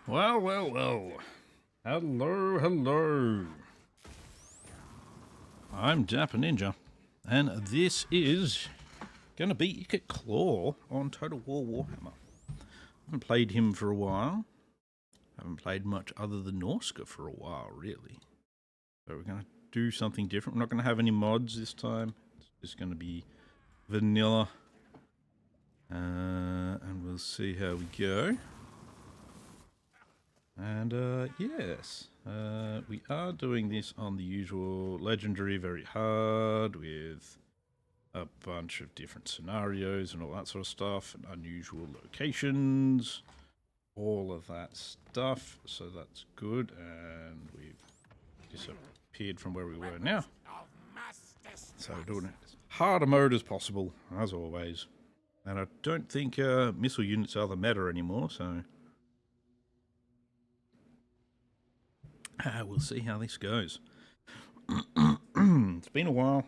Well, well, well. Hello, hello. I'm Dapper Ninja, and this is going to be Ikit Claw on Total War Warhammer. Haven't played him for a while. Haven't played much other than Norska for a while, really. So we're going to do something different. We're not going to have any mods this time. It's just going to be vanilla. And we'll see how we go. And yes, we are doing this on the usual legendary very hard with a bunch of different scenarios and all that sort of stuff and unusual locations, all of that stuff. So that's good, and we've disappeared from where we were now. So we're doing it as hard a mode as possible, as always. And I don't think missile units are the meta anymore, so we'll see how this goes. It's been a while.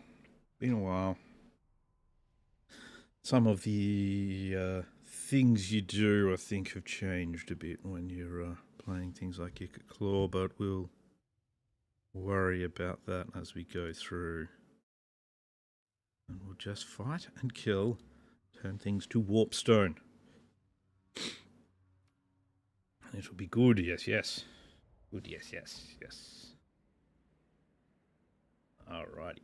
Some of the things you do, I think, have changed a bit when you're playing things like Ikit Claw, but we'll worry about that as we go through. And we'll just fight and kill, turn things to warpstone. And it'll be good, yes. Good, yes. Alrighty.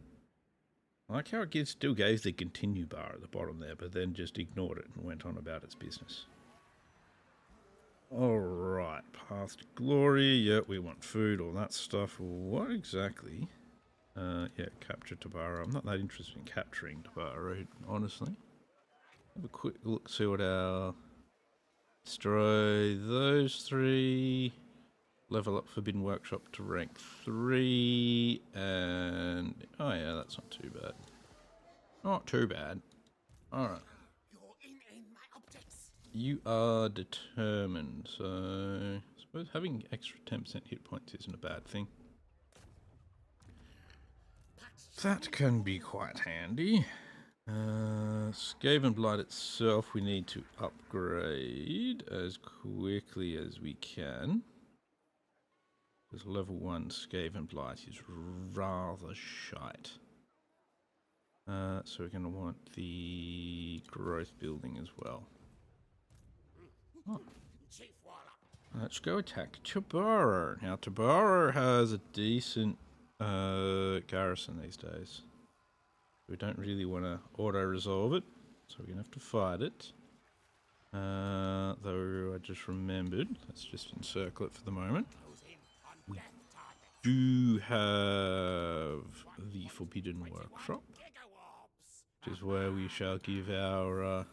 I like how it still gave the continue bar at the bottom there, but then just ignored it and went on about its business. Alright, path to glory. Yeah, we want food, all that stuff. What exactly? Yeah, capture Tabara. I'm not that interested in capturing Tabara, honestly. Have a quick look, see what our... Destroy those three. Level up Forbidden Workshop to rank 3, and... Oh yeah, that's not too bad. Not too bad. Alright. You are determined, so... I suppose having extra 10% hit points isn't a bad thing. That can be quite handy. Skaven Blight itself we need to upgrade as quickly as we can. Because level 1 Skaven Blight is rather shite. So we're going to want the growth building as well. Oh. Let's go attack Tabara. Now Tabara has a decent garrison these days. We don't really want to auto-resolve it, so we're going to have to fight it. Though I just remembered, let's just encircle it for the moment. We do have the Forbidden Workshop, which is where we shall give our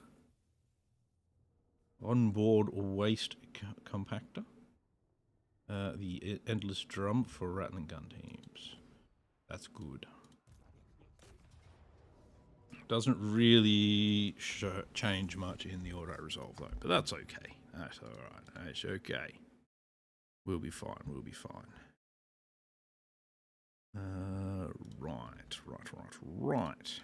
onboard waste compactor, the endless drum for rattling gun teams. That's good. Doesn't really change much in the auto-resolve though, but that's okay. That's alright, that's okay. We'll be fine. Right.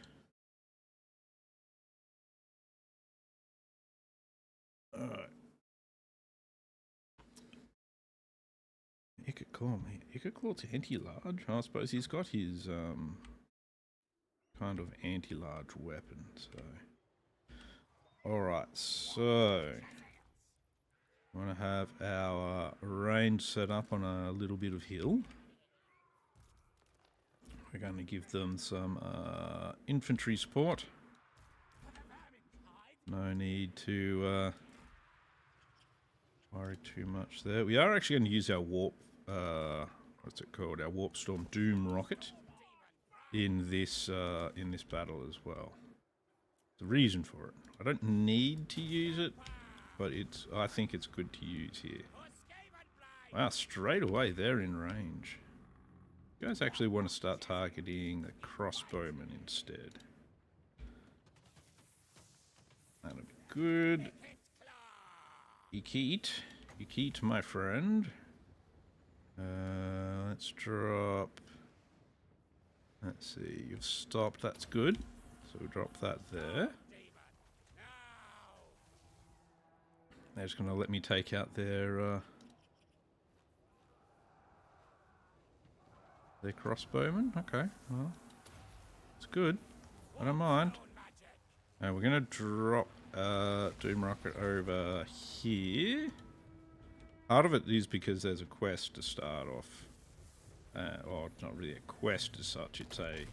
Alright. Ikit Claw, mate. Ikit Claw's anti-large? I suppose he's got his, kind of anti-large weapon, so... Alright, so... we want to have our range set up on a little bit of hill. We're going to give them some infantry support. No need to worry too much there. We are actually going to use our warp, what's it called? Our Warp Storm Doom rocket in this battle as well. The reason for it. I don't need to use it, but I think it's good to use here. Wow, straight away they're in range. You guys actually want to start targeting the crossbowmen instead. That'll be good. Ikit, my friend. Let's drop... Let's see, you've stopped, that's good. So we'll drop that there. They're just going to let me take out their They're crossbowmen? Okay, well, it's good. I don't mind. Now we're going to drop Doom Rocket over here. Part of it is because there's a quest to start off. Well, it's not really a quest as such, it's a...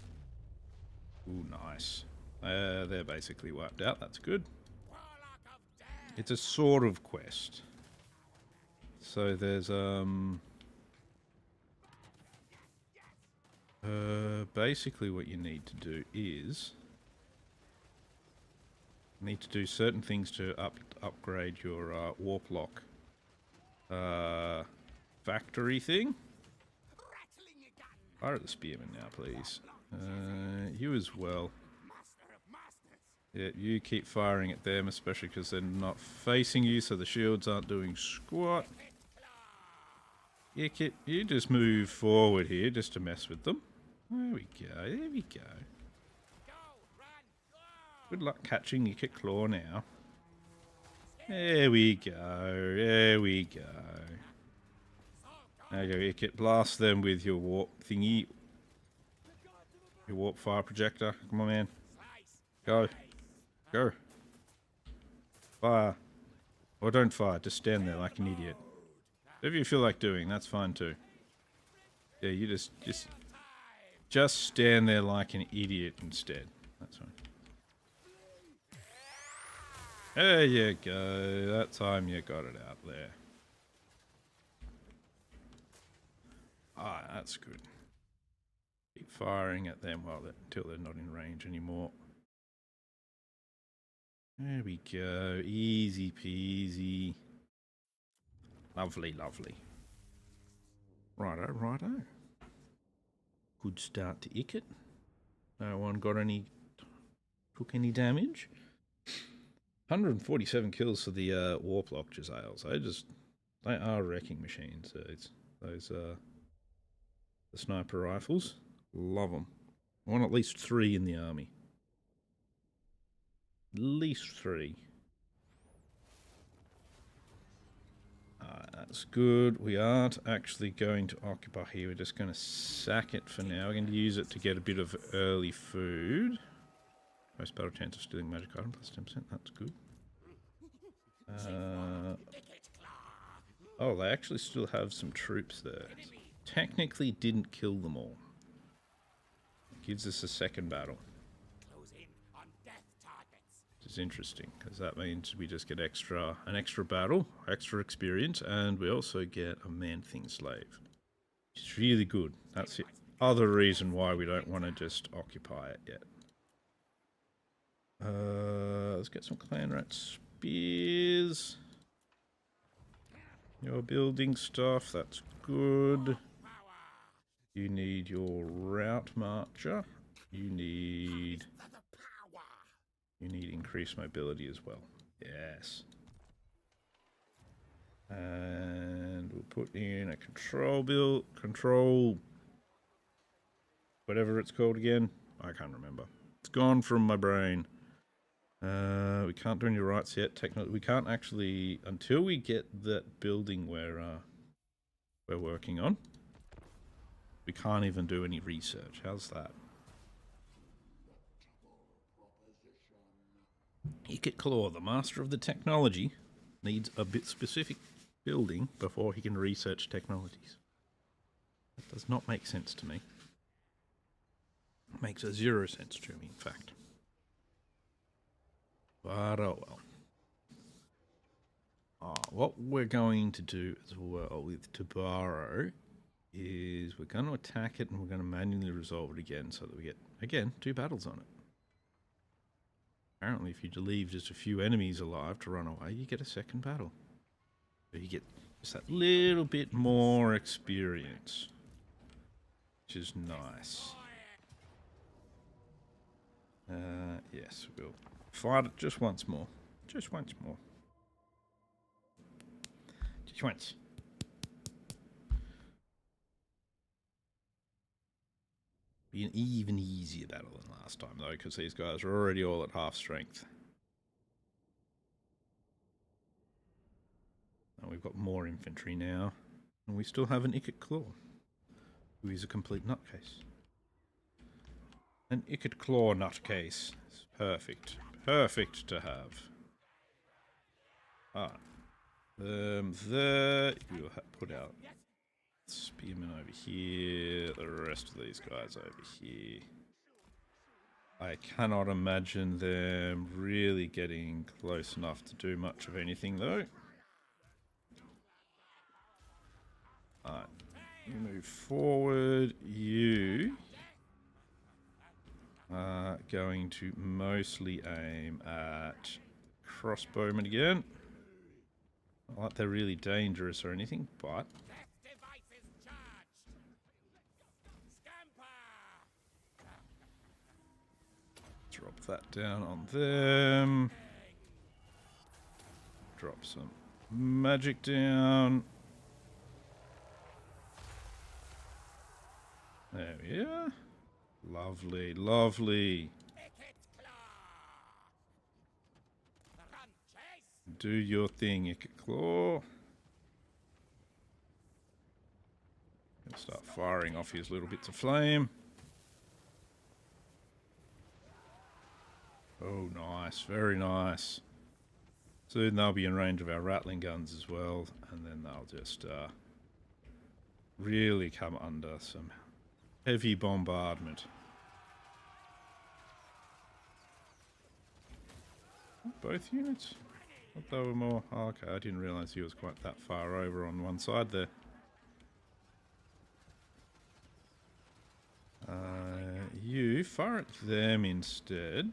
Ooh, nice. They're basically wiped out, that's good. It's a sort of quest. So there's, basically what you need to do is... You need to do certain things to upgrade your warp lock factory thing. Fire at the spearman now, please. You as well. Yeah, you keep firing at them, especially because they're not facing you, so the shields aren't doing squat. Ikit, you just move forward here just to mess with them. There we go, there we go. Good luck catching Ikit Claw now. There we go, there we go. There you go, Ikit. Blast them with your warp thingy. Your warp fire projector. Come on, man. Go. Go. Fire. Or don't fire, just stand there like an idiot. Whatever you feel like doing, that's fine too. Yeah, you just stand there like an idiot instead. That's fine. There you go. That time you got it out there. Ah, that's good. Keep firing at them until they're not in range anymore. There we go. Easy peasy. Lovely, lovely. Righto, righto. Good start to Ikit. No one took any damage. 147 kills for the warp lock Jezzails. They are wrecking machines. It's those the sniper rifles. Love them. I want at least 3 in the army. At least 3. That's good. We aren't actually going to occupy here. We're just going to sack it for now. We're going to use it to get a bit of early food. Most battle chance of stealing magic item plus 10%. That's good. Oh, they actually still have some troops there. Technically didn't kill them all. It gives us a second battle. Which is interesting, because that means we just get an extra battle, extra experience, and we also get a man-thing slave. Which is really good. That's the other reason why we don't want to just occupy it yet. Let's get some clan rat spears. You're building stuff, that's good. You need your route marcher. You need increased mobility as well. Yes. And we'll put in a control, whatever it's called again. I can't remember. It's gone from my brain. We can't do any rights yet. Technically, we can't actually, until we get that building we're working on. We can't even do any research. How's that? Ikit Claw, the master of the technology, needs a bit specific building before he can research technologies. That does not make sense to me. It makes 0 sense to me, in fact. But oh well. What we're going to do as well with Tabaro is we're going to attack it and we're going to manually resolve it again so that we get, again, 2 battles on it. Apparently if you leave just a few enemies alive to run away, you get a second battle. So you get just that little bit more experience, which is nice. Yes, we'll fight it just once more. Just once more. Just once. Be an even easier battle than last time though, because these guys are already all at half strength. And we've got more infantry now. And we still have an Ikit Claw. who is a complete nutcase. An Ikit claw nutcase. It's perfect. Perfect to have. Ah. There we'll put out spearmen over here, the rest of these guys over here. I cannot imagine them really getting close enough to do much of anything though. Alright, you move forward. You are going to mostly aim at crossbowmen again. Not like they're really dangerous or anything, but drop that down on them. Drop some magic down. There we are. Lovely, lovely. Do your thing, Ikit Claw. Gonna start firing off his little bits of flame. Oh, nice. Very nice. Soon they'll be in range of our rattling guns as well, and then they'll just really come under some heavy bombardment. Both units? I thought they were more... Oh, okay, I didn't realise he was quite that far over on one side there. You fire at them instead.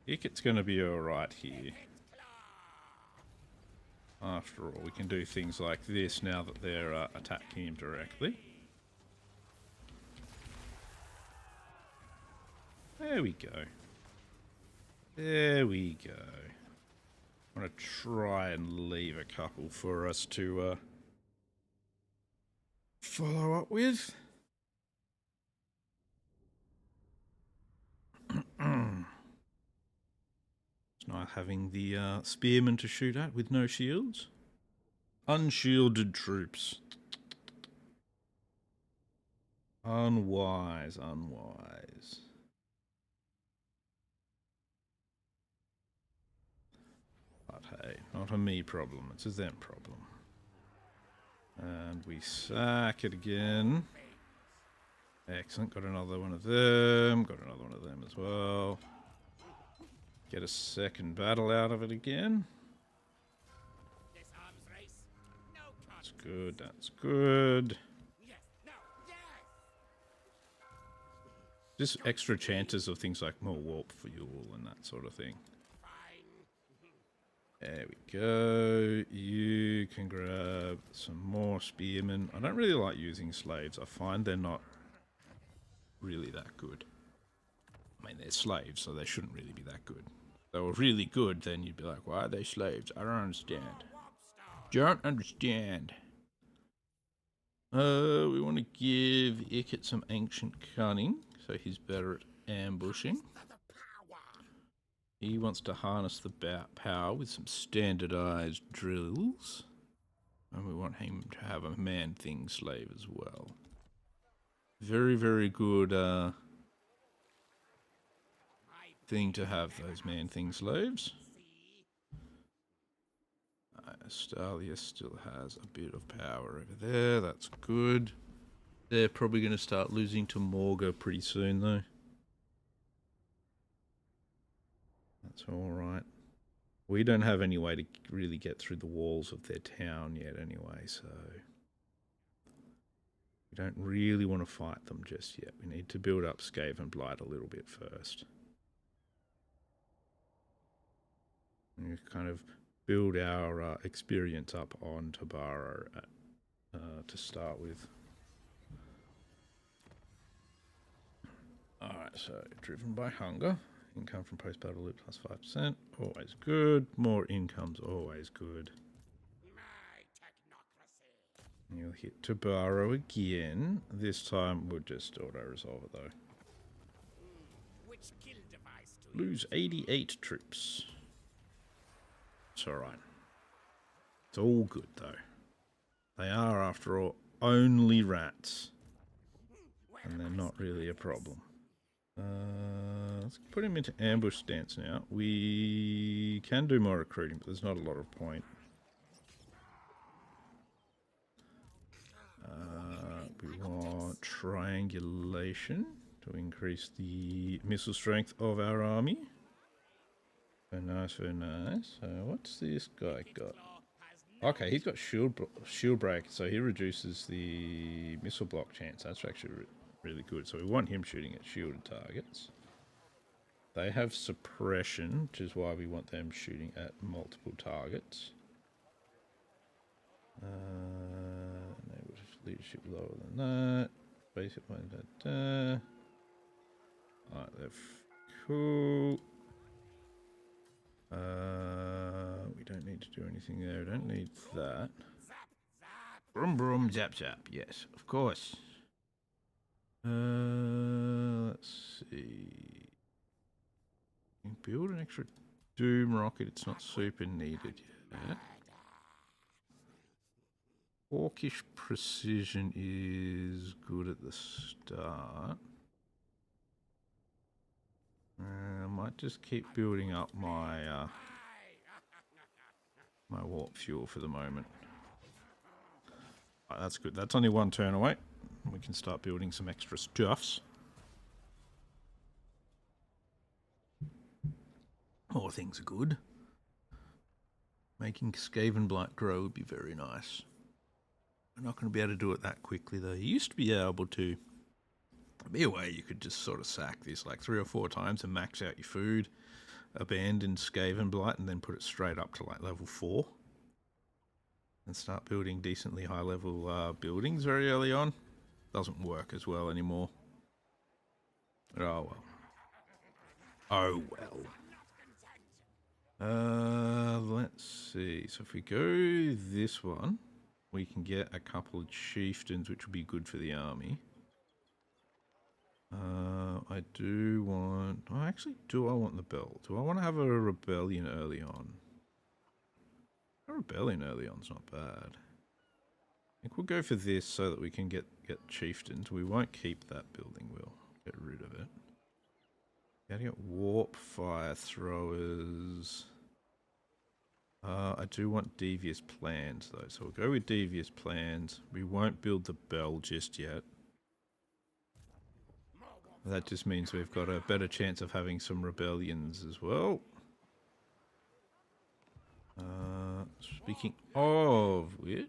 Ikit's going to be alright here. After all, we can do things like this now that they're attacking him directly. There we go. There we go. I'm going to try and leave a couple for us to follow up with. It's nice having the spearmen to shoot at with no shields. Unshielded troops. Unwise, unwise. But hey, not a me problem, it's a them problem. And we sack it again. Excellent, got another one of them, got another one of them as well. Get a second battle out of it again. That's good, that's good. Just extra chances of things like more warp fuel and that sort of thing. There we go. You can grab some more spearmen. I don't really like using slaves. I find they're not really that good. I mean, they're slaves, so they shouldn't really be that good. If they were really good, then you'd be like, why are they slaves? I don't understand. Don't understand. We want to give Ikit some ancient cunning, so he's better at ambushing. He wants to harness the power with some standardized drills. And we want him to have a man-thing slave as well. Very, very good thing to have, those man-thing slaves. Stalia still has a bit of power over there. That's good. They're probably going to start losing to Morga pretty soon, though. That's alright. We don't have any way to really get through the walls of their town yet anyway, so... we don't really want to fight them just yet. We need to build up Skaven Blight a little bit first. And kind of build our experience up on Tabaro to start with. Alright, so driven by hunger. Income from post-battle loot plus 5%. Always good. More income's always good. You'll hit Tabaro again. This time we'll just auto-resolve it though. Lose 88 troops. It's alright. It's all good though. They are, after all, only rats. and they're not really a problem. Let's put him into ambush stance now. We can do more recruiting, but there's not a lot of point. We want triangulation to increase the missile strength of our army. Very nice, very nice. What's this guy got? Okay, he's got shield break, so he reduces the missile block chance. That's actually really good. So we want him shooting at shielded targets. They have suppression, which is why we want them shooting at multiple targets. Leadership lower than that. Basic one. Alright, they're cool. We don't need to do anything there. We don't need that. Brum brum zap zap. Yes, of course. Let's see. Build an extra doom rocket. It's not super needed yet. Orcish precision is good at the start. I might just keep building up my my warp fuel for the moment. Right, that's good. That's only one turn away. We can start building some extra stuffs. More things are good. Making Skaven Blight grow would be very nice. We're not going to be able to do it that quickly though. You used to be able to be a way you could just sort of sack this like 3 or 4 times and max out your food, abandon Skaven Blight, and then put it straight up to like level 4 and start building decently high level buildings very early on. Doesn't work as well anymore. Oh well. Oh well. Let's see. So if we go this one, we can get a couple of chieftains, which will be good for the army. I do want... Oh, actually, do I want the bell? Do I want to have a rebellion early on? A rebellion early on is not bad. I think we'll go for this so that we can get chieftains. We won't keep that building. We'll get rid of it. Gotta get warp fire throwers. I do want devious plans though, so we'll go with devious plans. We won't build the bell just yet. That just means we've got a better chance of having some rebellions as well. Speaking of which,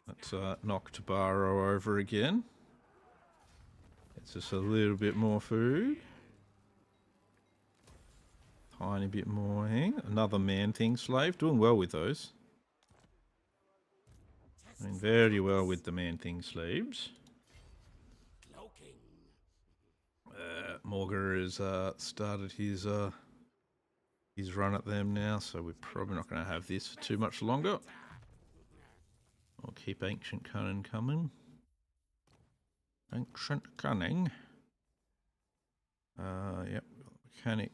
let's knock Tabaro over again. Gets us a little bit more food. Tiny bit more. Another man-thing slave. Doing well with those. Doing very well with the man-thing slaves. Morgar has started his run at them now, so we're probably not going to have this for too much longer. I'll keep Ancient Cunning coming. Ancient Cunning. Yep, Mechanic.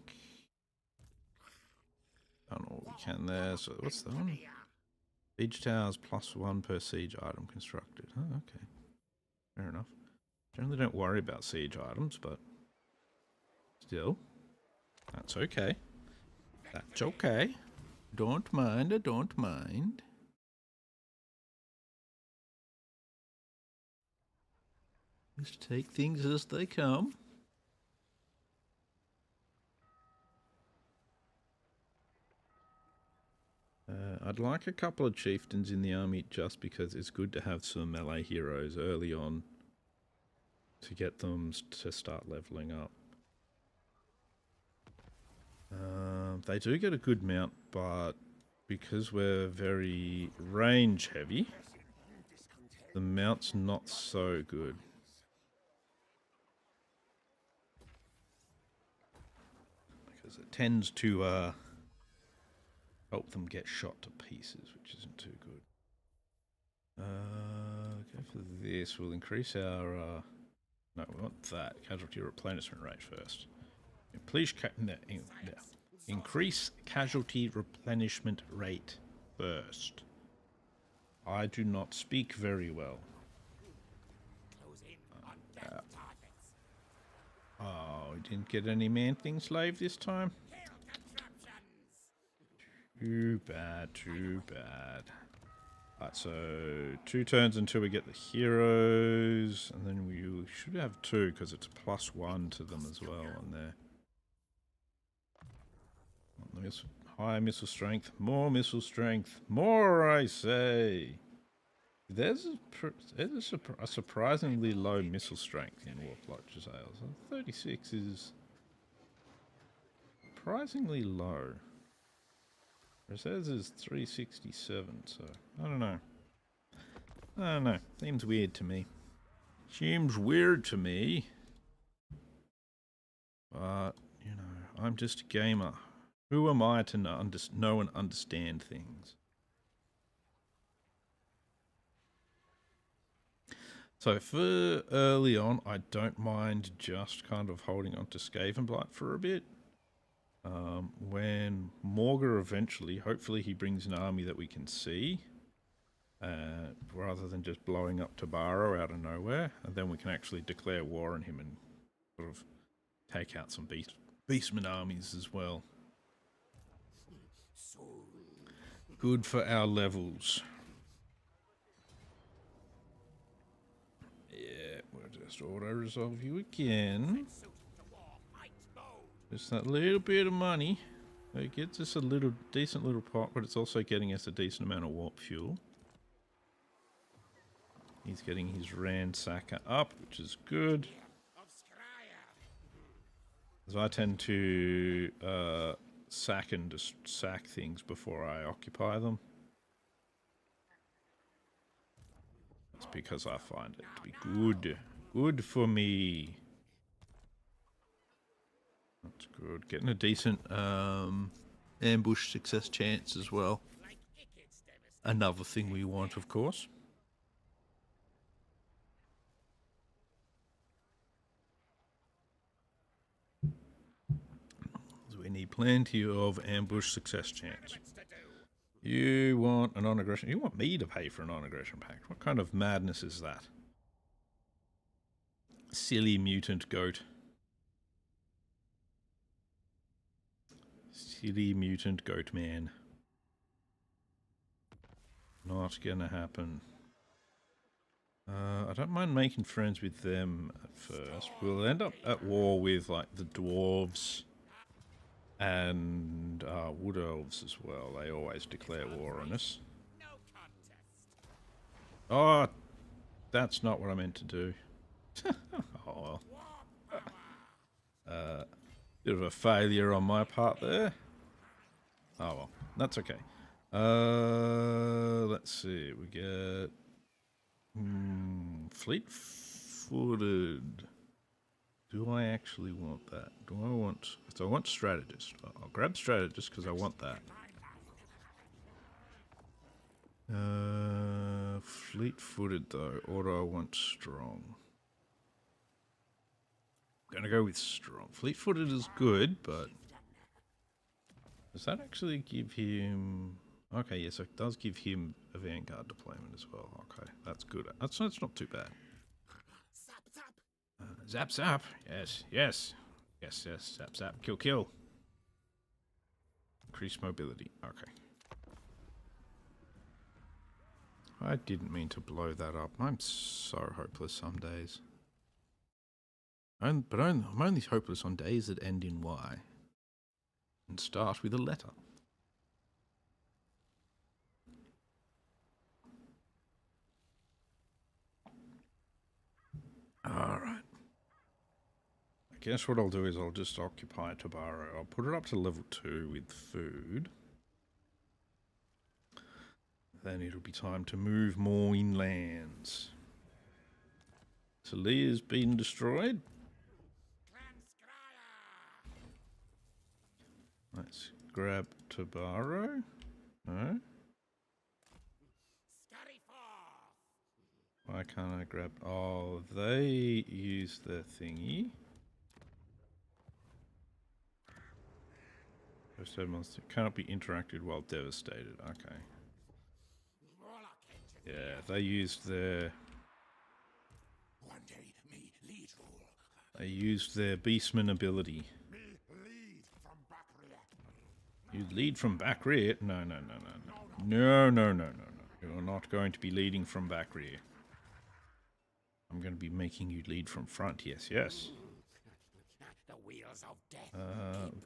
Done all we can there. So what's that one? Siege towers +1 per siege item constructed. Oh, okay. Fair enough. Generally don't worry about siege items, but still, that's okay. That's okay. Don't mind, I don't mind. Just take things as they come. I'd like a couple of chieftains in the army just because it's good to have some melee heroes early on to get them to start leveling up. They do get a good mount, but because we're very range heavy, the mount's not so good. Because it tends to help them get shot to pieces, which isn't too good. Go for this. We'll increase our... no, we want that. Casualty replenishment rate first. Please increase casualty replenishment rate first. I do not speak very well. Oh, we didn't get any man-thing slave this time? Too bad, too bad. Alright, so 2 turns until we get the heroes, and then we should have 2 because it's +1 to them as well on there. High missile strength, more I say. There's a surprisingly low missile strength in Warplock Giselles. 36 is surprisingly low. Whereas is 367, so I don't know. Seems weird to me. But, you know, I'm just a gamer. Who am I to know and understand things? So for early on, I don't mind just kind of holding on to Skavenblight for a bit. When Morga eventually, hopefully he brings an army that we can see, rather than just blowing up Tabaro out of nowhere, and then we can actually declare war on him and sort of take out some beastman armies as well. Good for our levels. Yeah, we'll just auto-resolve you again. Just that little bit of money. It gets us a decent little pot, but it's also getting us a decent amount of warp fuel. He's getting his ransacker up, which is good. As I tend to sack things before I occupy them. That's because I find it to be good for me. That's good. Getting a decent ambush success chance as well. Another thing we want, of course. So we need plenty of ambush success chance. You want a non-aggression? You want me to pay for a non-aggression pact? What kind of madness is that? Silly mutant goat. Silly mutant goat man. Not gonna happen. I don't mind making friends with them at first. We'll end up at war with like the dwarves and wood elves as well. They always declare war on us. Oh, that's not what I meant to do. Oh well. Bit of a failure on my part there. Oh well, that's okay. Let's see. We get fleet-footed. Do I actually want that? Do I want? So I want strategist. I'll grab strategist because I want that. Fleet-footed though, or do I want strong? I'm gonna go with strong. Fleet-footed is good, but does that actually give him? Okay, yes, it does give him a vanguard deployment as well. Okay, that's good. That's not too bad. Zap zap. Yes. Zap zap. Kill. Increase mobility. Okay. I didn't mean to blow that up. I'm so hopeless some days. I'm only hopeless on days that end in Y and start with a letter. Alright. I guess what I'll do is I'll just occupy Tabaro. I'll put it up to level 2 with food. Then it'll be time to move more inlands. Talia's been destroyed. Let's grab Tabaro. No. Why can't I grab? Oh, they use their thingy. First aid monster cannot be interacted while devastated. Okay. Yeah, they used their. One day, me lead rule. They used their beastman ability. You lead from back rear? No, no, no, no, no. No, no, no, no, no. You're not going to be leading from back rear. I'm going to be making you lead from front. Yes, yes.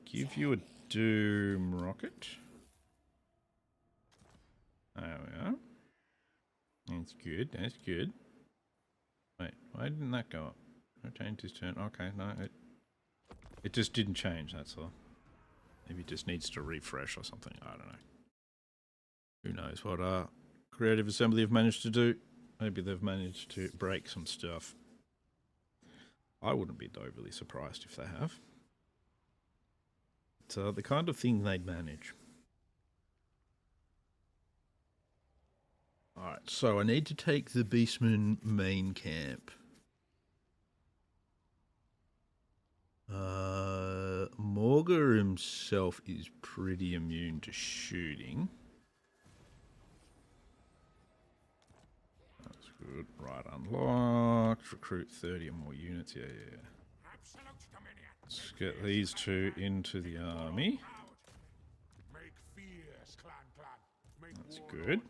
Give you a doom rocket. There we are. That's good, that's good. Wait, why didn't that go up? I changed his turn. Okay, no, it just didn't change, that's all. Maybe it just needs to refresh or something. I don't know. Who knows what Creative Assembly have managed to do. Maybe they've managed to break some stuff. I wouldn't be overly surprised if they have. It's the kind of thing they'd manage. Alright, so I need to take the Beastman main camp. Morgar himself is pretty immune to shooting. That's good. Right, unlocked. Recruit 30 or more units. Yeah, yeah. Let's get these two into the army. That's good.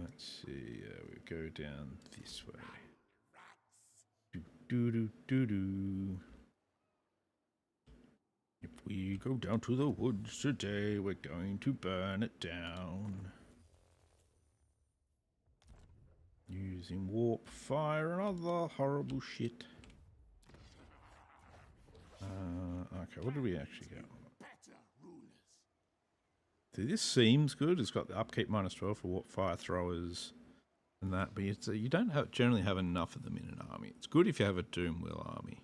Let's see. We go down this way. Do. If we go down to the woods today, we're going to burn it down. Using warp fire and other horrible shit. Okay, what do we actually get? So this seems good. It's got the upkeep -12 for warp fire throwers and that, but it's, you don't generally have enough of them in an army. It's good if you have a Doom Wheel army.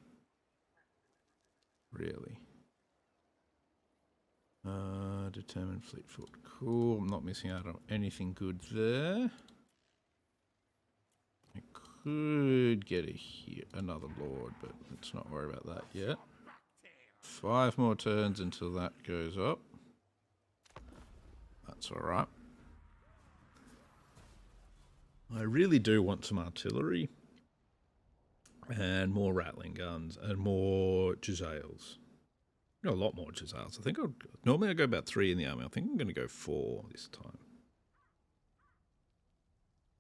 Really. Determined Fleetfoot. Cool. I'm not missing out on anything good there. I could get another Lord, but let's not worry about that yet. 5 more turns until that goes up. That's alright. I really do want some artillery and more rattling guns and more Jezzails. A lot more Jezzails. I think normally I go about 3 in the army. I think I'm going to go 4 this time.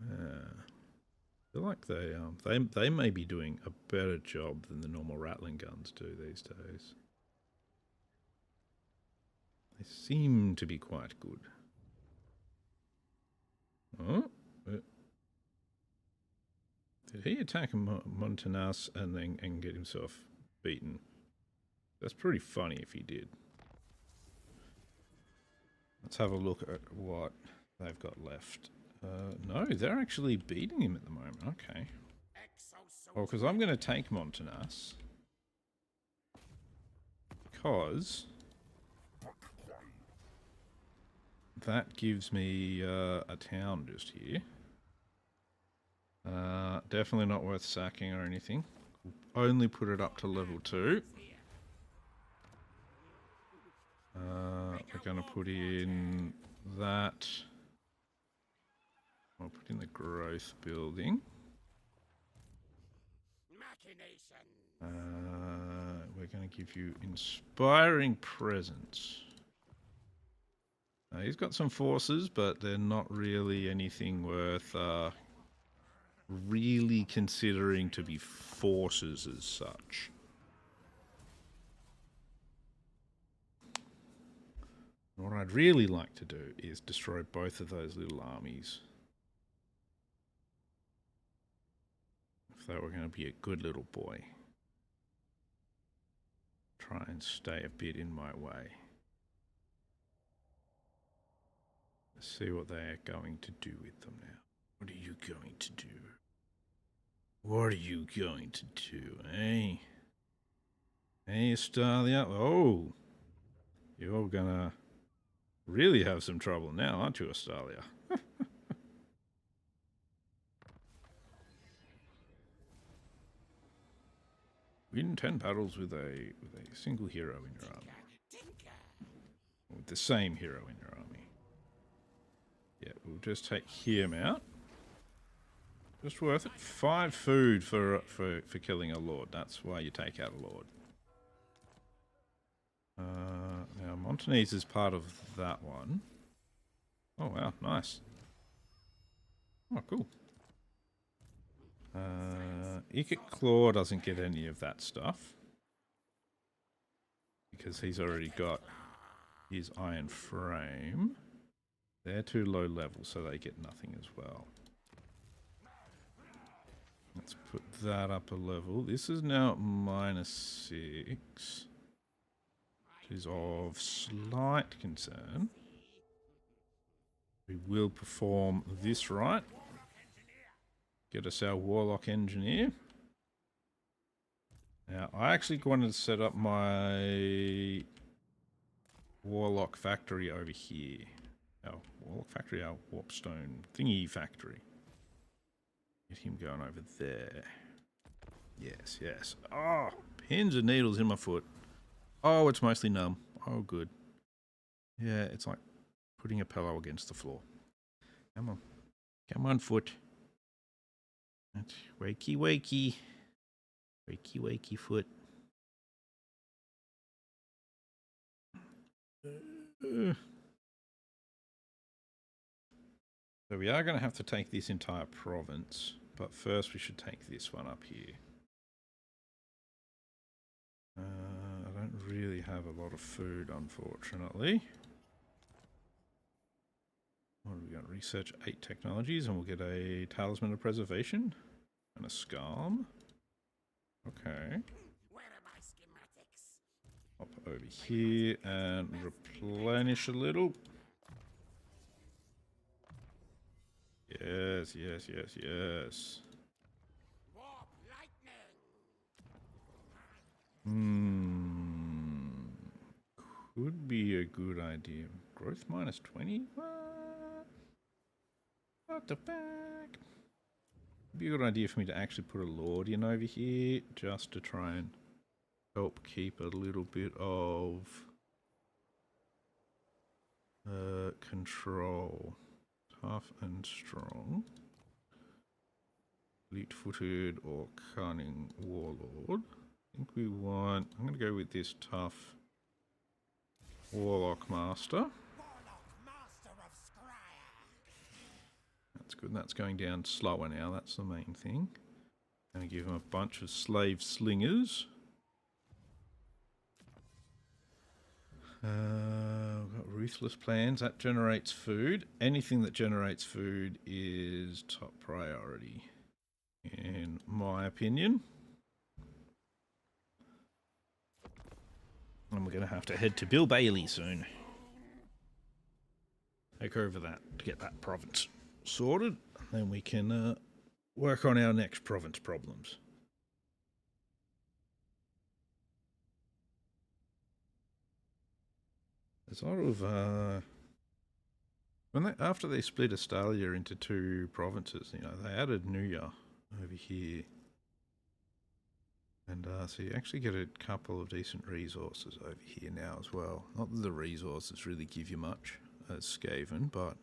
I feel like they may be doing a better job than the normal rattling guns do these days. They seem to be quite good. Oh, did he attack Montanas and get himself beaten? That's pretty funny if he did. Let's have a look at what they've got left. No, they're actually beating him at the moment. Okay. Well, because I'm going to take Montanas. Because that gives me a town just here. Definitely not worth sacking or anything. Only put it up to level 2. We're going to put in that. I'll put in the growth building. We're going to give you inspiring presence. He's got some forces, but they're not really anything worth really considering to be forces as such. What I'd really like to do is destroy both of those little armies. If they were going to be a good little boy. Try and stay a bit in my way. Let's see what they are going to do with them now. What are you going to do? What are you going to do, eh? Hey, Australia. Oh! You're gonna really have some trouble now, aren't you, Australia? Win 10 battles with a single hero in your army. With the same hero in your army. Yeah, we'll just take him out. Just worth it. 5 food for killing a lord. That's why you take out a lord. Now Montanese is part of that one. Oh wow, nice. Oh cool. Ikit Claw doesn't get any of that stuff because he's already got his iron frame. They're too low level, so they get nothing as well. Let's put that up a level. This is now at -6. Which is of slight concern. We will perform this right. Get us our Warlock Engineer. Now, I actually wanted to set up my Warlock Factory over here. Our Warlock Factory, our Warpstone thingy factory. Get him going over there. Yes, yes. Oh, pins and needles in my foot. Oh, it's mostly numb. Oh, good. Yeah, it's like putting a pillow against the floor. Come on. Come on, foot. That's wakey, wakey. Wakey, wakey, foot. So we are going to have to take this entire province, but first we should take this one up here. I don't really have a lot of food, unfortunately. What are we going to research? 8 technologies, and we'll get a Talisman of Preservation and a Scarm. Okay. Where are my schematics? Hop over here and replenish a little. Yes, yes, yes, yes. Warp lightning. Could be a good idea. Growth -20? What the fuck? Be a good idea for me to actually put a Lord in over here just to try and help keep a little bit of control. Tough and strong. Fleet-footed or cunning warlord. I think we want... I'm going to go with this tough Warlock Master. Warlock Master of Scryer. That's good. That's going down slower now. That's the main thing. Going to give him a bunch of slave slingers. We've got ruthless plans. That generates food. Anything that generates food is top priority, in my opinion. And we're going to have to head to Bill Bailey soon. Take over that to get that province sorted. Then we can work on our next province problems. There's a lot of after they split Australia into 2 provinces, you know, they added Nuya over here, and so you actually get a couple of decent resources over here now as well. Not that the resources really give you much as Skaven, but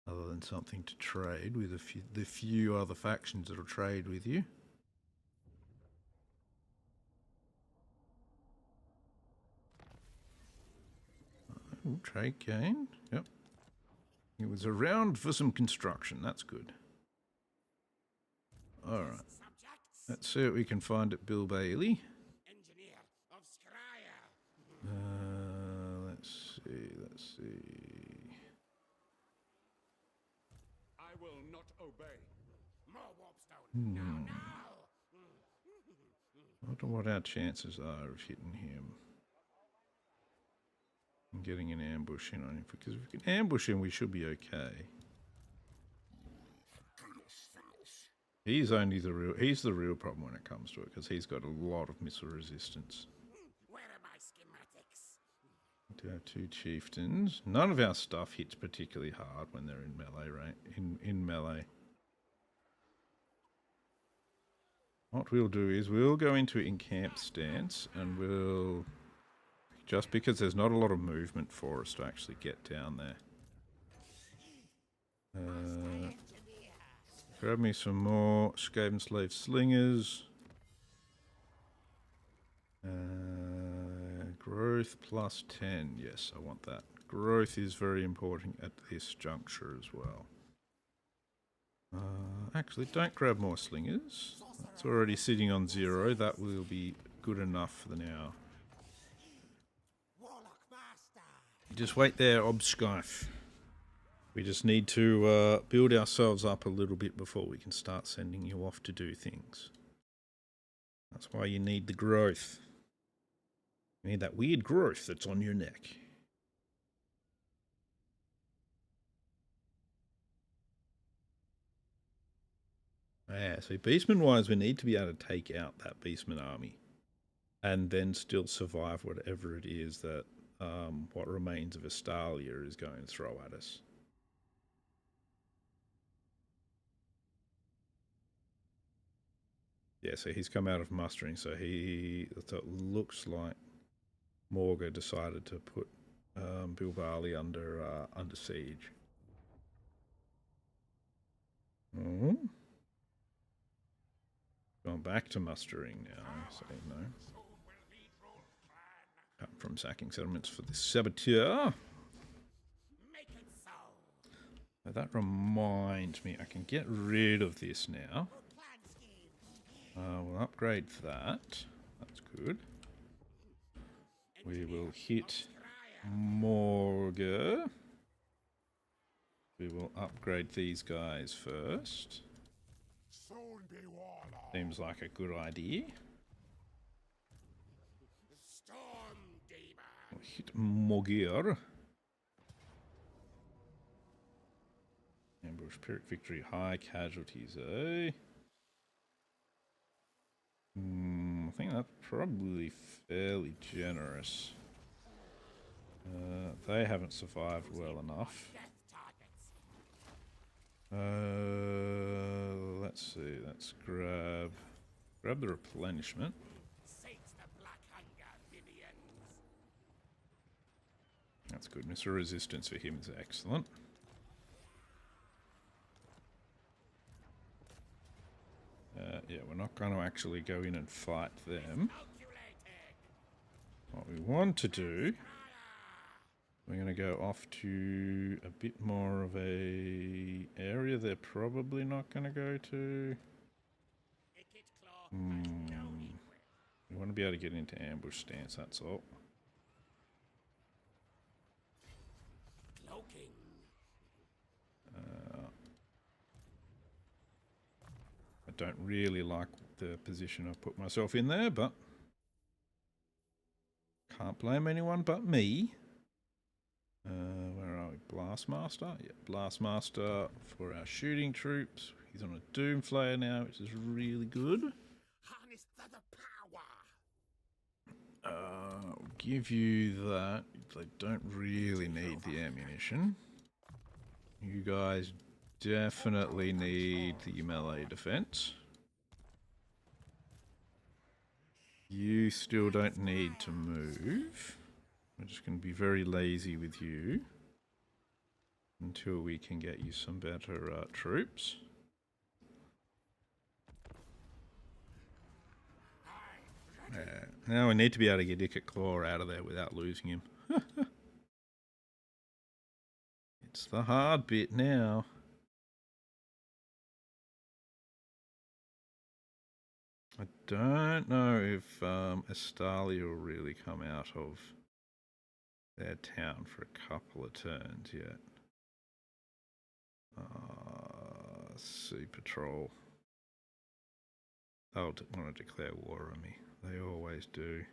other than something to trade with the few other factions that'll trade with you. Trade gain. Yep. It was around for some construction. That's good. Alright. Let's see what we can find at Bill Bailey. Engineer of Scryer. Let's see. I will not obey. More warpstone. No. I wonder what our chances are of hitting him. And getting an ambush in on him, because if we can ambush him, we should be okay. He's the real problem when it comes to it, because he's got a lot of missile resistance. Where are my schematics? We do have 2 chieftains. None of our stuff hits particularly hard when they're in melee, right? In melee. What we'll do is we'll go into encamp stance, and we'll... Just because there's not a lot of movement for us to actually get down there. Grab me some more Skaven Slave Slingers. Growth plus 10. Yes, I want that. Growth is very important at this juncture as well. Actually, don't grab more slingers. It's already sitting on 0. That will be good enough for now. Just wait there, Obskyfe. We just need to build ourselves up a little bit before we can start sending you off to do things. That's why you need the growth. You need that weird growth that's on your neck. Yeah, so beastman-wise, we need to be able to take out that beastman army. And then still survive whatever it is that what remains of Astalia is going to throw at us. Yeah, so he's come out of mustering, so it looks like Morga decided to put Bilbali under siege. Oh. Gone back to mustering now, so no. Come from sacking settlements for the saboteur. Now that reminds me, I can get rid of this now. We'll upgrade that. That's good. We will hit Morga. We will upgrade these guys first. Seems like a good idea. We'll hit Mogir. Ambush, Pyrrhic victory, high casualties, eh? I think that's probably fairly generous. They haven't survived well enough. Let's see. Let's grab the replenishment. That's good. Missile resistance for him is excellent. Yeah, we're not going to actually go in and fight them. What we want to do, we're going to go off to a bit more of a area they're probably not going to go to. We want to be able to get into ambush stance, that's all. I don't really like the position I've put myself in there, but can't blame anyone but me. Where are we? Blastmaster? Yeah, Blastmaster for our shooting troops. He's on a Doomflayer now, which is really good. I'll give you that. They don't really need the ammunition. You guys definitely need the melee defense. You still don't need to move. We're just going to be very lazy with you until we can get you some better troops. Now we need to be able to get Ikit Claw out of there without losing him. It's the hard bit now. I don't know if Astalia will really come out of their town for a couple of turns yet. Sea Patrol. They'll want to declare war on me. They always do.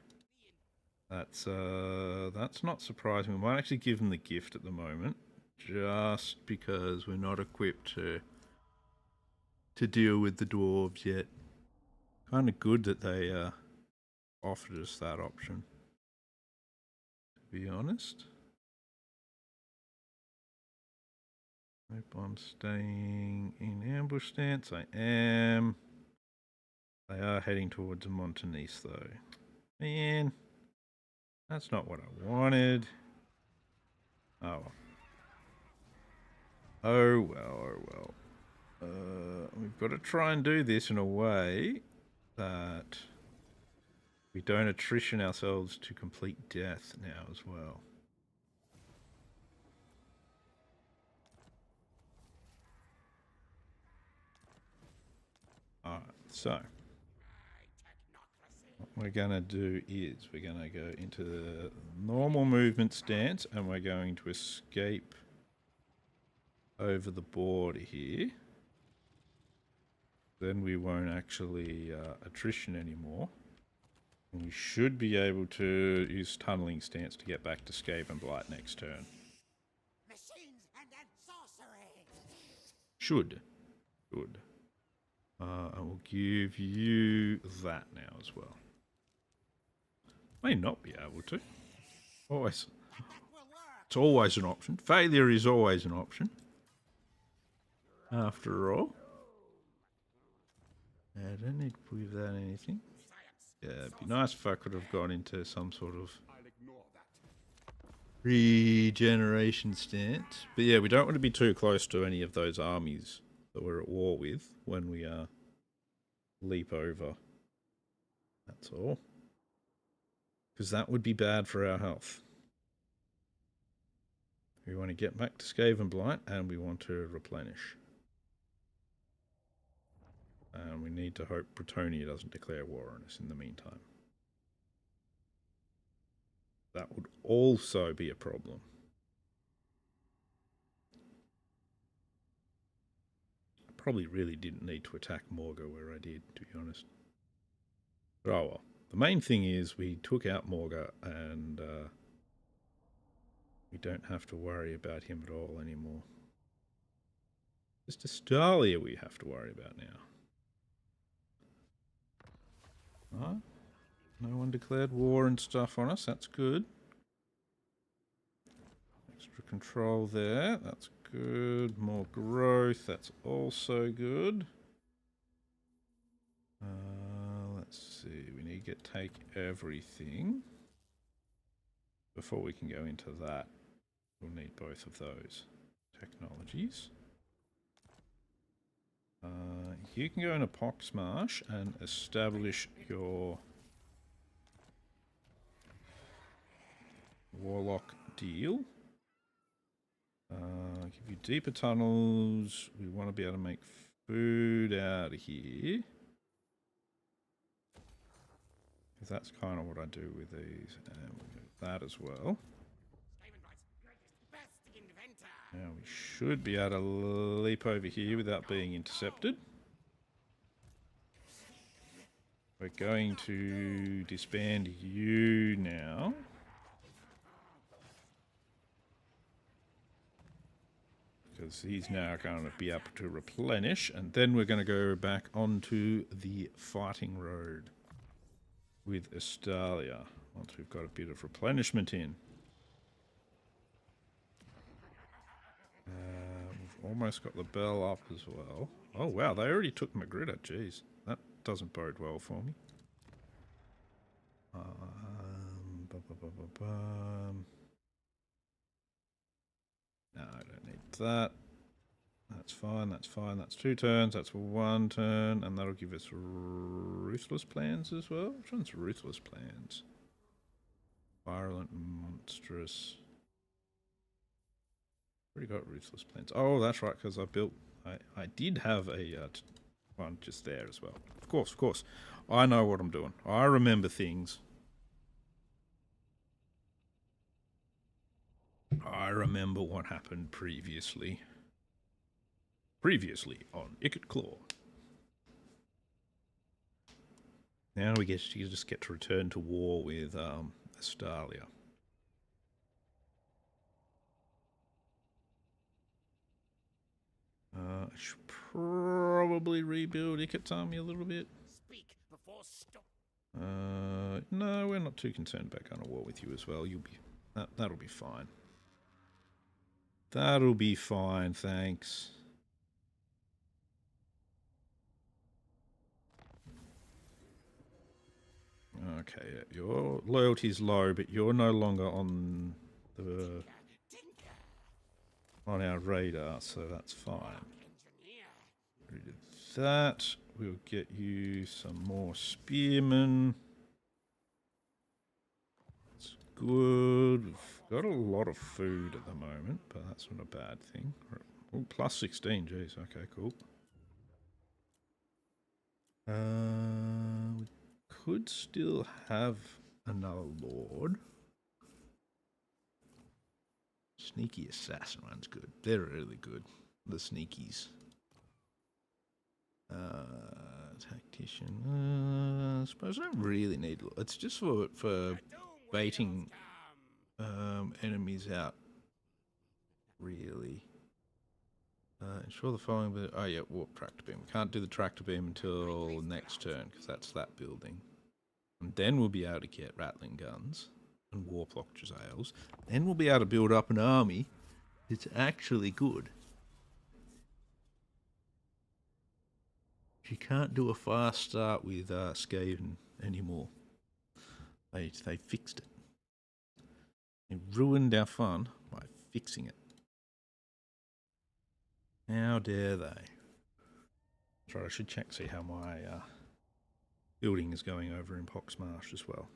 That's not surprising. We might actually give them the gift at the moment, just because we're not equipped to deal with the dwarves yet. Kind of good that they offered us that option, to be honest. Hope I'm staying in ambush stance. I am. They are heading towards Montanice though. Man, that's not what I wanted. Oh well. Oh well. got to try and do this in a way that we don't attrition ourselves to complete death now as well. Alright, so what we're going to do is we're going to go into the normal movement stance and we're going to escape over the border here. Then we won't actually attrition anymore. And we should be able to use tunneling stance to get back to Skaven Blight next turn. Machines and then sorcery. Should. Good. I will give you that now as well. May not be able to. Always. It's always an option. Failure is always an option. After all. I don't need to prove that anything. Yeah, it'd be nice if I could have gone into some sort of regeneration stance. But yeah, we don't want to be too close to any of those armies that we're at war with when we leap over. That's all. Because that would be bad for our health. We want to get back to Skaven Blight and we want to replenish. And we need to hope Bretonia doesn't declare war on us in the meantime. That would also be a problem. I probably really didn't need to attack Morga where I did, to be honest. But oh well. The main thing is we took out Morga and we don't have to worry about him at all anymore. Just Astalia we have to worry about now. Oh, no one declared war and stuff on us. That's good. Extra control there. That's good. More growth. That's also good. Let's see. We need to take everything. Before we can go into that, we'll need both of those technologies. You can go into Poxmarsh and establish your Warlock deal. Give you deeper tunnels. We want to be able to make food out of here. Because that's kind of what I do with these. And we'll do that as well. Now we should be able to leap over here without being intercepted. We're going to disband you now. Because he's now going to be able to replenish. And then we're going to go back onto the fighting road with Astalia. Once we've got a bit of replenishment in. We've almost got the bell up as well. Oh wow, they already took Magritta. Jeez, that doesn't bode well for me. No, I don't need that. That's fine, that's fine. That's 2 turns, that's 1 turn, and that'll give us Ruthless Plans as well. Which one's Ruthless Plans? Virulent, Monstrous. Already got Ruthless Plans. Oh, that's right, because I did have a one just there as well. Of course. I know what I'm doing. I remember things. I remember what happened previously. Previously on Ikit Claw. Now we just get to return to war with Astalia. I should probably rebuild Ikit's army a little bit. Speak before stop. No, we're not too concerned about going to war with you as well. That'll be fine. That'll be fine, thanks. Okay, your loyalty's low, but you're no longer on our radar, so that's fine. rid of that. We'll get you some more spearmen. That's good. We've got a lot of food at the moment, but that's not a bad thing. Oh, plus 16, jeez. Okay, cool. We could still have another lord. Sneaky assassin one's good. They're really good. The sneakies. Tactician. I suppose I don't really need. It's just for baiting enemies out. Really. Ensure the following. But oh yeah, warp tractor beam. We can't do the tractor beam until next turn because that's that building. And then we'll be able to get rattling guns and warplock Jezzails. Then we'll be able to build up an army. It's actually good. You can't do a fast start with Skaven anymore. They fixed it. They ruined our fun by fixing it. How dare they? Sorry, I should check, see how my building is going over in Poxmarsh as well.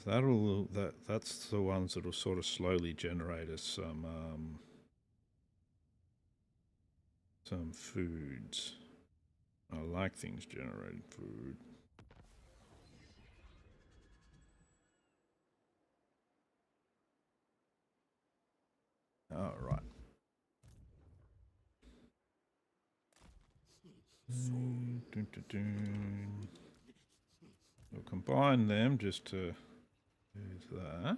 That's the ones that will sort of slowly generate us some foods. I like things generating food. All right. We'll combine them just to use that.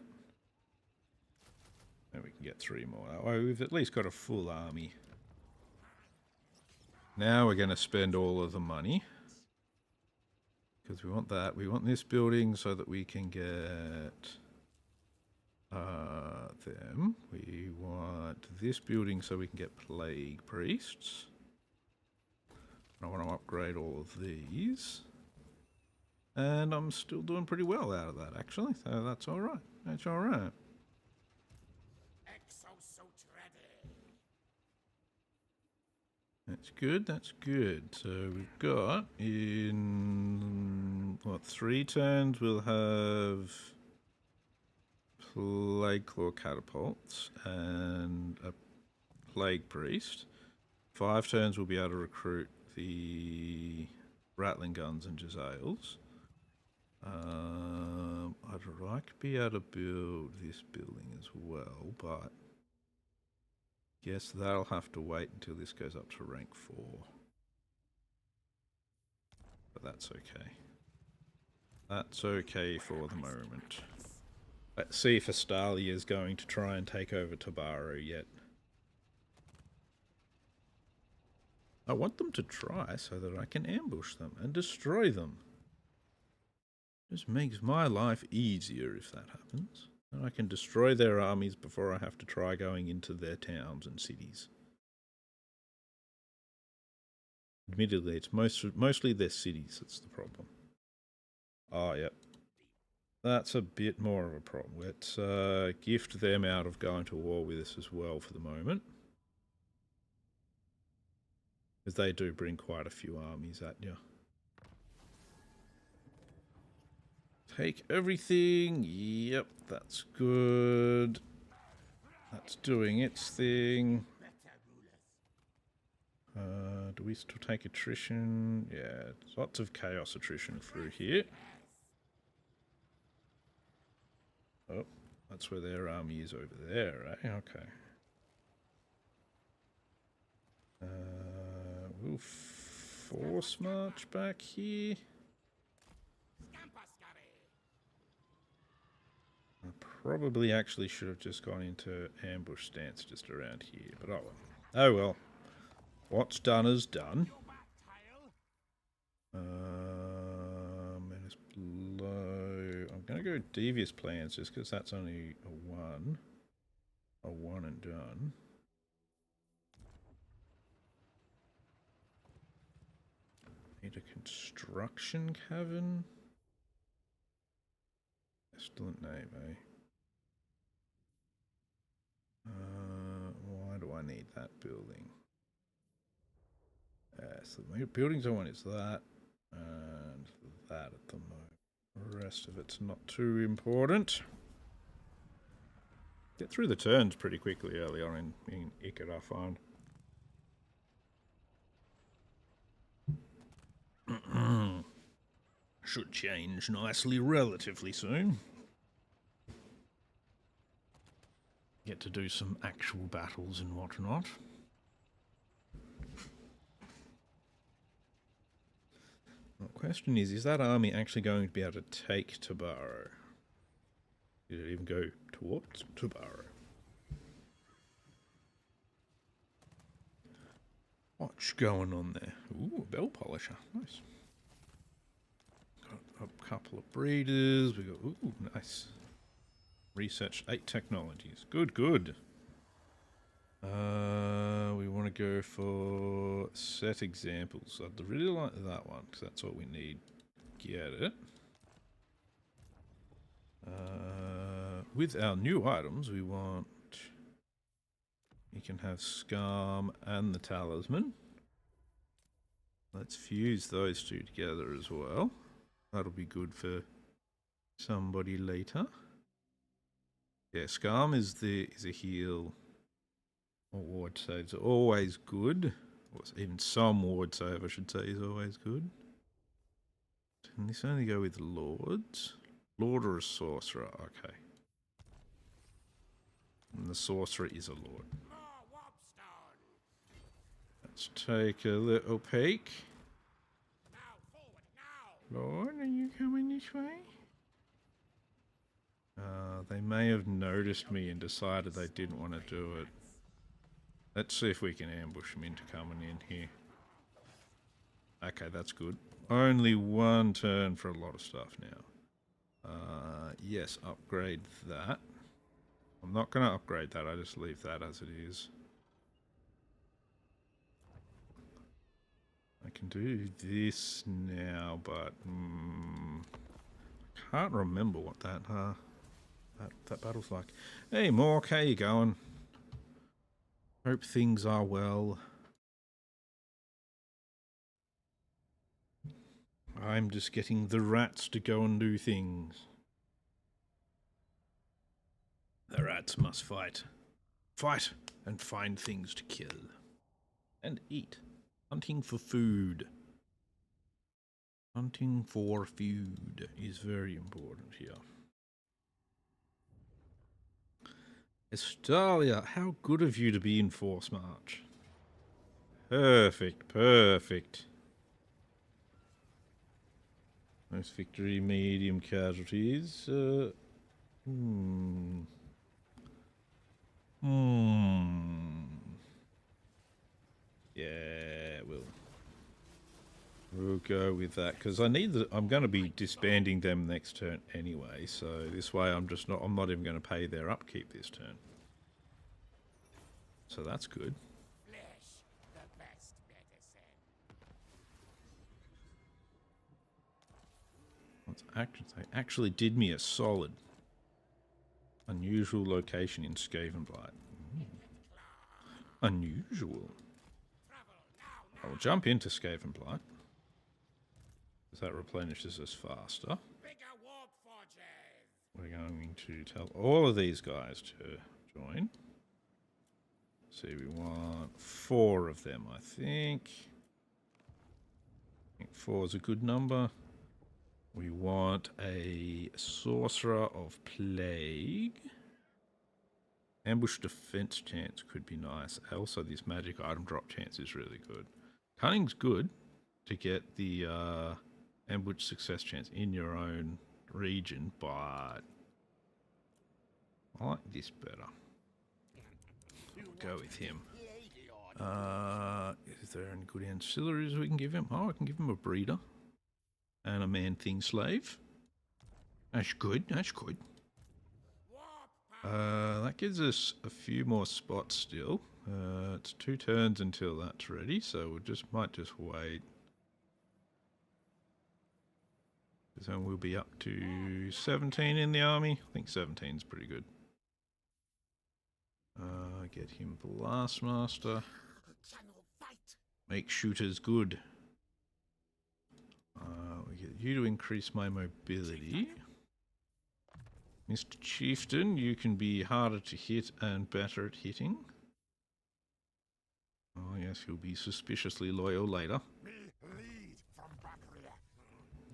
And we can get 3 more that way. We've at least got a full army. Now we're going to spend all of the money. Because we want that. We want this building so that we can get them. We want this building so we can get plague priests. I want to upgrade all of these. And I'm still doing pretty well out of that, actually. So that's all right. That's all right. That's good, that's good. So we've got in, what, 3 turns we'll have Plague Claw catapults and a Plague Priest. 5 turns we'll be able to recruit the Rattling Guns and Jezzails. I'd like to be able to build this building as well, but guess that'll have to wait until this goes up to rank 4. But that's okay. That's okay for the moment. Let's see if Astalia is going to try and take over Tabaro yet. I want them to try so that I can ambush them and destroy them. Just makes my life easier if that happens. And I can destroy their armies before I have to try going into their towns and cities. Admittedly, it's mostly their cities that's the problem. Oh, yep. That's a bit more of a problem. Let's gift them out of going to war with us as well for the moment. Because they do bring quite a few armies at you. Take everything. Yep, that's good. That's doing its thing. Do we still take attrition? Yeah, lots of chaos attrition through here. Oh, that's where their army is over there, eh? Okay. We'll force march back here. I probably actually should have just gone into ambush stance just around here, but oh well. Oh well. What's done is done. Menace below. I'm going to go devious plans just because that's only a 1. A 1 and done. Need a construction cavern. Pestilent name, eh? Why do I I need that building. So the buildings I want is that and that at the moment. The rest of it's not too important. Get through the turns pretty quickly early on in Ikit, I find. Should change nicely relatively soon. Get to do some actual battles and whatnot. The question is that army actually going to be able to take Tabaro? Did it even go towards Tabaro? What's going on there? Ooh, a bell polisher. Nice. Got a couple of breeders. We got, ooh, nice. Research 8 technologies. Good, good. We want to go for set examples. I'd really like that one because that's what we need. Get it. With our new items, we want. You can have Scam and the Talisman. Let's fuse those two together as well. That'll be good for somebody later. Yeah, Scam is a heal. Or ward saves are always good. Or even some ward save, I should say, is always good. Can this only go with lords? Lord or a sorcerer? Okay. And the sorcerer is a lord. Let's take a little peek. Lord, are you coming this way? They may have noticed me and decided they didn't want to do it. Let's see if we can ambush them into coming in here. Okay, that's good. Only one turn for a lot of stuff now. Yes, upgrade that. I'm not going to upgrade that, I just leave that as it is. I can do this now, but I can't remember what that battle's like. Hey, Mork, how you going? Hope things are well. I'm just getting the rats to go and do things. The rats must fight. Fight and find things to kill. And eat. Hunting for food. Hunting for food is very important here. Estalia, how good of you to be in Force March. Perfect, perfect. Most victory, medium casualties. Yeah, we'll go with that because I'm going to be disbanding them next turn anyway. So this way, I'm not even going to pay their upkeep this turn. So that's good. They actually did me a solid. Unusual location in Skavenblight. Unusual. I will jump into Skavenblight. Because that replenishes us faster. We're going to tell all of these guys to join. See, we want 4 of them, I think. I think 4 is a good number. We want a Sorcerer of Plague. Ambush defense chance could be nice. Also, this magic item drop chance is really good. Cunning's good to get the ambush success chance in your own region, but I like this better. We'll go with him. Is there any good ancillaries we can give him? Oh, I can give him a breeder. And a man-thing slave. That's good, that's good. That gives us a few more spots still. It's 2 turns until that's ready, so we might just wait. Because then we'll be up to 17 in the army. I think 17 is pretty good. Get him Blastmaster. Channel fight. Make shooters good. We get you to increase my mobility. Mr. Chieftain, you can be harder to hit and better at hitting. Oh yes, he'll be suspiciously loyal later. Me lead from back rear.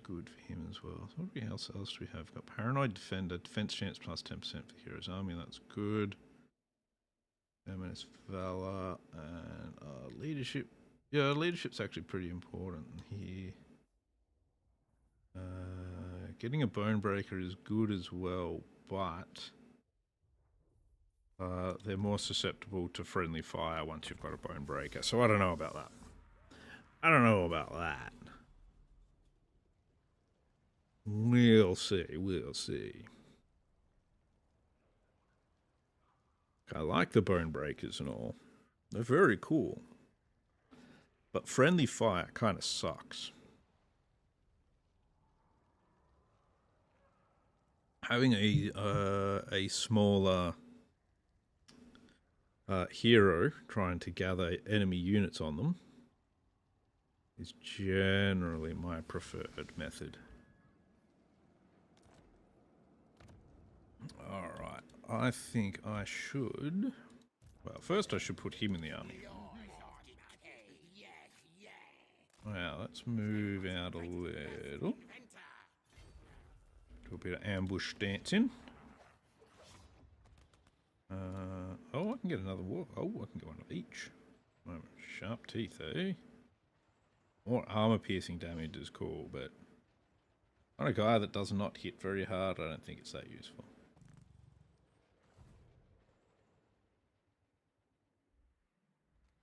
Good for him as well. So what else do we have? Got Paranoid Defender, defense chance plus 10% for the hero's army. That's good. Feminist Valor and leadership. Yeah, leadership's actually pretty important here. Getting a Bone Breaker is good as well, but they're more susceptible to friendly fire once you've got a Bone Breaker. So I don't know about that. I don't know about that. We'll see. We'll see. I like the Bone Breakers and all. They're very cool. But friendly fire kind of sucks. Having a smaller hero trying to gather enemy units on them is generally my preferred method. Alright, I think I should... Well, first I should put him in the army. Now, let's move out a little. Do a bit of ambush dancing. Oh, I can get another war. Oh, I can get one of each. Sharp teeth, eh? More armor piercing damage is cool, but on a guy that does not hit very hard, I don't think it's that useful.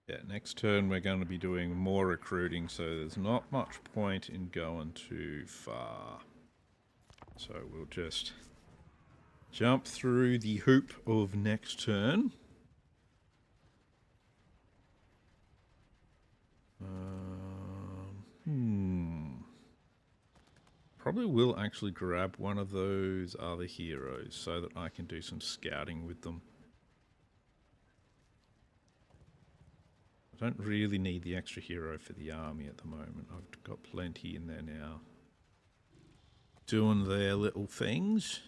Yeah, next turn we're going to be doing more recruiting, so there's not much point in going too far. So we'll just jump through the hoop of next turn. Probably will actually grab one of those other heroes so that I can do some scouting with them. I don't really need the extra hero for the army at the moment. I've got plenty in there now. Doing their little things.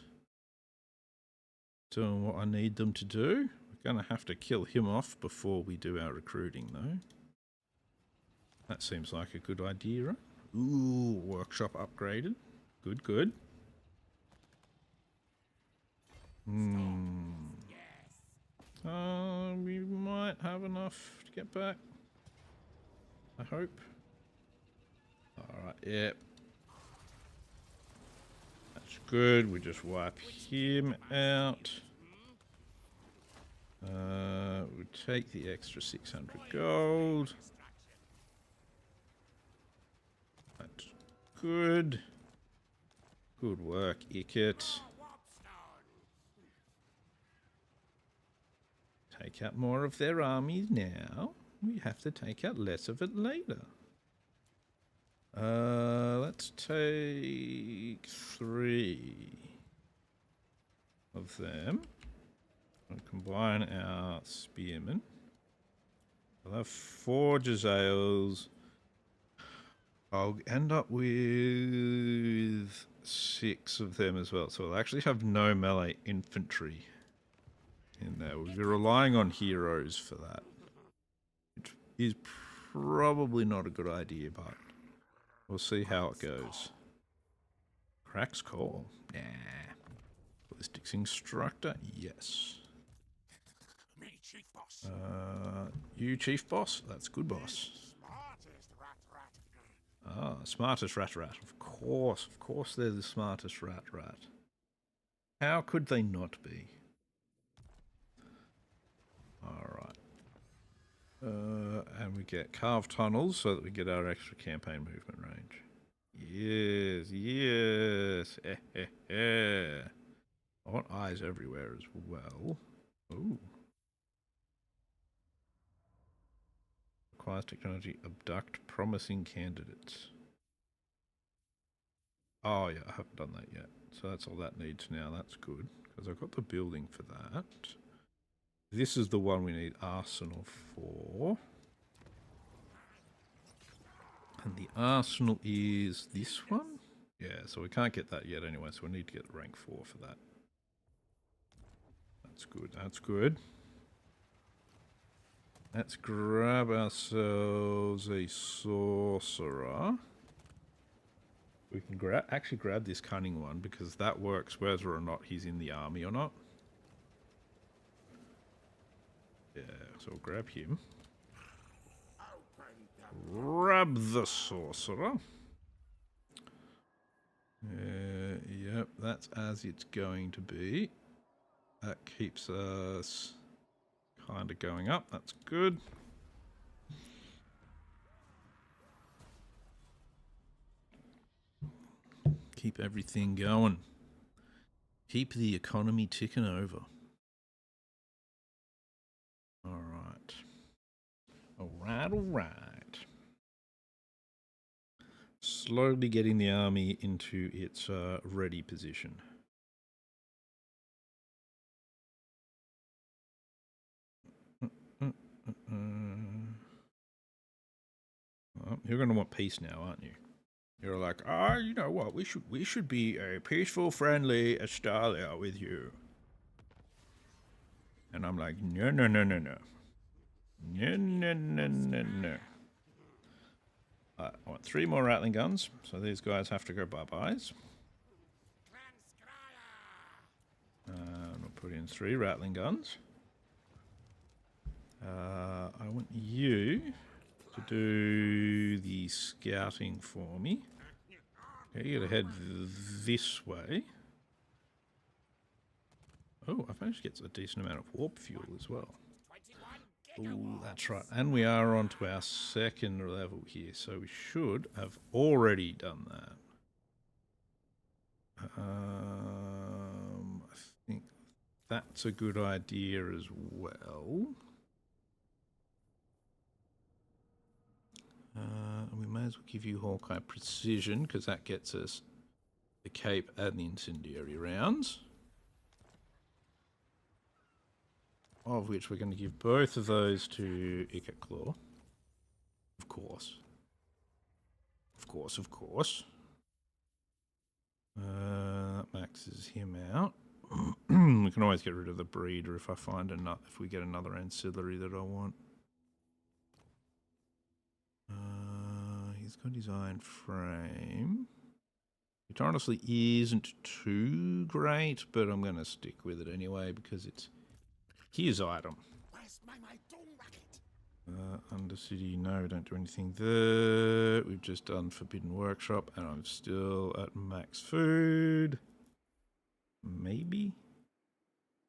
Doing what I need them to do. We're going to have to kill him off before we do our recruiting though. That seems like a good idea, right? Ooh, workshop upgraded. Good, good. We might have enough to get back. I hope. Alright, yep. That's good. We just wipe him out. We'll take the extra 600 gold. That's good. Good work, Ikit. Take out more of their armies now. We have to take out less of it later. Let's take 3 of them. And combine our spearmen. We'll have 4 Jezzails. I'll end up with 6 of them as well. So we'll actually have no melee infantry in there. We'll be relying on heroes for that. Which is probably not a good idea, but we'll see how it goes. Cracks call. Nah. Ballistics instructor. Yes. Me, chief boss. You chief boss? That's good boss. Smartest rat. Ah, smartest rat. Of course they're the smartest rat. How could they not be? Alright. And we get carved tunnels so that we get our extra campaign movement range. Yes. I want eyes everywhere as well. Ooh. Requires technology. Abduct promising candidates. Oh yeah, I haven't done that yet. So that's all that needs now. That's good. Because I've got the building for that. This is the one we need arsenal for. And the arsenal is this one? Yeah, so we can't get that yet anyway, so we need to get rank 4 for that. That's good, that's good. Let's grab ourselves a sorcerer. We can actually grab this cunning one because that works whether or not he's in the army or not. Yeah, so we'll grab him. Grab the sorcerer. Yep, that's as it's going to be. That keeps us kind of going up. That's good. Keep everything going. Keep the economy ticking over. All right. All right, all right. Slowly getting the army into its ready position. Well, you're going to want peace now, aren't you? You're like, you know what? We should be a peaceful, friendly Australia with you. And I'm like, no, no, no, no, no. No, no, no, no, no. I want 3 more Rattling guns, so these guys have to go bye-byes. And we'll put in 3 Rattling guns. I want you to do the scouting for me. Okay, you gotta head this way. Oh, I've managed to get a decent amount of warp fuel as well. Oh, that's right. And we are on to our 2nd level here, so we should have already done that. I think that's a good idea as well. We may as well give you Hawkeye Precision, because that gets us the Cape and the Incendiary rounds. Of which we're going to give both of those to Ikit Claw. Of course. Of course, of course. That maxes him out. We can always get rid of the breeder if I find enough, if we get another ancillary that I want. He's got his iron frame. Which honestly isn't too great, but I'm going to stick with it anyway because it's his item. Where's my doom racket? Undercity, no, don't do anything there. We've just done Forbidden Workshop, and I'm still at max food. Maybe?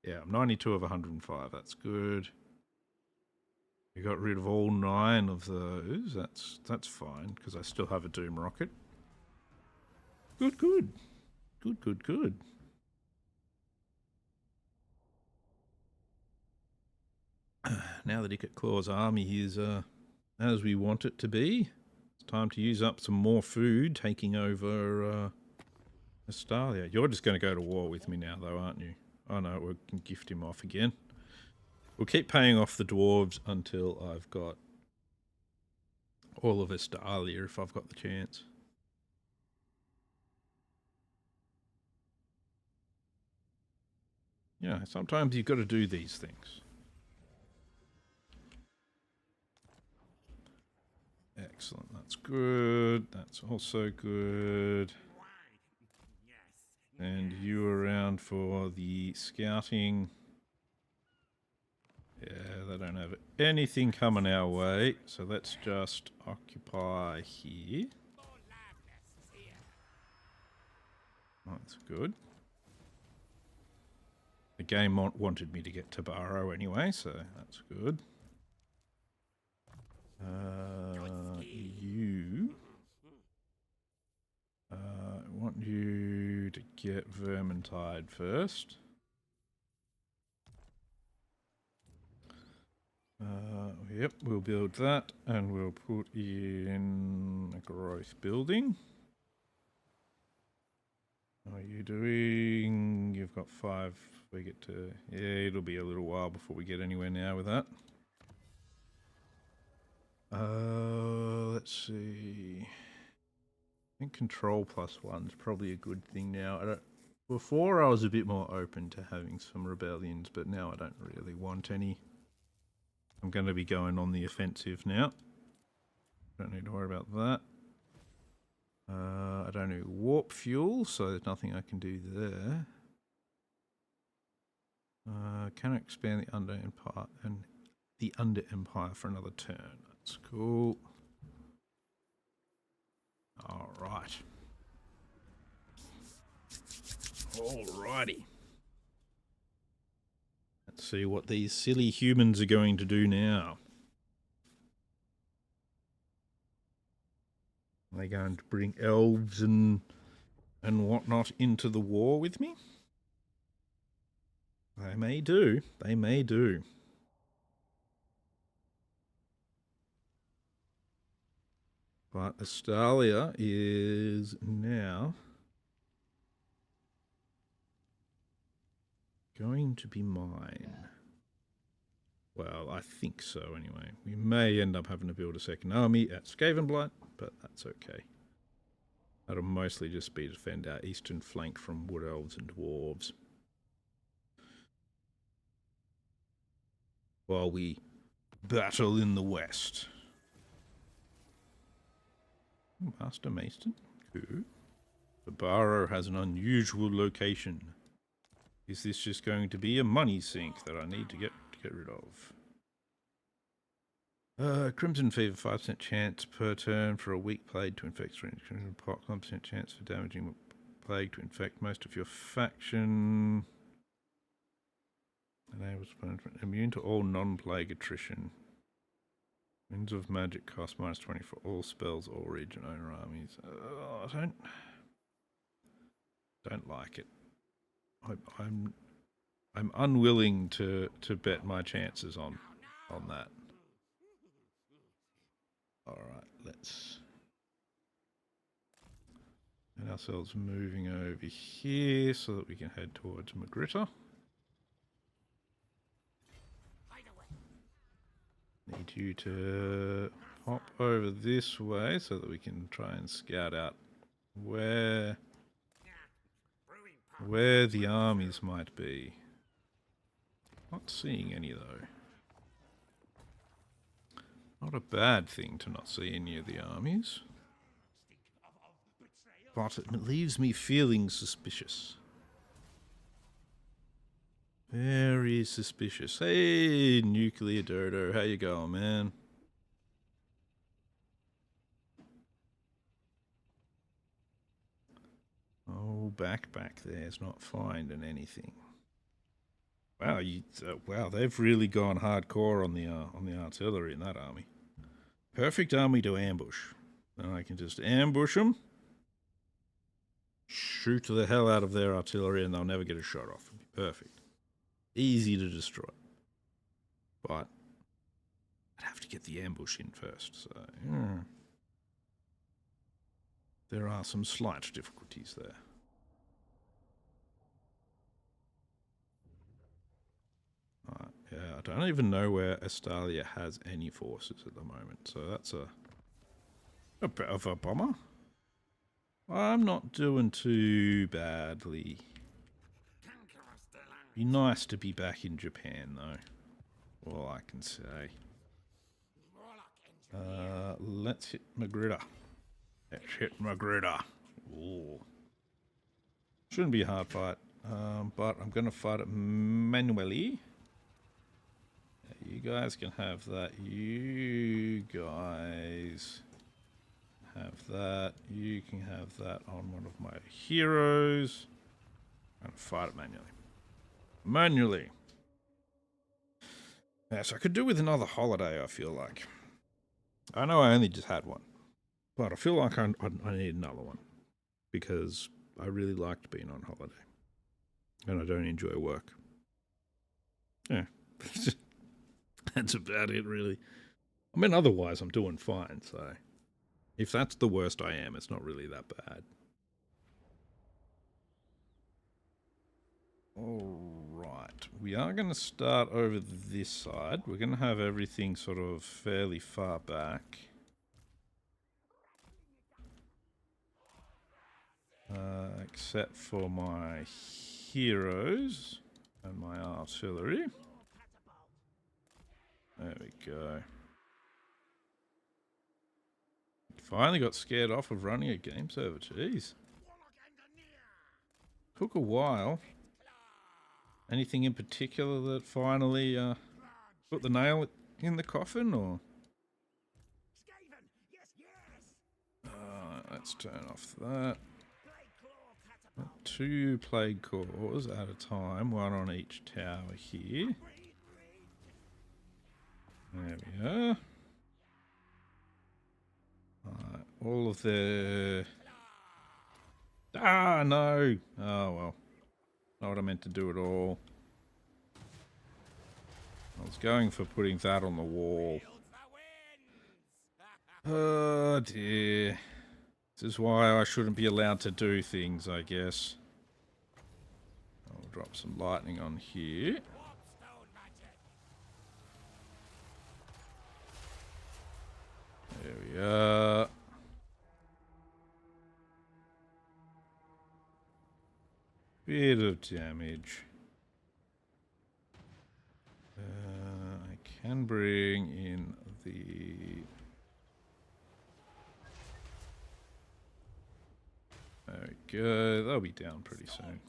Yeah, I'm 92 of 105, that's good. We got rid of all 9 of those, that's fine, because I still have a Doom Rocket. Good, good. Good, good, good. Now that Ikit Claw's army is as we want it to be, it's time to use up some more food, taking over Australia. You're just going to go to war with me now, though, aren't you? Oh no, we can gift him off again. We'll keep paying off the dwarves until I've got all of Australia, if I've got the chance. Yeah, sometimes you've got to do these things. Excellent, that's good. That's also good. And you around for the scouting. Yeah, they don't have anything coming our way, so let's just occupy here. That's good. The game wanted me to get to Barrow anyway, so that's good. I want you to get Vermintide first. Yep, we'll build that, and we'll put in a growth building. How are you doing? You've got 5. We get to... Yeah, it'll be a little while before we get anywhere now with that. Let's see. I think control +1's probably a good thing now. Before I was a bit more open to having some rebellions, but now I don't really want any. I'm going to be going on the offensive now. Don't need to worry about that. I don't need warp fuel, so there's nothing I can do there. Can I expand the Under Empire and the Under Empire for another turn? That's cool. All right. Alrighty. Let's see what these silly humans are going to do now. Are they going to bring elves and whatnot into the war with me? They may do. They may do. But Australia is now going to be mine. Well, I think so anyway. We may end up having to build a second army at Skavenblight, but that's okay. That'll mostly just be to defend our eastern flank from wood elves and dwarves, while we battle in the west. Master Mason? Cool. The Barrow has an unusual location. Is this just going to be a money sink that I need to get rid of? Crimson Fever, 5% chance per turn for a weak plague to infect Crimson Pox, 1% chance for damaging plague to infect most of your faction. Enables punishment. Immune to all non-plague attrition. Winds of Magic cost -20 for all spells or region owner armies. I don't like it. I'm unwilling to bet my chances on that. All right, let's get ourselves moving over here so that we can head towards Magritta. Need you to pop over this way so that we can try and scout out where the armies might be. Not seeing any though. Not a bad thing to not see any of the armies. But it leaves me feeling suspicious. Very suspicious. Hey, Nuclear Dodo, how you going, man? Oh, back there's not finding anything. Wow, wow, they've really gone hardcore on the artillery in that army. Perfect army to ambush. Then I can just ambush them, shoot the hell out of their artillery, and they'll never get a shot off. It'll be perfect. Easy to destroy. But I'd have to get the ambush in first, so there are some slight difficulties there. Yeah, I don't even know where Australia has any forces at the moment, so that's a bit of a bummer. I'm not doing too badly. Be nice to be back in Japan, though. All I can say. Let's hit Magritta. Let's hit Magritta. Ooh. Shouldn't be a hard fight, but I'm going to fight it manually. You guys can have that. You guys have that. You can have that on one of my heroes. I'm going to fight it manually. Yes, I could do with another holiday, I feel like. I know I only just had one, but I feel like I need another one because I really liked being on holiday and I don't enjoy work. Yeah, that's about it, really. I mean, otherwise I'm doing fine, so if that's the worst I am, it's not really that bad. Alright, we are going to start over this side. We're going to have everything sort of fairly far back. Except for my heroes and my artillery. There we go. Finally got scared off of running a game server, jeez. Took a while. Anything in particular that finally put the nail in the coffin, or? Let's turn off that. 2 plague cores at a time, 1 on each tower here. There we are. All of the... Ah, no! Oh, well. Not what I meant to do at all. I was going for putting that on the wall. Oh, dear. This is why I shouldn't be allowed to do things, I guess. I'll drop some lightning on here. There we are. Bit of damage. I can bring in the... There we go. They'll be down pretty soon.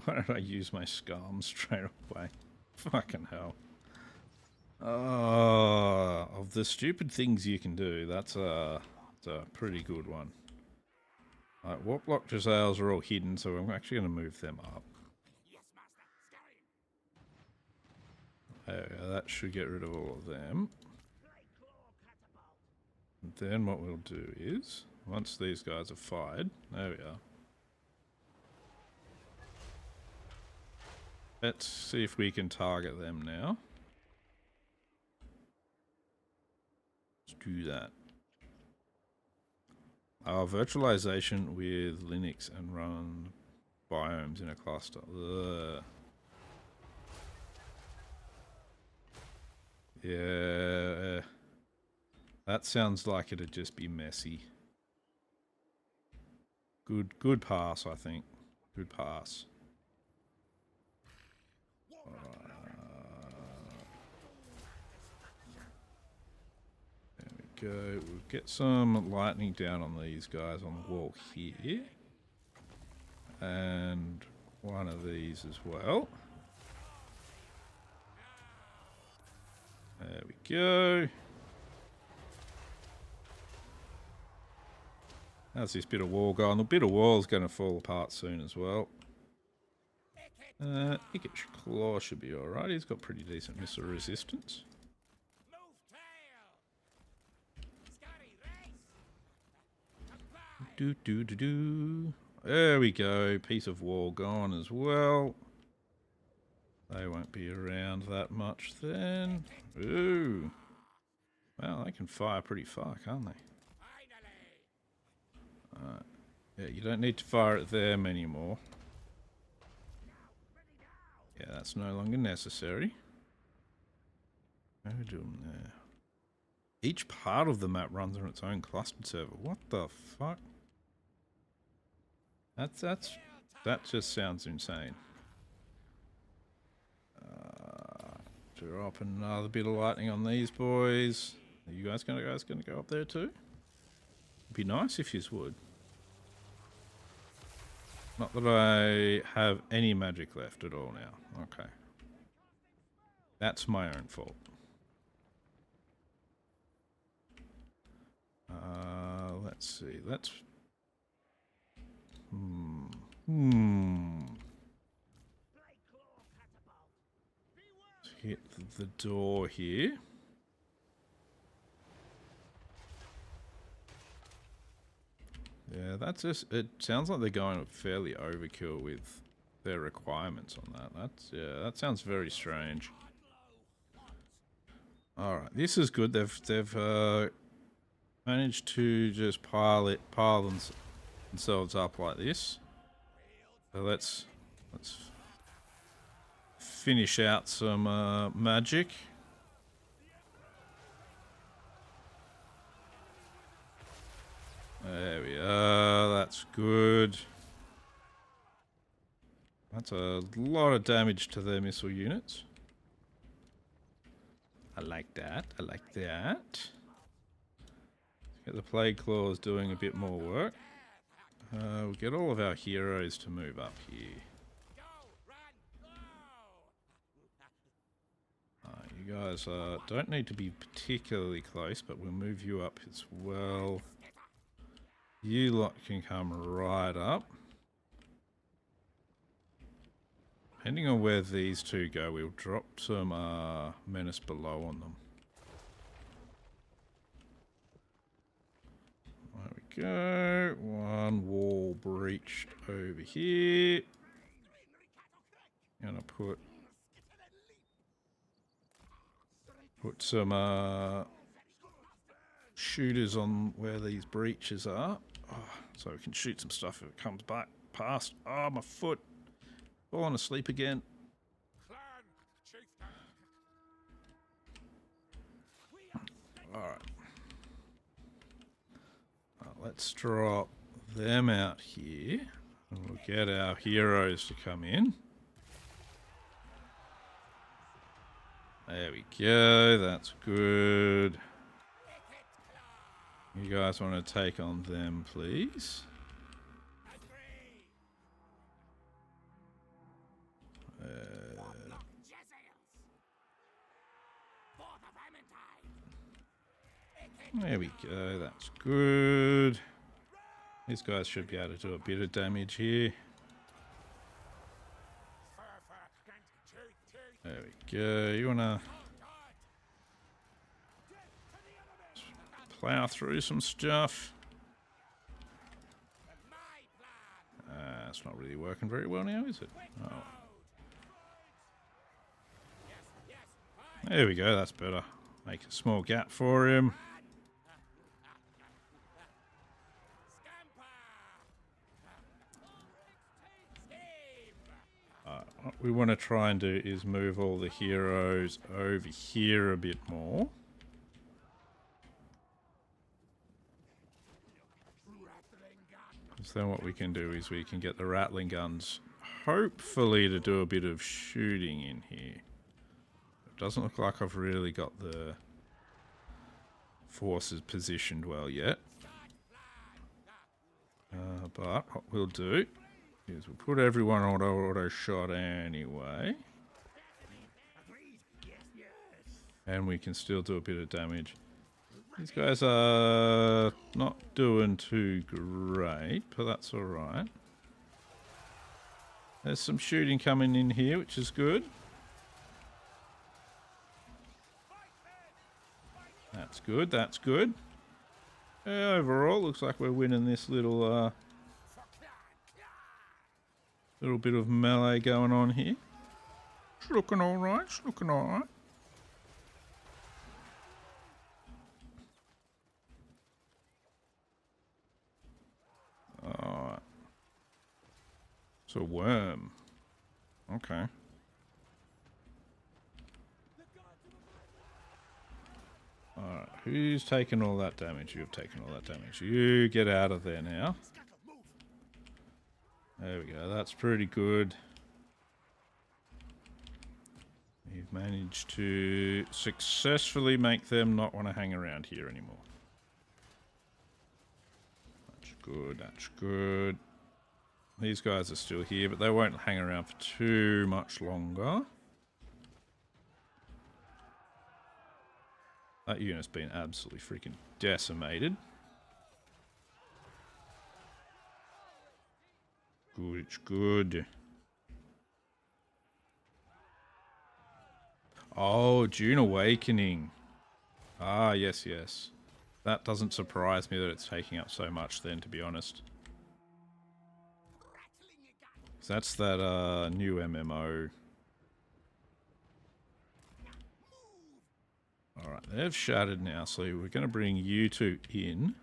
Why don't I use my scum straight away? Fucking hell. Oh, of the stupid things you can do, that's a pretty good one. Right, Warp Lock Dressels are all hidden, so I'm actually going to move them up. There we go, that should get rid of all of them. And then what we'll do is, once these guys are fired, there we are. Let's see if we can target them now. Let's do that. Virtualization with Linux and run biomes in a cluster. Ugh. Yeah. That sounds like it'd just be messy. Good pass, I think. Good pass. There we go. We'll get some lightning down on these guys on the wall here. And one of these as well. There we go. How's this bit of wall going? The bit of wall is going to fall apart soon as well. Ikit Claw should be alright. He's got pretty decent missile resistance. There we go. Piece of wall gone as well. They won't be around that much then. Ooh. Well, they can fire pretty far, can't they? Yeah, you don't need to fire at them anymore. Yeah, that's no longer necessary. What are we doing there? Each part of the map runs on its own clustered server. What the fuck? That just sounds insane. Drop another bit of lightning on these boys. Are you guys gonna go up there too? It'd be nice if you would. Not that I have any magic left at all now. Okay. That's my own fault. Let's see. Let's hit the door here. Yeah, that's just, it sounds like they're going fairly overkill with their requirements on that. Yeah, that sounds very strange. Alright, this is good. They've managed to just pile themselves up like this. So let's Let's finish out some magic. There we are, that's good. That's a lot of damage to their missile units. I like that, I like that. Let's get the Plague Claws doing a bit more work. We'll get all of our heroes to move up here. You guys don't need to be particularly close, but we'll move you up as well. You lot can come right up. Depending on where these two go, we'll drop some menace below on them. There we go. One wall breached over here. Gonna put some shooters on where these breaches are. Oh, so we can shoot some stuff if it comes back past. Oh, my foot. Falling asleep again. Alright. Let's drop them out here. And we'll get our heroes to come in. There we go. That's good. You guys want to take on them, please? There we go, that's good. These guys should be able to do a bit of damage here. There we go, you wanna plow through some stuff. It's not really working very well now, is it? Oh. There we go, that's better. Make a small gap for him. What we want to try and do is move all the heroes over here a bit more. So then what we can do is we can get the rattling guns, hopefully, to do a bit of shooting in here. It doesn't look like I've really got the forces positioned well yet. But what we'll do is we'll put everyone on auto shot anyway. And we can still do a bit of damage. These guys are not doing too great, but that's alright. There's some shooting coming in here, which is good. That's good, that's good. Overall, looks like we're winning this little bit of melee going on here. It's looking alright, it's looking alright. Alright. It's a worm. Okay. Alright, who's taking all that damage? You've taken all that damage. You get out of there now. There we go, that's pretty good. You've managed to successfully make them not want to hang around here anymore. That's good, that's good. These guys are still here, but they won't hang around for too much longer. That unit's been absolutely freaking decimated. Good, it's good. Oh, June Awakening. Ah, yes, yes. That doesn't surprise me that it's taking up so much then, to be honest. That's that new MMO. Alright, they've shattered now, so we're going to bring you two in.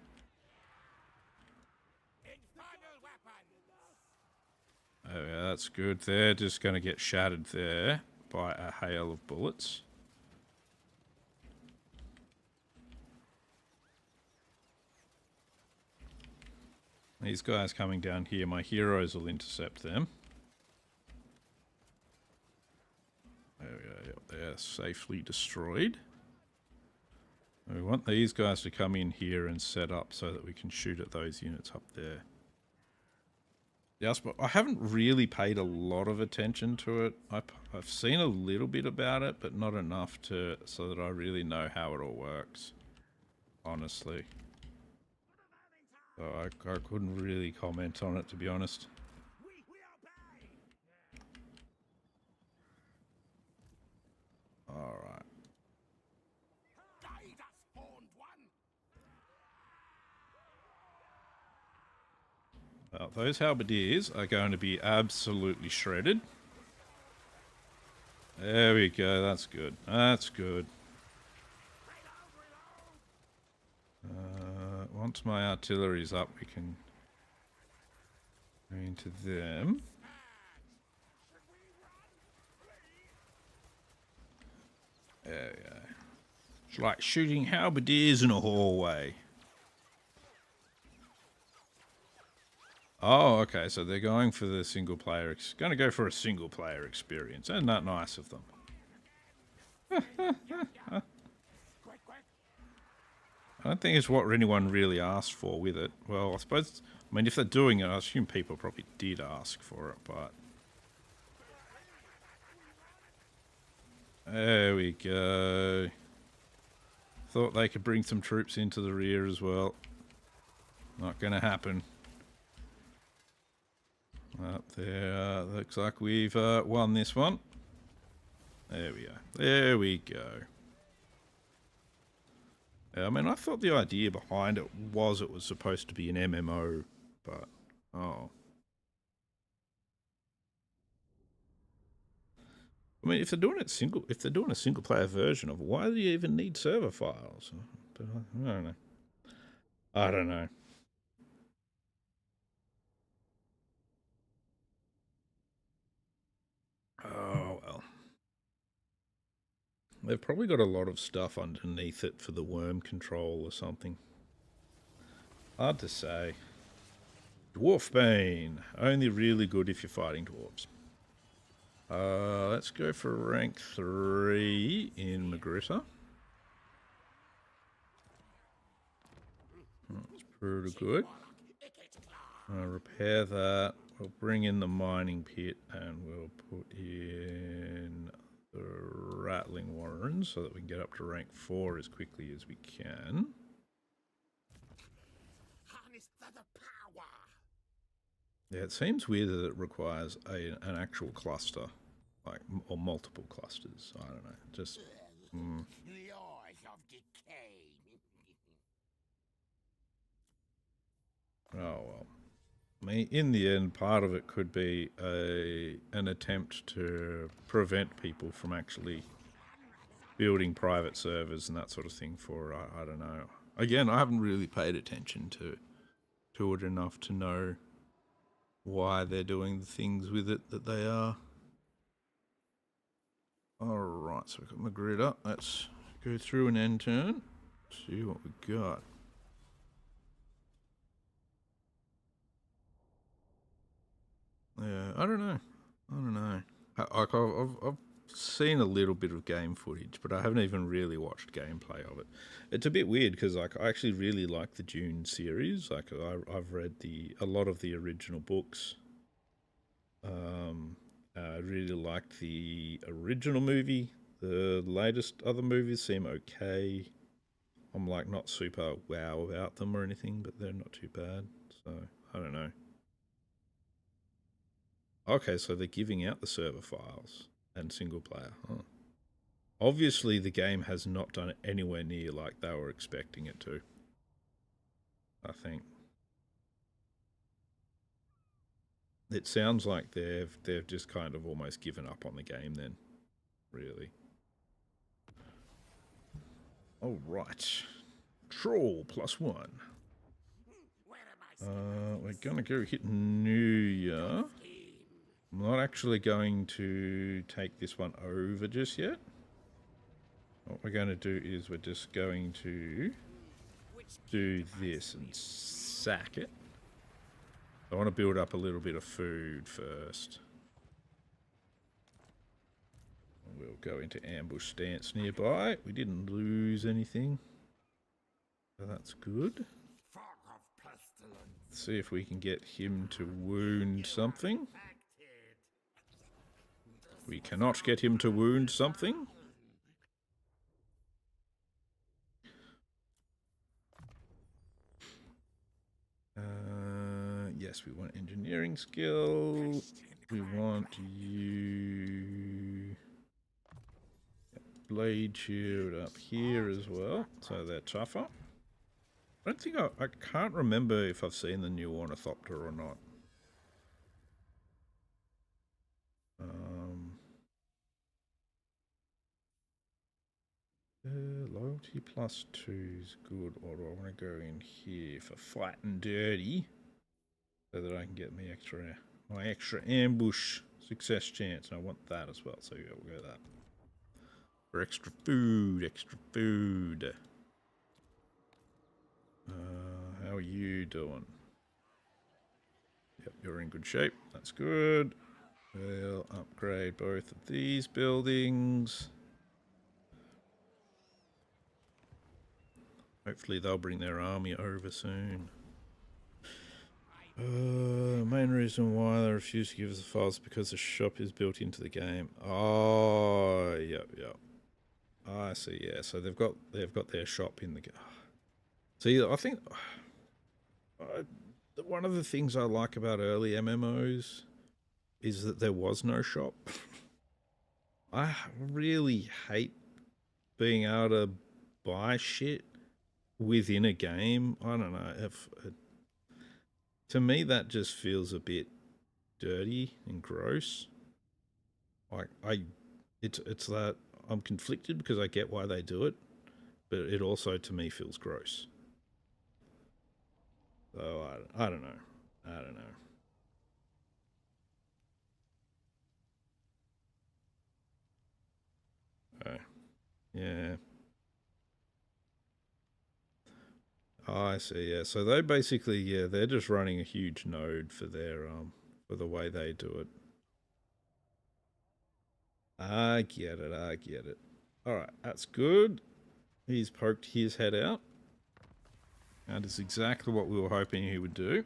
Oh, yeah, that's good. They're just going to get shattered there by a hail of bullets. These guys coming down here, my heroes will intercept them. There we go. Yep, they're safely destroyed. We want these guys to come in here and set up so that we can shoot at those units up there. Yes, but I haven't really paid a lot of attention to it. I've seen a little bit about it, but not enough so that I really know how it all works. Honestly. So I couldn't really comment on it, to be honest. Alright. Well, those halberdiers are going to be absolutely shredded. There we go, that's good. That's good. Once my artillery's up, we can go into them. There we go. It's like shooting halberdiers in a hallway. Oh, okay, so they're going for the single player. Going to go for a single player experience. Isn't that nice of them? I don't think it's what anyone really asked for with it. Well, I suppose, I mean, if they're doing it, I assume people probably did ask for it, but... There we go. Thought they could bring some troops into the rear as well. Not gonna happen. Up there, looks like we've won this one. There we go. There we go. I mean, I thought the idea behind it was supposed to be an MMO, but oh. I mean, if they're doing a single player version of it, why do you even need server files? But I don't know. I don't know. Oh well. They've probably got a lot of stuff underneath it for the worm control or something. Hard to say. Dwarfbane. Only really good if you're fighting dwarves. Let's go for rank 3 in Magritta. That's pretty good. Repair that. We'll bring in the mining pit and we'll put in the rattling warrens so that we can get up to rank 4 as quickly as we can. Yeah, it seems weird that it requires an actual cluster, like, or multiple clusters. I don't know. Just. Oh well. I mean, in the end, part of it could be an attempt to prevent people from actually building private servers and that sort of thing for, I don't know. Again, I haven't really paid attention to it enough to know why they're doing the things with it that they are. Alright, so we've got my grid up. Let's go through an end turn. See what we got. Yeah, I don't know. I've seen a little bit of game footage, but I haven't even really watched gameplay of it. It's a bit weird because I actually really like the Dune series. I've read a lot of the original books. I really liked the original movie. The latest other movies seem okay. I'm like not super wow about them or anything, but they're not too bad. So I don't know. Okay, so they're giving out the server files and single player. Huh. Obviously, the game has not done it anywhere near like they were expecting it to. I think. It sounds like they've just kind of almost given up on the game then, really. All right, Troll +1. We're gonna go hit New Year. I'm not actually going to take this one over just yet. What we're going to do is we're just going to do this and sack it. I want to build up a little bit of food first. We'll go into ambush stance nearby. We didn't lose anything, so that's good. Let's see if we can get him to wound something. We cannot get him to wound something. Yes, we want engineering skill. We want you... Blade shield up here as well, so they're tougher. I don't think I can't remember if I've seen the new Ornithopter or not. Loyalty +2 is good, or do I want to go in here for fight and dirty so that I can get my extra ambush success chance? And I want that as well, so yeah, we'll go that. For extra food, how are you doing? Yep, you're in good shape. That's good. We'll upgrade both of these buildings. Hopefully they'll bring their army over soon. Main reason why they refuse to give us the files is because the shop is built into the game. Oh, yep. I see. Yeah, so they've got their shop in the game. See, I think one of the things I like about early MMOs is that there was no shop. I really hate being able to buy shit within a game. I don't know. To me, that just feels a bit dirty and gross. Like it's that I'm conflicted because I get why they do it, but it also to me feels gross. So I don't know. Oh, yeah. Oh, I see. Yeah. So they basically, they're just running a huge node for their for the way they do it. I get it. All right, that's good. He's poked his head out. That is exactly what we were hoping he would do.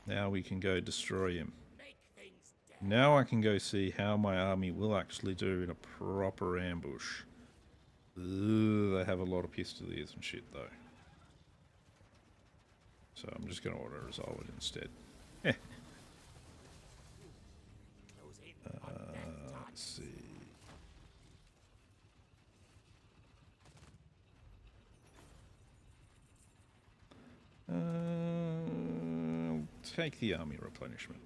Now we can go destroy him. Now I can go see how my army will actually do in a proper ambush. Ugh, they have a lot of pistoliers and shit though. So I'm just going to auto-resolve it instead. Let's see. Take the army replenishment.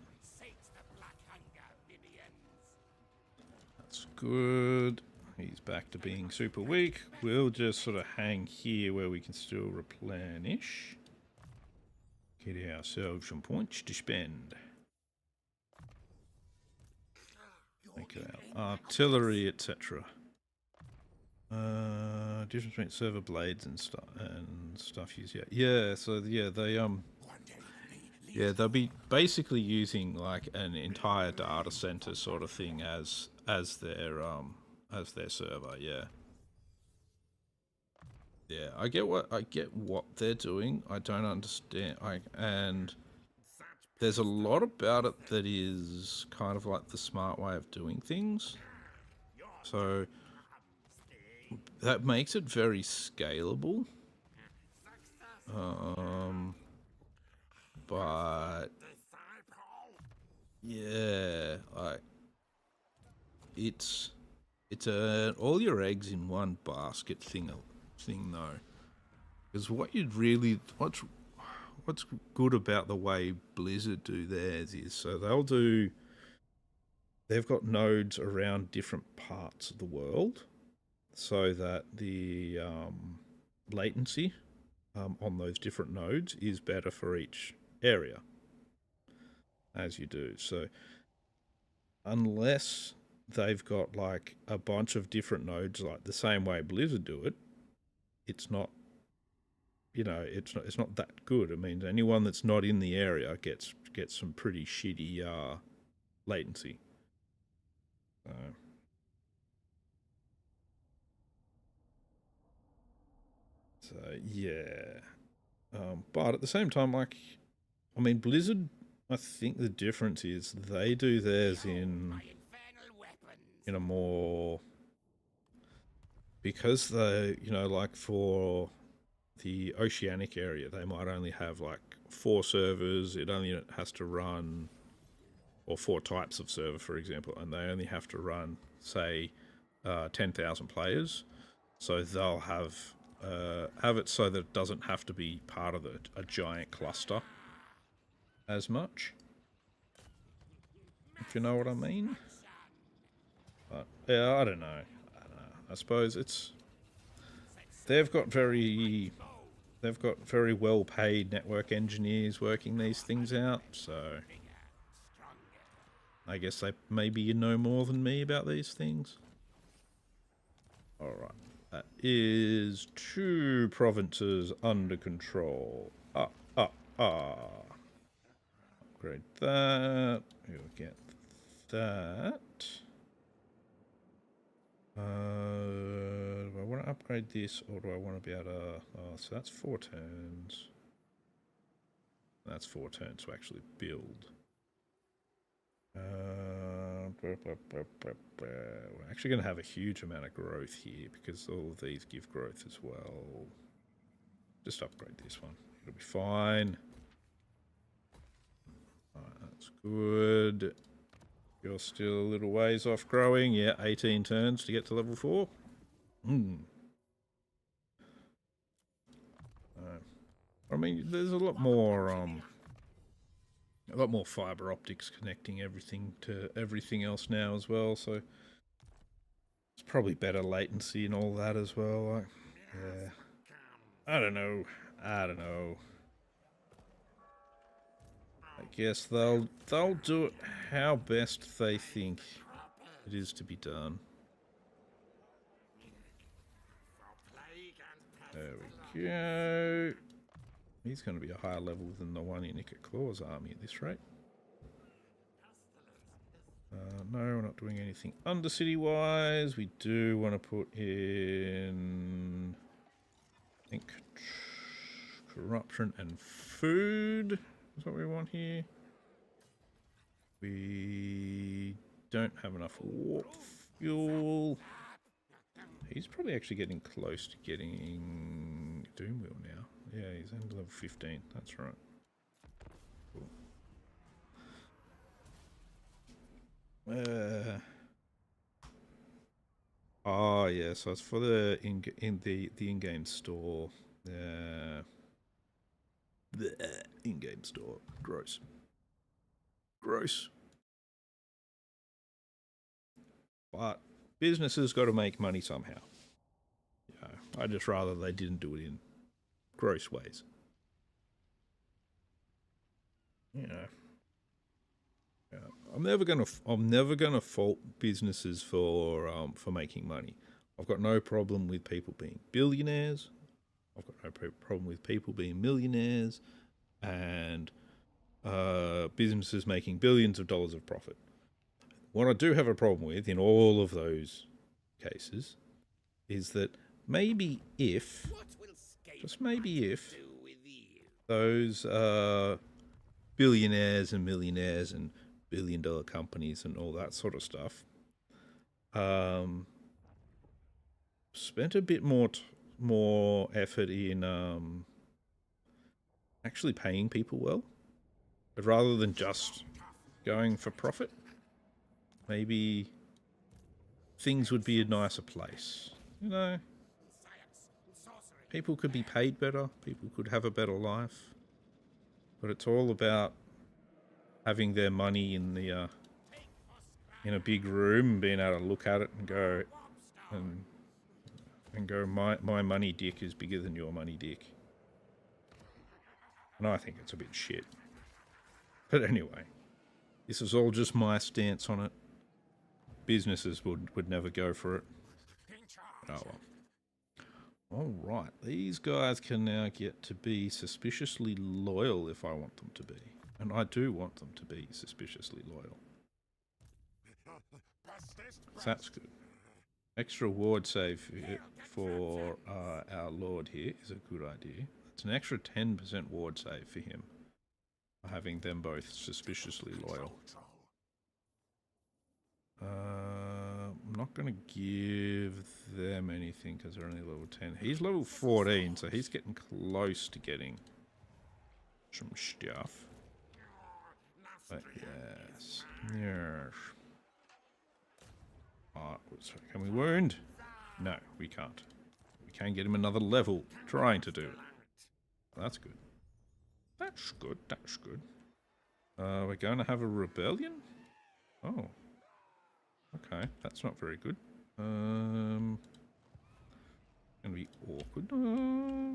That's good. He's back to being super weak. We'll just sort of hang here where we can still replenish. Get ourselves some points to spend. Make it out. Artillery, etc. Difference between server blades and stuff used. Yeah. So yeah, they'll be basically using like an entire data center sort of thing as their server. Yeah, I get what they're doing. I don't understand. And there's a lot about it that is kind of like the smart way of doing things. So that makes it very scalable. But yeah, like it's all your eggs in one basket thing though. Because what's good about the way Blizzard do theirs is they've got nodes around different parts of the world, so that the latency on those different nodes is better for each area. as you do. So unless they've got like a bunch of different nodes, like the same way Blizzard do it, it's not. It's not that good. I mean, anyone that's not in the area gets some pretty shitty latency. So yeah, but at the same time, like, I mean, Blizzard. I think the difference is they do theirs in a more, because they, like for the oceanic area, they might only have like 4 servers. It only has to run, or 4 types of server, for example, and they only have to run, say, 10,000 players. So they'll have it so that it doesn't have to be part of a giant cluster as much, if you know what I mean. But yeah, I don't know. I suppose they've got very well paid network engineers working these things out, so I guess maybe you know more than me about these things. Alright, that is 2 provinces under control. Upgrade that. We'll get that. Do I want to upgrade this, or do I want to be able to... Oh, so that's 4 turns. That's 4 turns to actually build. We're actually going to have a huge amount of growth here, because all of these give growth as well. Just upgrade this one. It'll be fine. Alright, that's good. You're still a little ways off growing. Yeah, 18 turns to get to level 4. I mean, there's a lot more fiber optics connecting everything to everything else now as well, so it's probably better latency and all that as well. Like, yeah, I don't know. I guess they'll do it how best they think it is to be done. There we go. He's going to be a higher level than the one in Ikit Claw's army at this rate. No, we're not doing anything Undercity-wise. We do want to put in, I think, corruption and food is what we want here. We don't have enough warp fuel. He's probably actually getting close to getting Doomwheel now. Yeah, he's in level 15. That's right. Cool. Oh yeah, so it's for the in-game store. The in-game store. Gross. But businesses got to make money somehow. I'd just rather they didn't do it in gross ways. I'm never gonna fault businesses for making money. I've got no problem with people being billionaires. I've got no problem with people being millionaires, and businesses making billions of dollars of profit. What I do have a problem with in all of those cases is that maybe if, just maybe if, those billionaires and millionaires and billion-dollar companies and all that sort of stuff spent a bit more effort in actually paying people well, but rather than just going for profit, maybe things would be a nicer place. People could be paid better, people could have a better life, but it's all about having their money in the in a big room and being able to look at it and go my money dick is bigger than your money dick. And I think it's a bit shit. But anyway, This is all just my stance on it. Businesses would never go for it. In charge. Oh well. All right, these guys can now get to be suspiciously loyal if I want them to be. And I do want them to be suspiciously loyal. So that's good. Extra ward save for our lord here is a good idea. It's an extra 10% ward save for him. For having them both suspiciously loyal. I'm not going to give them anything because they're only level 10. He's level 14, so he's getting close to getting some stuff. But yes. Yes. So can we wound? No, we can't. We can get him another level trying to do it. That's good. That's good, that's good. We're going to have a rebellion? Oh. Okay, that's not very good. Gonna be awkward.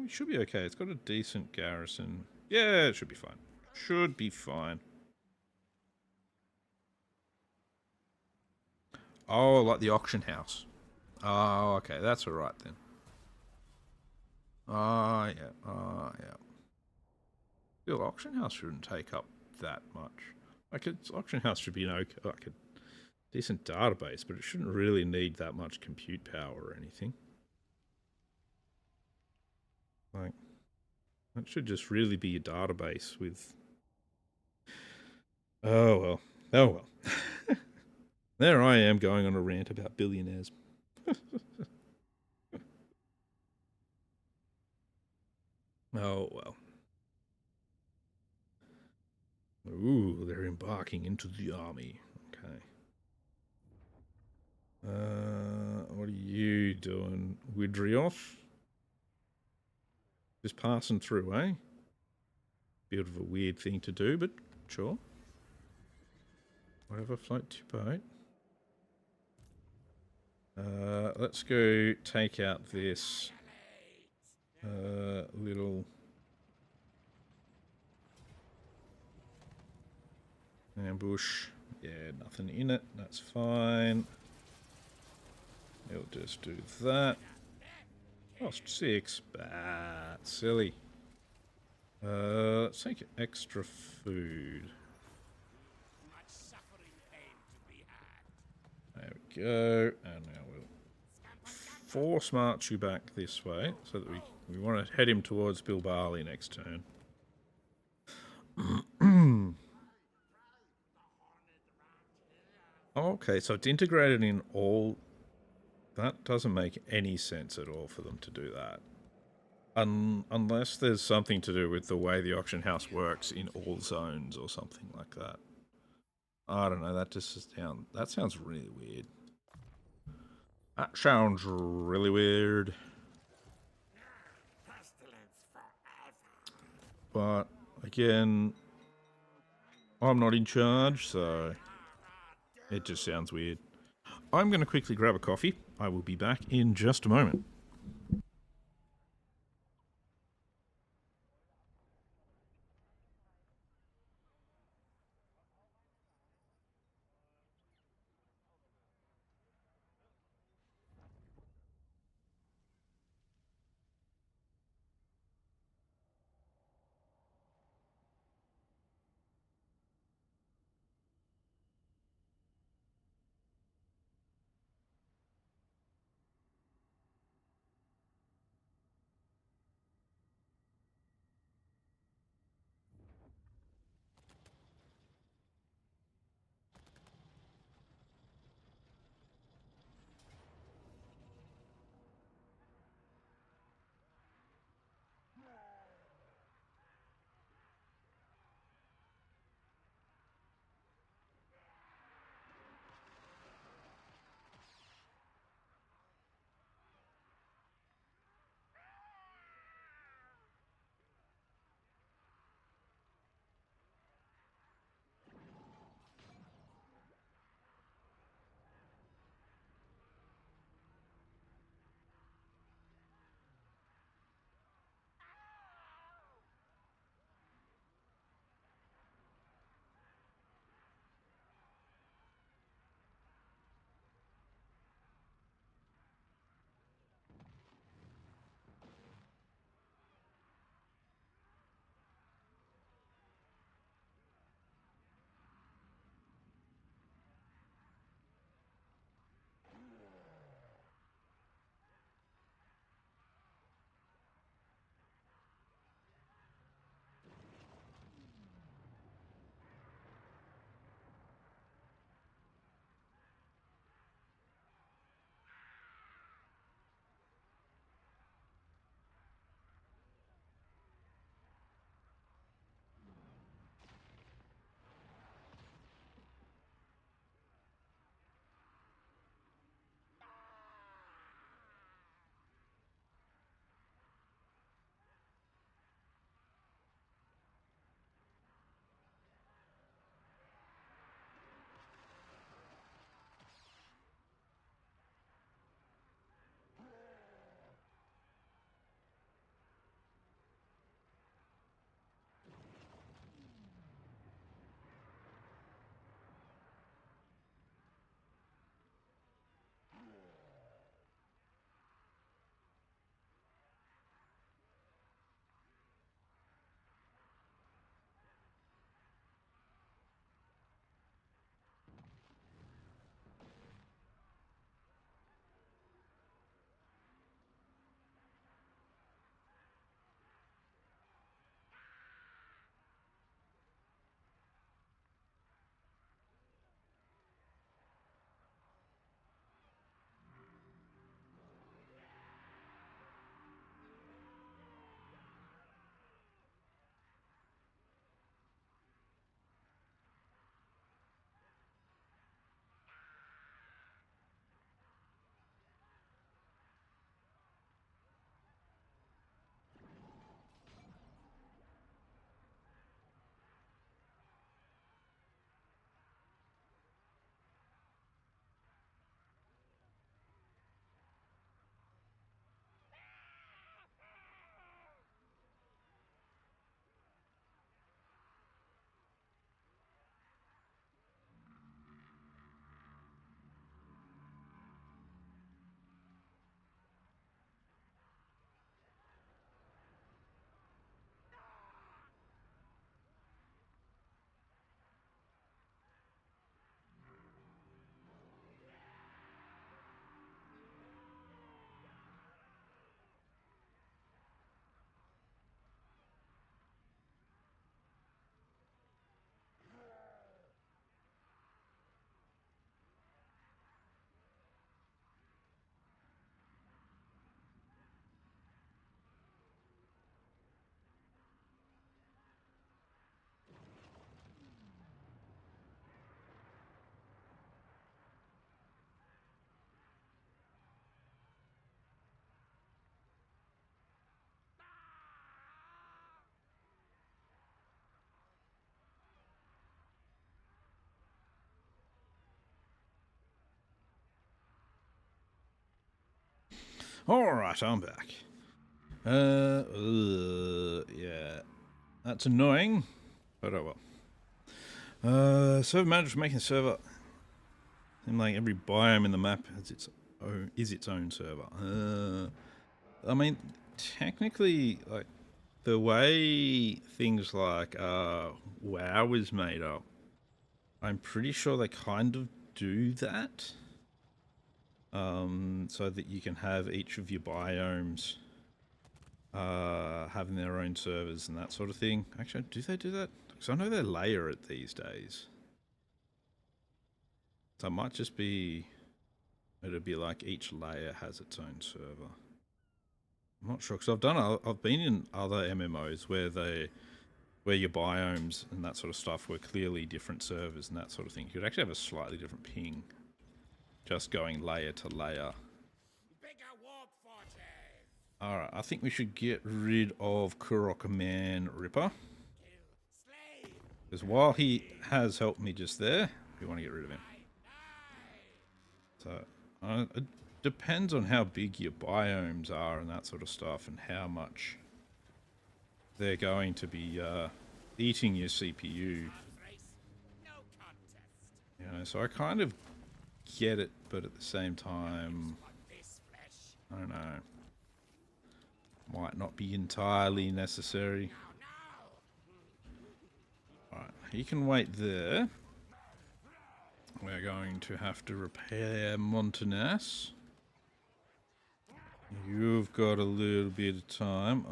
It should be okay. It's got a decent garrison. Yeah, it should be fine. Should be fine. Oh, like the auction house. Oh, okay, that's alright then. Oh, yeah. Oh, yeah. The auction house shouldn't take up that much. Like, auction house should be like a decent database, but it shouldn't really need that much compute power or anything. Like, that should just really be a database with... Oh, well. Oh, well. There I am going on a rant about billionaires. Oh, well. Ooh, they're embarking into the army. Okay. What are you doing? Widrioth? Just passing through, eh? Bit of a weird thing to do, but sure. Whatever, float your boat. Let's go take out this little ambush. Yeah, nothing in it. That's fine. We'll just do that. Cost 6. Bah, silly. Let's take extra food. There we go. And now we'll force march you back this way so that we want to head him towards Bilbali next turn. Okay, so it's integrated in all... That doesn't make any sense at all for them to do that. Unless there's something to do with the way the auction house works in all zones or something like that. I don't know, that sounds really weird. That sounds really weird. But, again, I'm not in charge, so it just sounds weird. I'm going to quickly grab a coffee. I will be back in just a moment. Alright, I'm back. Yeah. That's annoying, but oh well. Server manager making a server. And like every biome in the map has its own server. I mean, technically, like the way things like WoW is made up, I'm pretty sure they kind of do that. So that you can have each of your biomes having their own servers and that sort of thing. Actually, do they do that? Because I know they layer it these days. So it might just be, it'll be like each layer has its own server. I'm not sure, because I've been in other MMOs where your biomes and that sort of stuff were clearly different servers and that sort of thing. You could actually have a slightly different ping, just going layer to layer. Alright, I think we should get rid of Kurok Man Ripper. Because while he has helped me just there, we want to get rid of him. So, it depends on how big your biomes are and that sort of stuff, and how much they're going to be eating your CPU. You know, so I kind of get it, but at the same time, I don't know. Might not be entirely necessary. Alright, he can wait there. We're going to have to repair Montanas. You've got a little bit of time.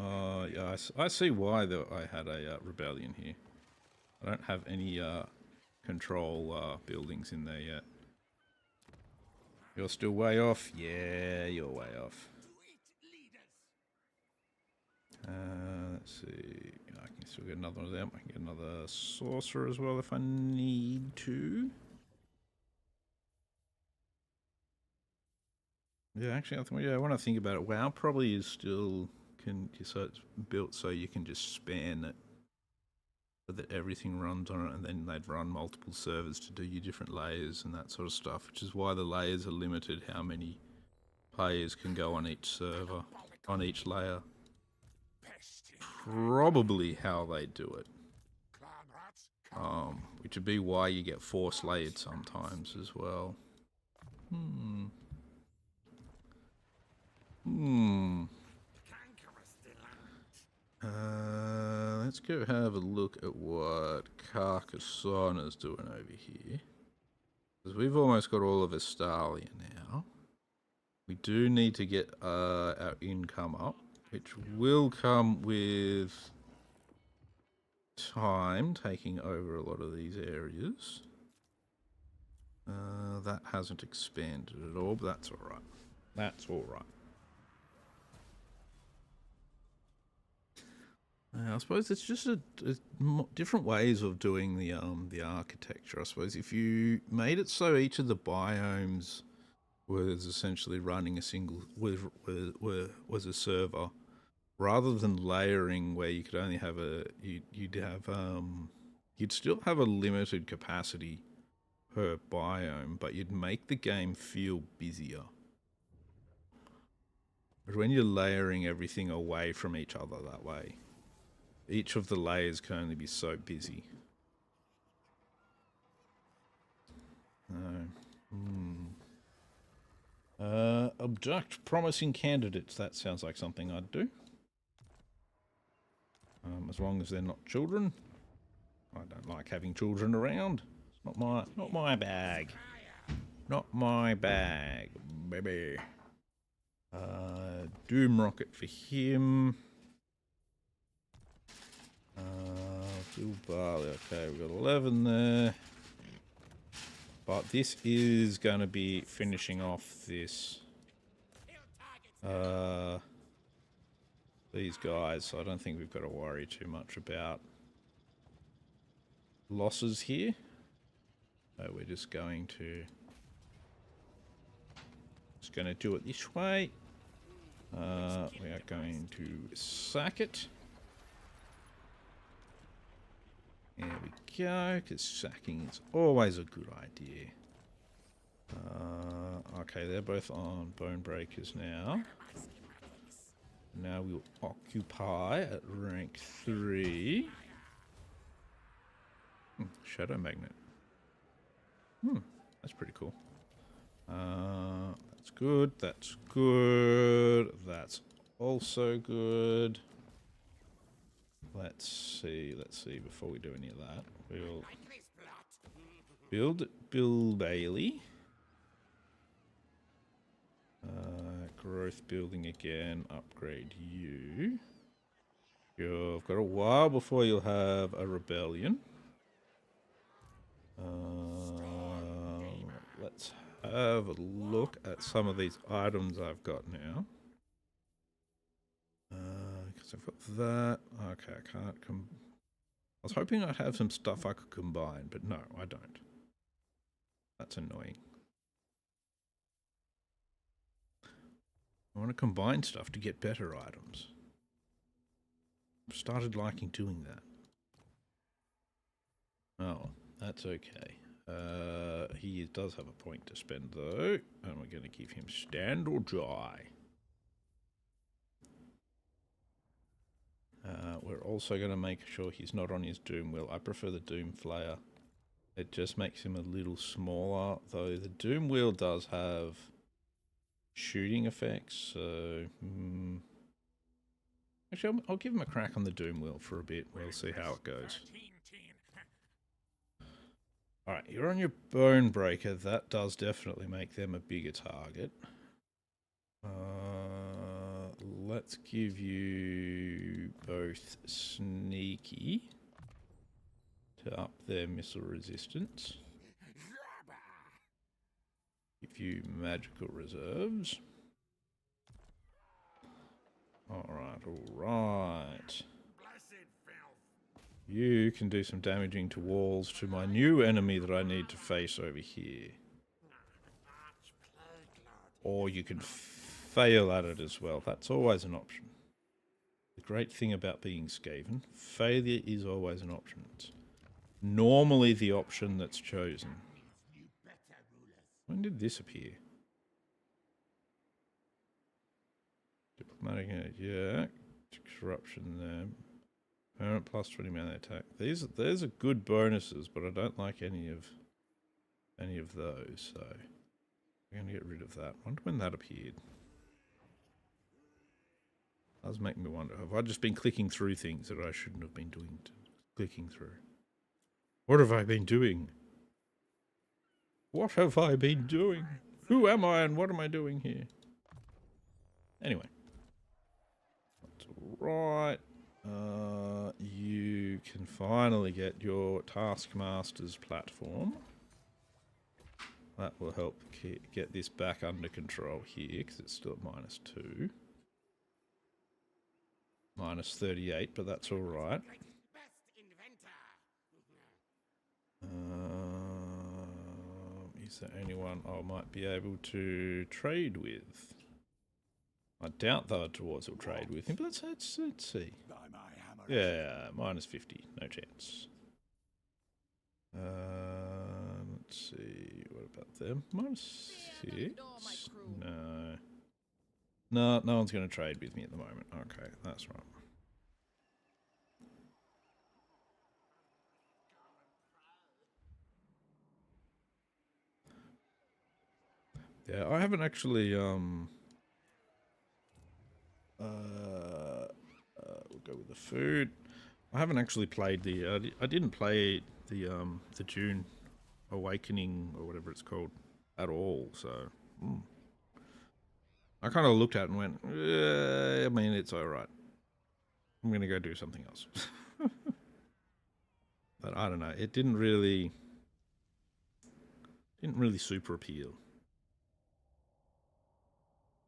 Yeah, I see why I had a rebellion here. I don't have any control buildings in there yet. You're still way off? Yeah, you're way off. Let's see. I can still get another one of them. I can get another sorcerer as well if I need to. Yeah, actually, I think, yeah, when I think about it, WoW probably is still so it's built so you can just span it, so that everything runs on it, and then they'd run multiple servers to do your different layers and that sort of stuff, which is why the layers are limited. How many players can go on each server, on each layer. Probably how they do it. Which would be why you get force layered sometimes as well. Let's go have a look at what Carcassonne's doing over here. Because we've almost got all of Estalia now. We do need to get our income up, which will come with time taking over a lot of these areas. That hasn't expanded at all, but that's alright. That's alright. I suppose it's just different ways of doing the architecture. I suppose if you made it so each of the biomes was essentially running a single was a server, rather than layering where you could only have you'd still have a limited capacity per biome, but you'd make the game feel busier. But when you're layering everything away from each other that way, each of the layers can only be so busy. Abduct promising candidates. That sounds like something I'd do. As long as they're not children. I don't like having children around. It's not my bag. Not my bag, baby. Doom rocket for him. Fuel barley. Okay, we've got 11 there. But this is going to be finishing off this these guys, so I don't think we've got to worry too much about losses here. So we're just going to do it this way. We are going to sack it. There we go, because sacking is always a good idea. Okay, they're both on bone breakers now. Now we'll occupy at rank 3. Shadow magnet. That's pretty cool. That's good. That's good. That's also good. Let's see. Before we do any of that, we'll build Bill Bailey. Growth building again. Upgrade you. You've got a while before you'll have a rebellion. Let's have a look at some of these items I've got now. Because I've got that. Okay, I can't I was hoping I'd have some stuff I could combine, but no, I don't. That's annoying. I want to combine stuff to get better items. I've started liking doing that. Oh, that's okay. He does have a point to spend though, and we're going to give him stand or die. We're also going to make sure he's not on his Doom Wheel. I prefer the Doom Flayer. It just makes him a little smaller, though the Doom Wheel does have shooting effects, so... Actually, I'll give him a crack on the Doom Wheel for a bit. We'll see how it goes. Alright, you're on your Bone Breaker. That does definitely make them a bigger target. Let's give you both Sneaky to up their missile resistance. Give you magical reserves. Alright. You can do some damaging to walls to my new enemy that I need to face over here. Or you can fail at it as well. That's always an option. The great thing about being Skaven, failure is always an option. It's normally the option that's chosen. When did this appear? Diplomatic, yeah. Corruption there. Permanent plus 20 melee attack. These are good bonuses, but I don't like any of those, so we're gonna get rid of that. I wonder when that appeared. That was making me wonder, have I just been clicking through things that I shouldn't have been doing clicking through? What have I been doing? What have I been doing? Who am I and what am I doing here? Anyway. That's alright. You can finally get your Taskmaster's platform. That will help get this back under control here, because it's still at -2. -38, but that's alright. Is there anyone I might be able to trade with? I doubt the dwarves will trade with him, but let's see. Yeah, -50, no chance. Let's see, what about them? -6? No. No one's going to trade with me at the moment. Okay, that's right. Yeah, I haven't actually, we'll go with the food. I haven't actually played the, I didn't play the June Awakening, or whatever it's called, at all, so, I kind of looked at it and went, I mean, it's alright. I'm going to go do something else. But I don't know, it didn't really super appeal.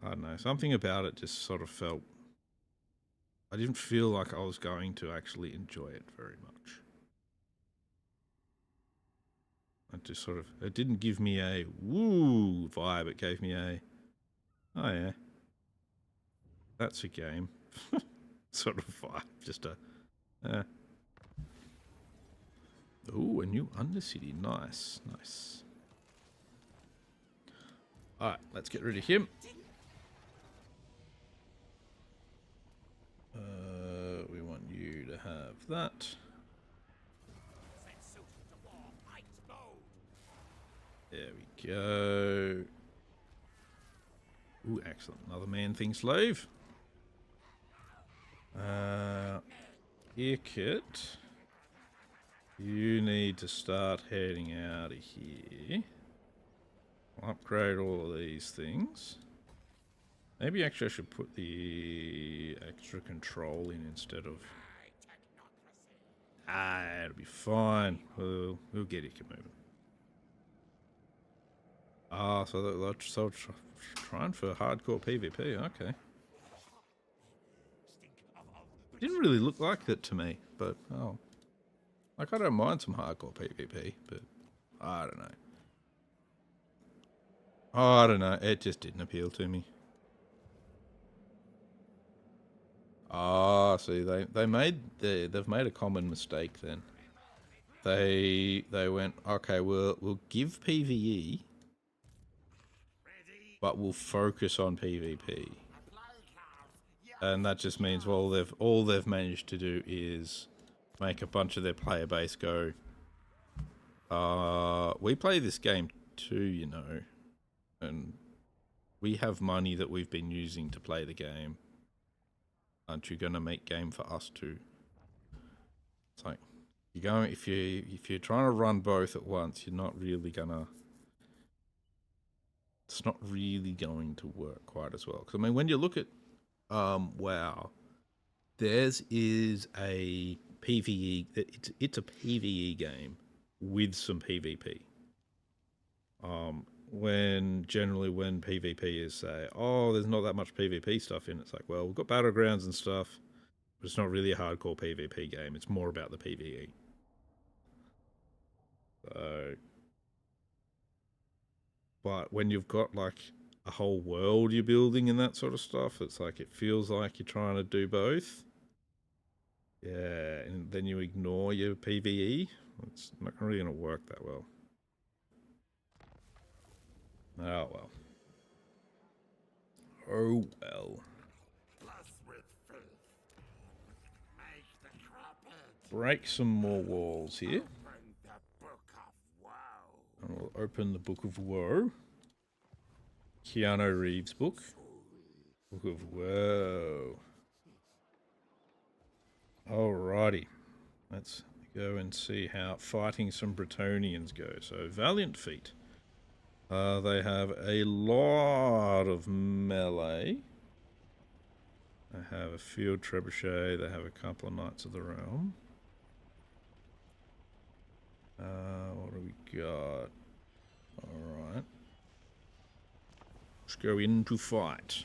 I don't know, something about it just sort of felt, I didn't feel like I was going to actually enjoy it very much. It just sort of, it didn't give me a woo vibe, it gave me a, oh yeah, that's a game sort of vibe, just a, ooh, a new Undercity, nice, nice. Alright, let's get rid of him. We want you to have that. There we go. Ooh, excellent. Another man-thing slave. Ikit, you need to start heading out of here. I'll upgrade all of these things. Maybe actually I should put the extra control in instead of... it'll be fine. We'll get Ikit moving. So they're trying for hardcore PvP, okay. Didn't really look like that to me, but oh. Like, I don't mind some hardcore PvP, but I don't know. I don't know, it just didn't appeal to me. See, they've made a common mistake then. They went, okay, we'll give PvE, but we'll focus on PvP. And that just means, well, all they've managed to do is make a bunch of their player base go, we play this game too, you know, and we have money that we've been using to play the game. Aren't you going to make game for us too? It's like, if you're trying to run both at once, you're not really gonna. It's not really going to work quite as well. Because I mean, when you look at WoW, theirs is a PvE. It's a PvE game with some PvP. When PvP is say, oh, there's not that much PvP stuff in it. It's like, well, we've got battlegrounds and stuff, but it's not really a hardcore PvP game. It's more about the PvE. So, but when you've got like a whole world you're building and that sort of stuff, it's like it feels like you're trying to do both. Yeah, and then you ignore your PvE. It's not really going to work that well. Oh well. Oh well. Break some more walls here. And we'll open the Book of Woe. Keanu Reeves' book. Book of Woe. Alrighty. Let's go and see how fighting some Bretonians go. So, valiant feat. They have a lot of melee. They have a field trebuchet. They have a couple of Knights of the Realm. What do we got? Alright. Let's go in to fight.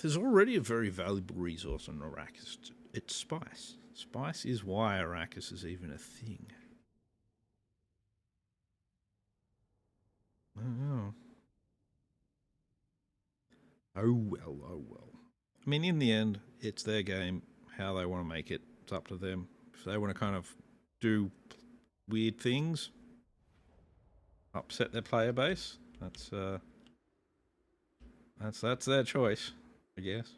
There's already a very valuable resource on Arrakis. It's spice. Spice is why Arrakis is even a thing. Oh. Oh well, oh well. I mean, in the end, it's their game. How they want to make it, it's up to them. If they want to kind of do weird things, upset their player base, that's their choice, I guess.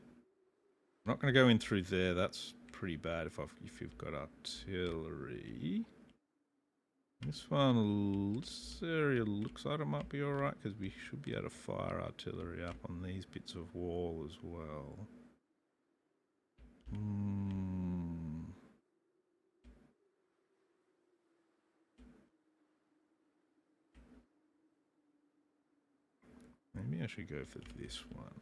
I'm not going to go in through there. That's pretty bad if you've got artillery. This area looks like it might be alright because we should be able to fire artillery up on these bits of wall as well. Maybe I should go for this one.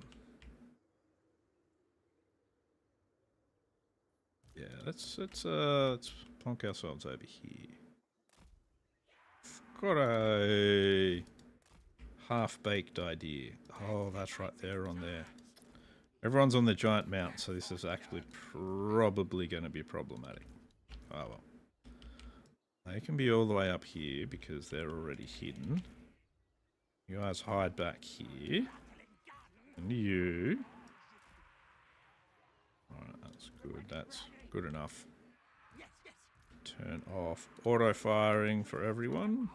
Yeah, let's plonk ourselves over here. Got a half-baked idea. Oh, that's right there on there. Everyone's on the giant mount, so this is actually probably going to be problematic. Oh well. They can be all the way up here because they're already hidden. You guys hide back here. And you... Alright, that's good. That's good enough. Turn off auto-firing for everyone.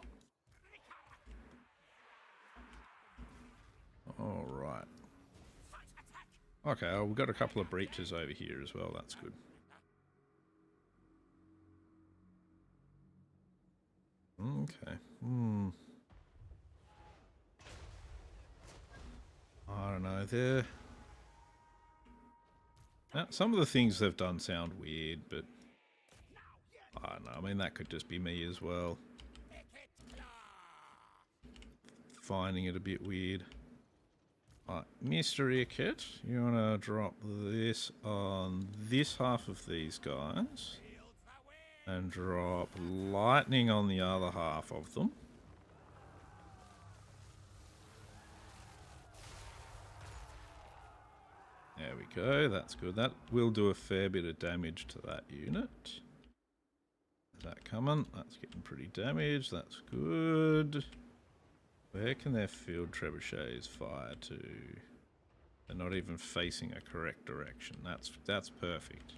Okay, well, we've got a couple of breaches over here as well. That's good. Okay. I don't know. Some of the things they've done sound weird, but I don't know. I mean, that could just be me as well. Finding it a bit weird. Alright, Mr. Ikit, you want to drop this on this half of these guys. And drop lightning on the other half of them. There we go, that's good. That will do a fair bit of damage to that unit. Is that coming? That's getting pretty damaged, that's good. Where can their field trebuchets fire to? They're not even facing a correct direction. That's perfect.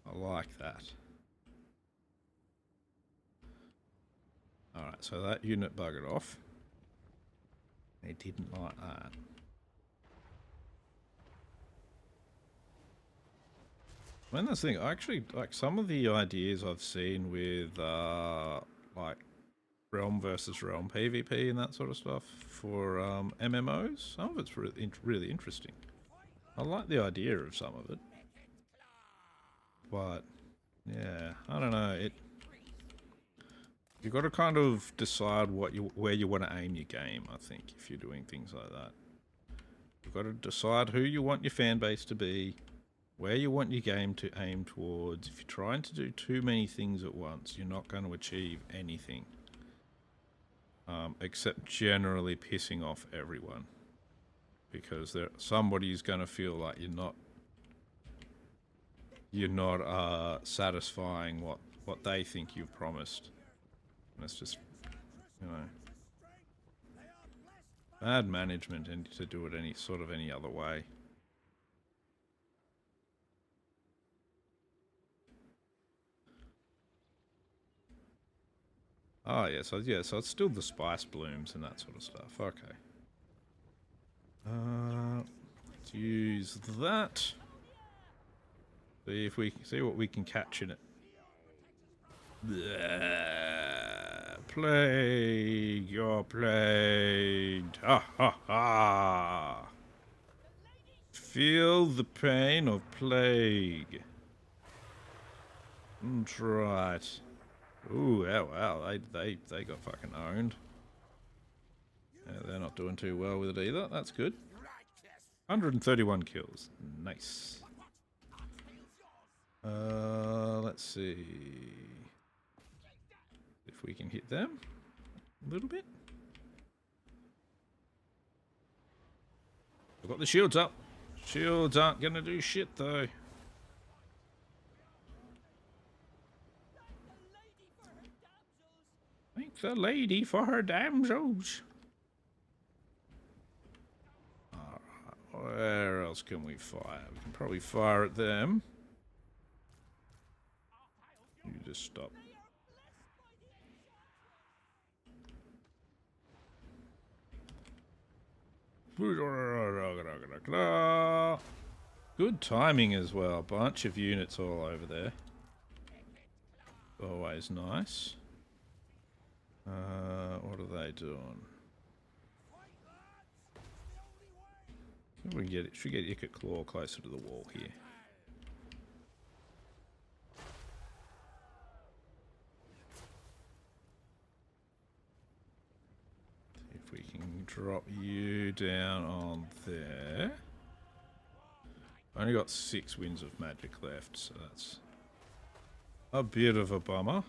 I like that. Alright, so that unit buggered off. They didn't like that. I mean, that's the thing. I actually like some of the ideas I've seen with like realm versus realm PvP and that sort of stuff for MMOs. Some of it's really interesting. I like the idea of some of it, but yeah, I don't know. You've got to kind of decide where you want to aim your game. I think if you're doing things like that, you've got to decide who you want your fan base to be. Where you want your game to aim towards. If you're trying to do too many things at once, you're not going to achieve anything. Except generally pissing off everyone. Because somebody's going to feel like you're not satisfying what they think you've promised. And it's just, you know, bad management and to do it any other way. Oh yeah, so it's still the spice blooms and that sort of stuff. Okay. Let's use that. See what we can catch in it. Plague, you're plagued. Ha ha ha. Feel the pain of plague. That's right. Ooh, yeah, wow, they got fucking owned. Yeah, they're not doing too well with it either. That's good. 131 kills. Nice. Let's see if we can hit them a little bit. We've got the shields up. Shields aren't gonna do shit though. Thank the lady for her damsels. Alright, where else can we fire? We can probably fire at them. You just stop. Good timing as well. Bunch of units all over there. Always nice. What are they doing? We should get Ikit Claw closer to the wall here. See if we can drop you down on there. Only got 6 winds of magic left, so that's a bit of a bummer.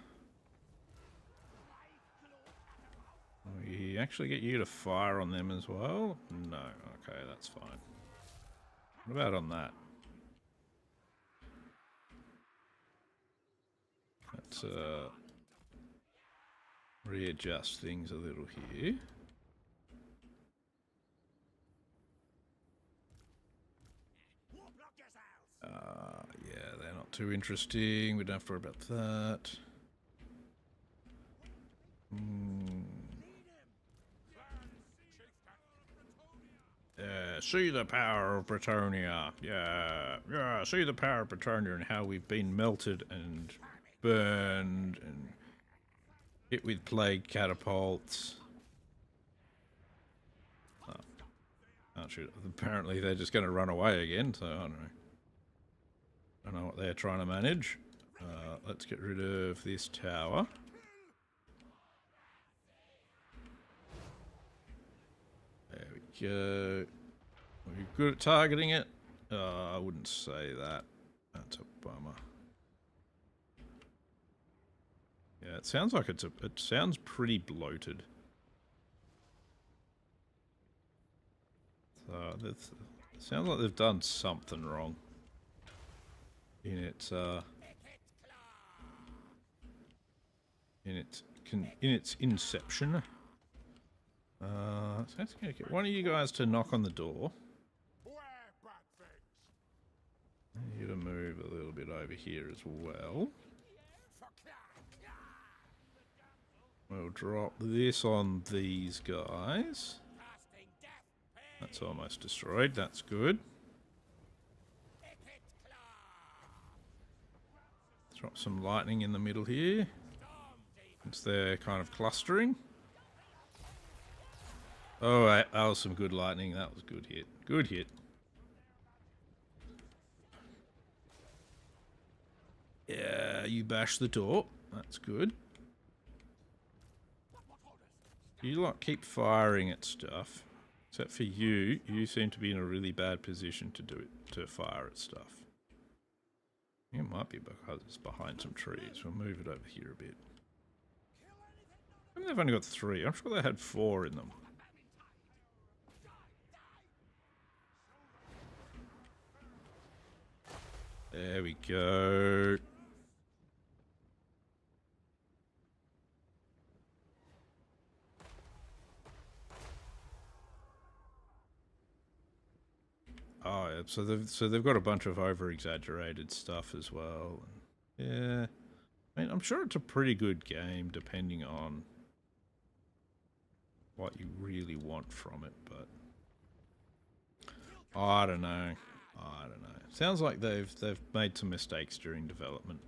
We actually get you to fire on them as well? No, okay, that's fine. What about on that? Let's readjust things a little here. Yeah, they're not too interesting. We don't have to worry about that. see the power of Bretonia. Yeah, see the power of Bretonia and how we've been melted and burned and hit with plague catapults. Oh, shoot. Apparently they're just going to run away again, so I don't know. I don't know what they're trying to manage. Let's get rid of this tower. There we go. Are you good at targeting it? I wouldn't say that. That's a bummer. Yeah, it sounds like it sounds pretty bloated. So it sounds like they've done something wrong in its inception. So let's get one of you guys to knock on the door. You to move a little bit over here as well. We'll drop this on these guys. That's almost destroyed. That's good. Drop some lightning in the middle here. Since they're kind of clustering. Oh, that was some good lightning. That was a good hit. Good hit. Yeah, you bash the door. That's good. You lot keep firing at stuff. Except for you. You seem to be in a really bad position to do it, to fire at stuff. It might be because it's behind some trees. We'll move it over here a bit. I mean, they've only got 3. I'm sure they had 4 in them. There we go. Oh, yeah. So they've got a bunch of over-exaggerated stuff as well. Yeah, I mean, I'm sure it's a pretty good game, depending on what you really want from it. But I don't know. I don't know. Sounds like they've made some mistakes during development.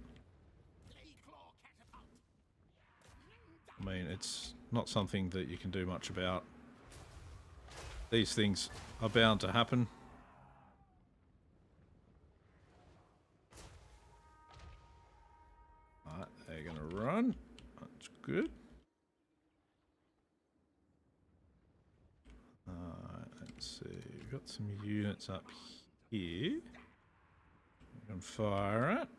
I mean, it's not something that you can do much about. These things are bound to happen. Alright, they're gonna run. That's good. Alright, let's see. We've got some units up here. We can fire it.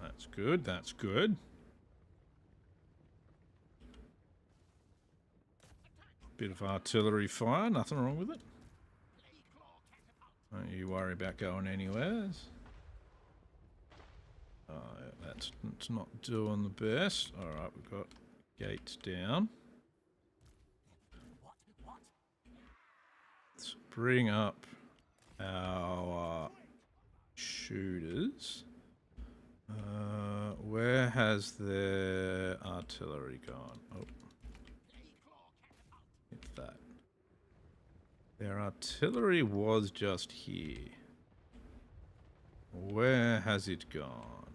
That's good, that's good. Bit of artillery fire, nothing wrong with it. Don't you worry about going anywhere. That's not doing the best. Alright, we've got gates down. Let's bring up our shooters. Where has their artillery gone? Oh. Hit that. Their artillery was just here. Where has it gone?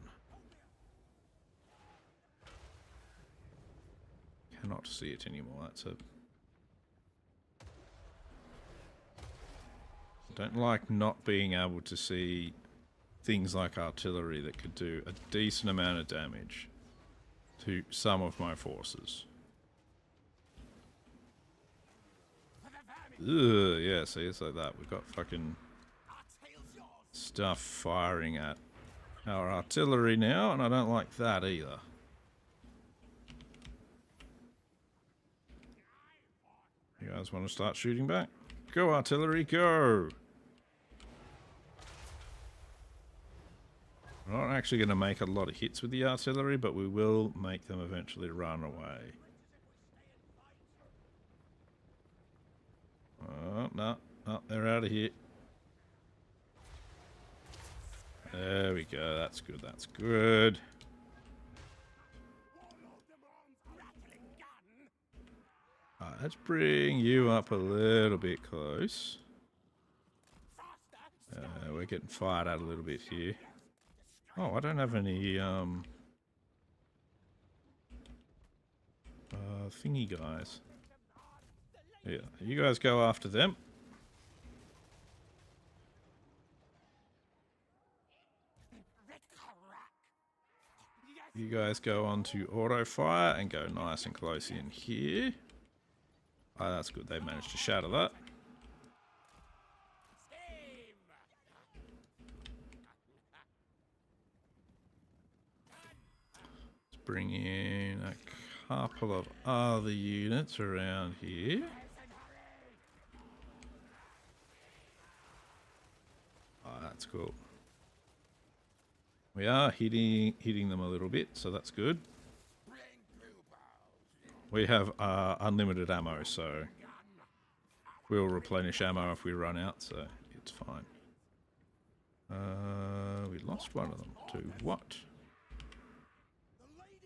Cannot see it anymore. That's a... Don't like not being able to see things like artillery that could do a decent amount of damage to some of my forces. Ugh, yeah, see, it's like that. We've got fucking stuff firing at our artillery now, and I don't like that either. You guys want to start shooting back? Go, artillery, go! We're not actually going to make a lot of hits with the artillery, but we will make them eventually run away. Oh, no, they're out of here. There we go, that's good, that's good. Let's bring you up a little bit close. We're getting fired at a little bit here. Oh, I don't have any thingy guys. Yeah, you guys go after them. You guys go on to auto fire and go nice and close in here. Oh, that's good. They managed to shatter that. Let's bring in a couple of other units around here. Oh, that's cool. We are hitting them a little bit, so that's good. We have unlimited ammo, so we'll replenish ammo if we run out, so it's fine. We lost one of them. To what?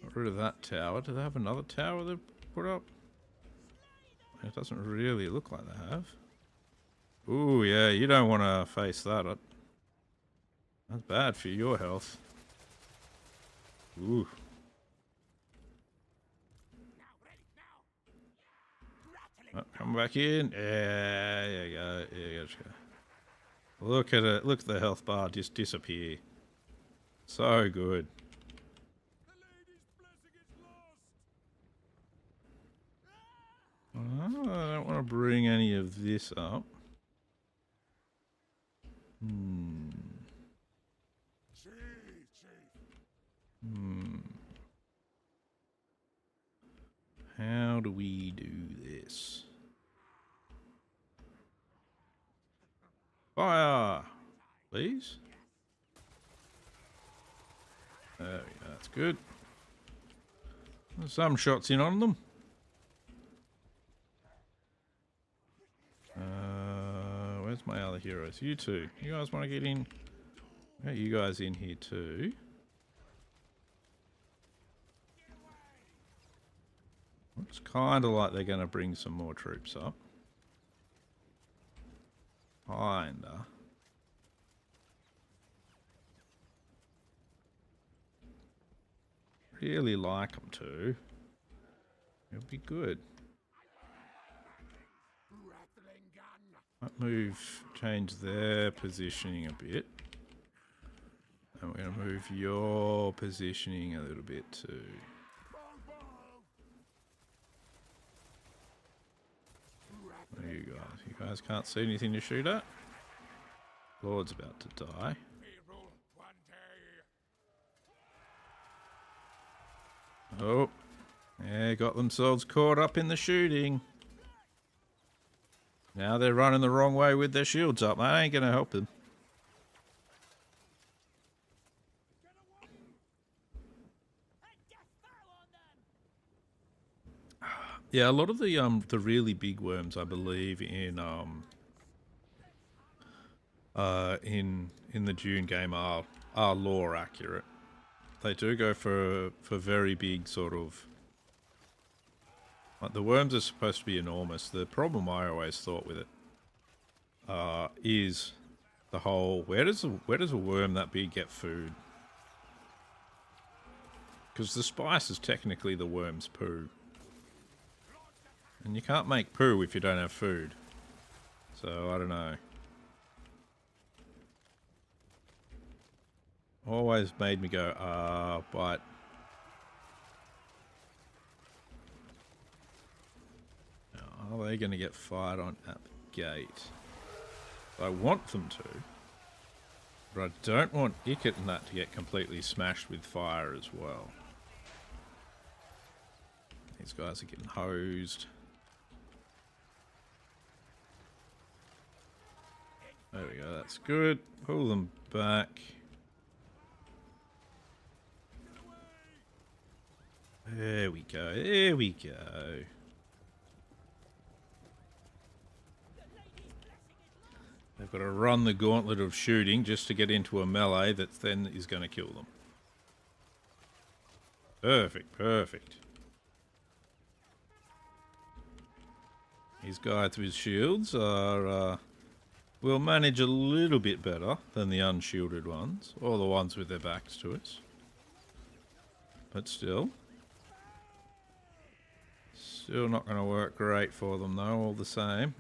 Got rid of that tower. Do they have another tower they've put up? It doesn't really look like they have. Ooh, yeah, you don't want to face that. That's bad for your health. Ooh. Oh, come back in. Yeah, there you go. Yeah, just go. Look at it. Look at the health bar just disappear. So good. Oh, I don't want to bring any of this up. How do we do this? Fire! Please? There we go, that's good. There's some shots in on them. Where's my other heroes? You two. You guys want to get in? Get you guys in here too. It's kind of like they're going to bring some more troops up. Kinda. Really like them to. It'll be good. Might move, change their positioning a bit. And we're going to move your positioning a little bit too. You guys can't see anything to shoot at. Lord's about to die. Oh, yeah, got themselves caught up in the shooting. Now they're running the wrong way with their shields up. That ain't gonna help them. Yeah, a lot of the really big worms, I believe, in the Dune game are lore accurate. They do go for very big sort of. Like the worms are supposed to be enormous. The problem I always thought with it is the whole where does a worm that big get food? Because the spice is technically the worm's poo. And you can't make poo if you don't have food. So, I don't know. Always made me go, but... Are they going to get fired on at the gate? I want them to. But I don't want Ikit and that to get completely smashed with fire as well. These guys are getting hosed. There we go, that's good. Pull them back. There we go, there we go. They've got to run the gauntlet of shooting just to get into a melee that then is going to kill them. Perfect, perfect. These guys with shields are will manage a little bit better than the unshielded ones, or the ones with their backs to us. But still not going to work great for them though, all the same.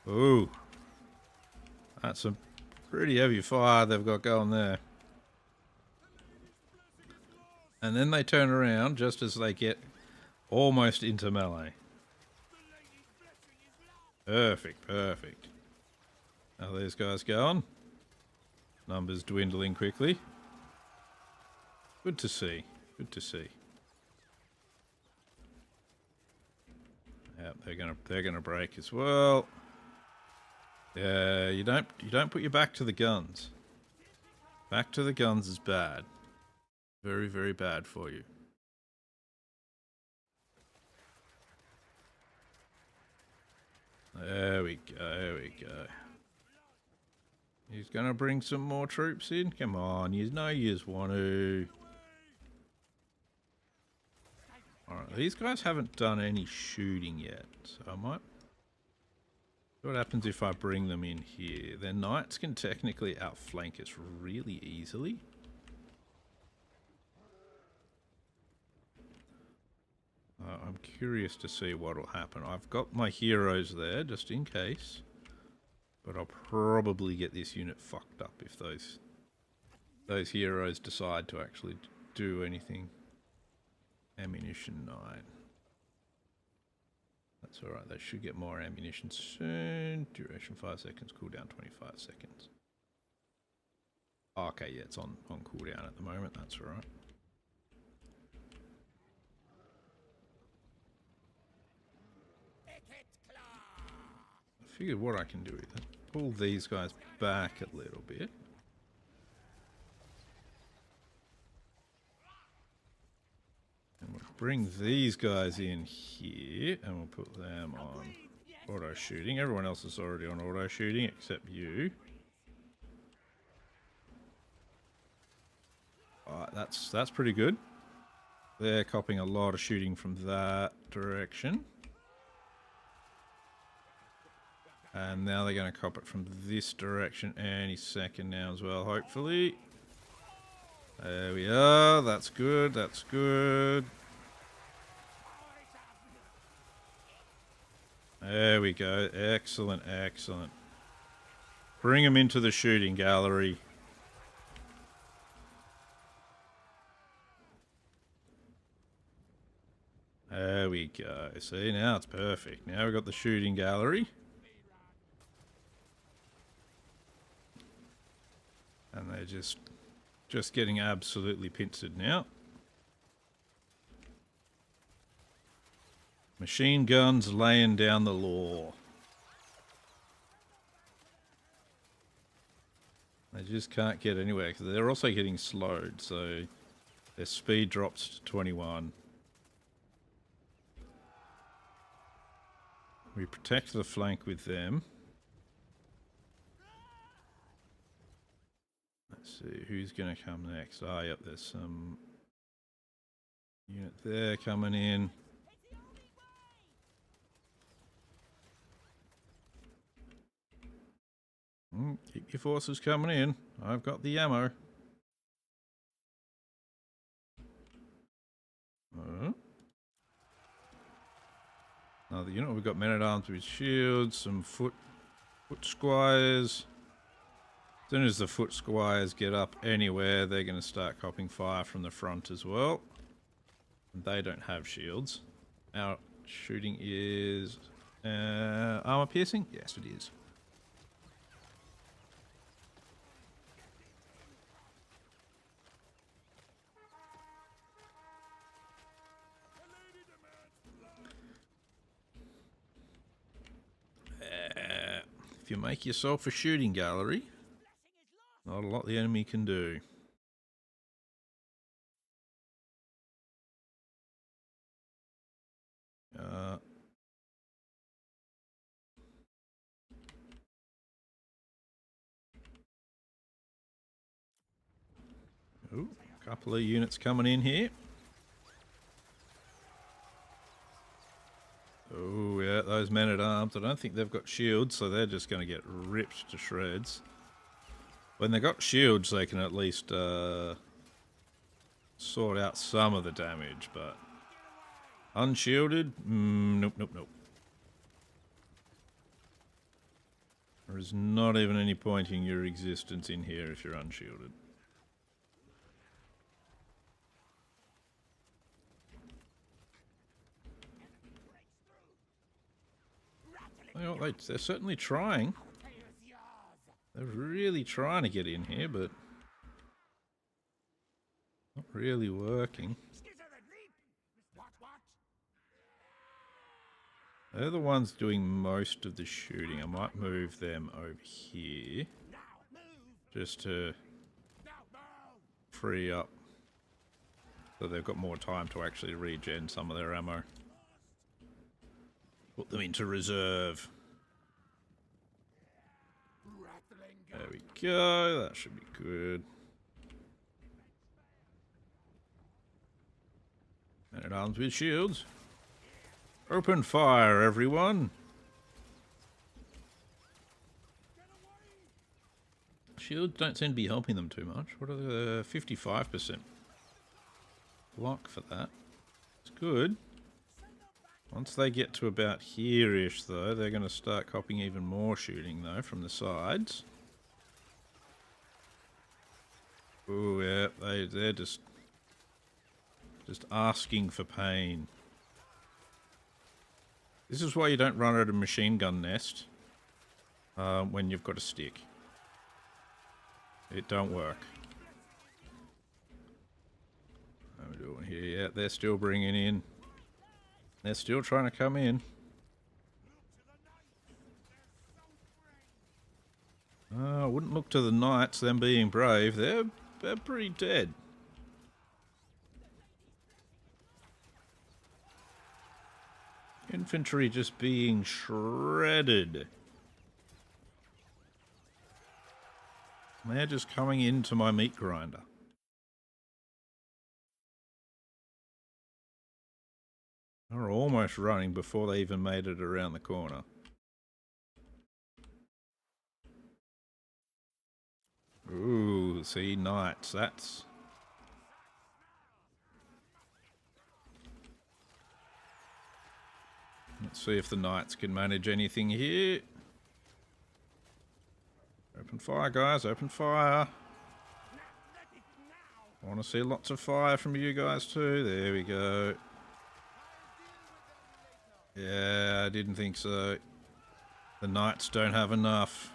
Ooh, that's some pretty heavy fire they've got going there. And then they turn around just as they get almost into melee. Perfect, perfect. Now these guys going. Numbers dwindling quickly. Good to see. Good to see. Yep, they're gonna break as well. Yeah, you don't put your back to the guns. Back to the guns is bad. Very, very bad for you. There we go, there we go. He's gonna bring some more troops in? Come on, you know you just want to. Alright, these guys haven't done any shooting yet, so I might... What happens if I bring them in here? Their knights can technically outflank us really easily. I'm curious to see what will happen. I've got my heroes there, just in case. But I'll probably get this unit fucked up if those heroes decide to actually do anything. Ammunition 9. That's alright, they should get more ammunition soon. Duration 5 seconds, cooldown 25 seconds. Okay, yeah, it's on cooldown at the moment, that's alright. I figured what I can do is pull these guys back a little bit. And we'll bring these guys in here and we'll put them on auto shooting. Everyone else is already on auto shooting except you. Alright, that's pretty good. They're copying a lot of shooting from that direction. And now they're going to cop it from this direction any second now as well, hopefully. There we are. That's good. That's good. There we go. Excellent. Excellent. Bring them into the shooting gallery. There we go. See, now it's perfect. Now we've got the shooting gallery. And they're just getting absolutely pincered now. Machine guns laying down the law. They just can't get anywhere because they're also getting slowed, so their speed drops to 21. We protect the flank with them. Let's see, who's going to come next? Ah, yep, there's some unit there coming in. Keep your forces coming in. I've got the ammo. Another unit. We've got men-at-arms with shields, some foot squires. As soon as the foot squires get up anywhere, they're going to start copping fire from the front as well. And they don't have shields. Our shooting is armor piercing? Yes, it is. If you make yourself a shooting gallery, not a lot the enemy can do. Ooh, a couple of units coming in here. Oh yeah, those men-at-arms. I don't think they've got shields, so they're just going to get ripped to shreds. When they got shields, they can at least sort out some of the damage, but unshielded? Nope, nope, nope. There is not even any point in your existence in here if you're unshielded. You know, they're certainly trying. They're really trying to get in here, but not really working. They're the ones doing most of the shooting. I might move them over here just to free up so they've got more time to actually regen some of their ammo. Put them into reserve. There we go. That should be good. Men-at-arms with shields. Open fire, everyone. Shields don't seem to be helping them too much. What are the 55% block for that? It's good. Once they get to about here-ish, though, they're going to start copping even more shooting, though, from the sides. Ooh, yeah, they're just asking for pain. This is why you don't run at a machine gun nest when you've got a stick. It don't work. What are we doing here? Yeah, they're still bringing in. They're still trying to come in. I wouldn't look to the knights, them being brave. They're pretty dead. Infantry just being shredded. They're just coming into my meat grinder. They're almost running before they even made it around the corner. Ooh, see, knights, that's... Let's see if the knights can manage anything here. Open fire, guys, open fire. I want to see lots of fire from you guys too. There we go. Yeah, I didn't think so. The knights don't have enough.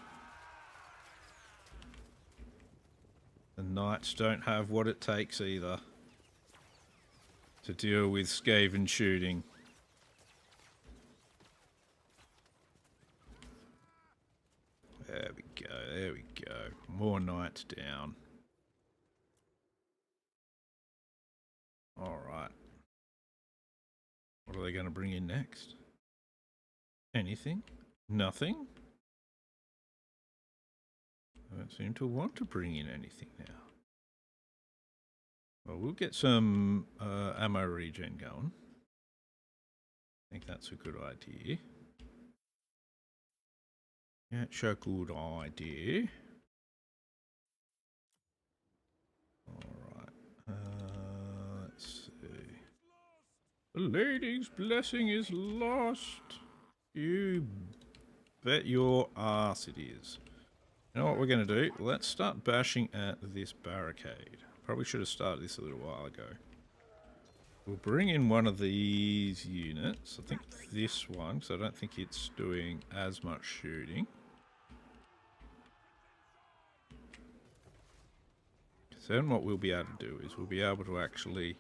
The knights don't have what it takes either to deal with Skaven shooting. There we go, there we go. More knights down. Alright. What are they going to bring in next? Anything? Nothing? I don't seem to want to bring in anything now. Well, we'll get some ammo regen going. I think that's a good idea. That's a good idea. Alright. Let's see. The lady's blessing is lost. You bet your ass it is. You know what we're going to do? Let's start bashing at this barricade. Probably should have started this a little while ago. We'll bring in one of these units. I think this one, because I don't think it's doing as much shooting. So then what we'll be able to do is we'll be able to actually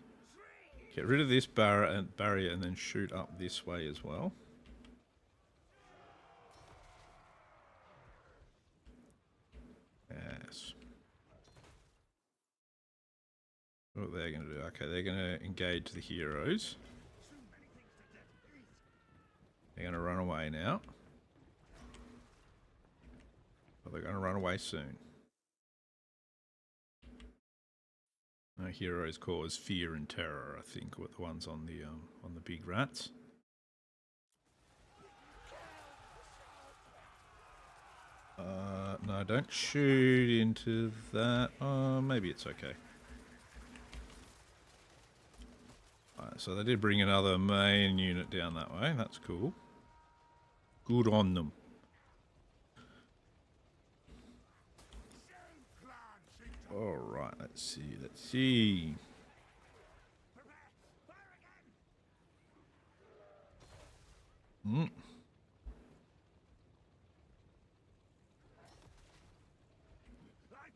get rid of this barrier and then shoot up this way as well. Yes. What they're going to do? Okay, they're going to engage the heroes. They're going to run away now. But they're going to run away soon. Our heroes cause fear and terror, I think, with the ones on the big rats. don't shoot into that. Maybe it's okay. Alright, so they did bring another main unit down that way. That's cool. Good on them. Alright, let's see.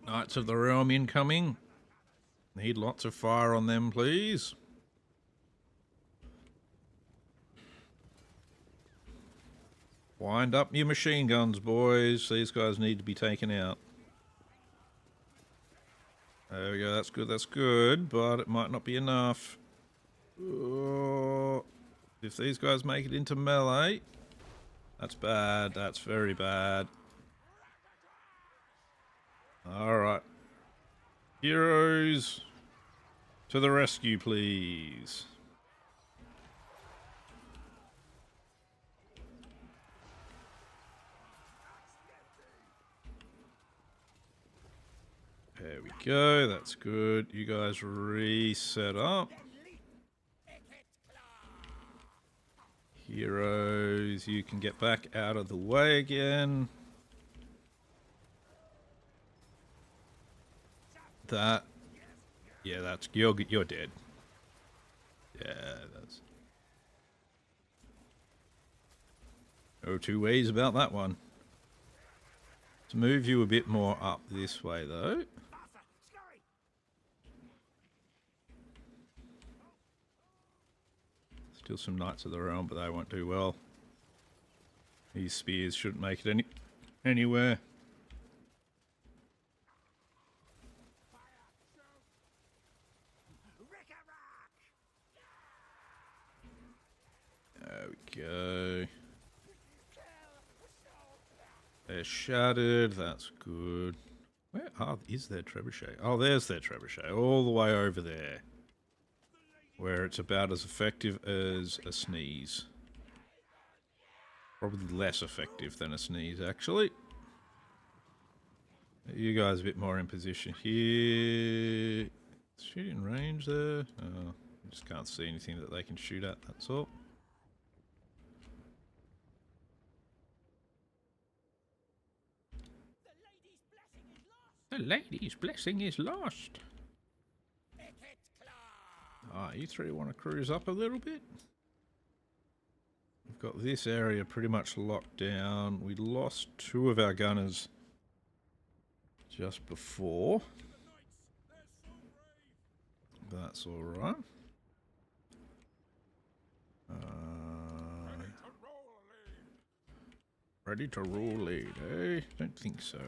Knights of the Realm incoming. Need lots of fire on them, please. Wind up your machine guns, boys. These guys need to be taken out. There we go, that's good, but it might not be enough. Oh, if these guys make it into melee, that's bad, that's very bad. Alright. Heroes, to the rescue, please. There we go, that's good. You guys reset up. Heroes, you can get back out of the way again. That, yeah, that's, you're dead. Yeah, that's, no two ways about that one. To move you a bit more up this way though. Still some Knights of the Realm, but they won't do well. These spears shouldn't make it anywhere. There we go. They're shattered, that's good. Where is their trebuchet? Oh, there's their trebuchet, all the way over there. Where it's about as effective as a sneeze. Probably less effective than a sneeze, actually. You guys a bit more in position here. Shoot in range there. Oh, I just can't see anything that they can shoot at, that's all. The lady's blessing is lost. Ah, you three want to cruise up a little bit? We've got this area pretty much locked down. We lost 2 of our gunners just before. That's alright. Ready to roll lead, eh? Don't think so.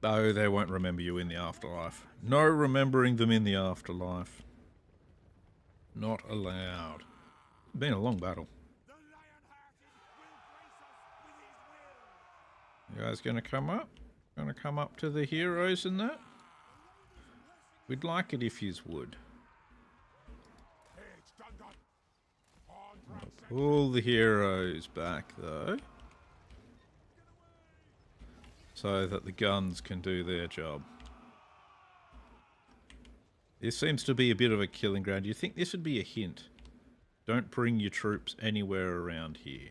No, they won't remember you in the afterlife. No remembering them in the afterlife. Not allowed. Been a long battle. You guys gonna come up? Gonna come up to the heroes and that? We'd like it if yous would. I'll pull the heroes back though, so that the guns can do their job. This seems to be a bit of a killing ground. Do you think this would be a hint? Don't bring your troops anywhere around here.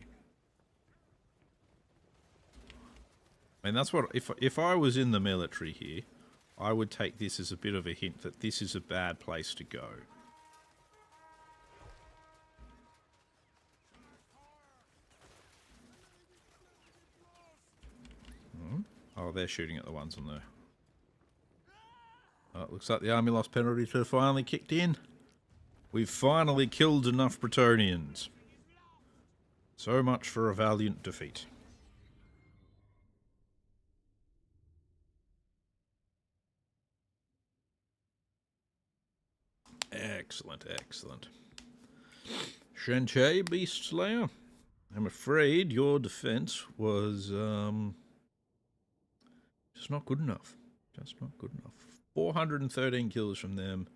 I mean, that's what, if I was in the military here, I would take this as a bit of a hint that this is a bad place to go. Oh, they're shooting at the ones on there. Oh, it looks like the army lost penalty to finally kicked in. We've finally killed enough Bretonians. So much for a valiant defeat. Excellent, excellent. Shenche, Beast Slayer, I'm afraid your defense was just not good enough. Just not good enough. 413 kills from them.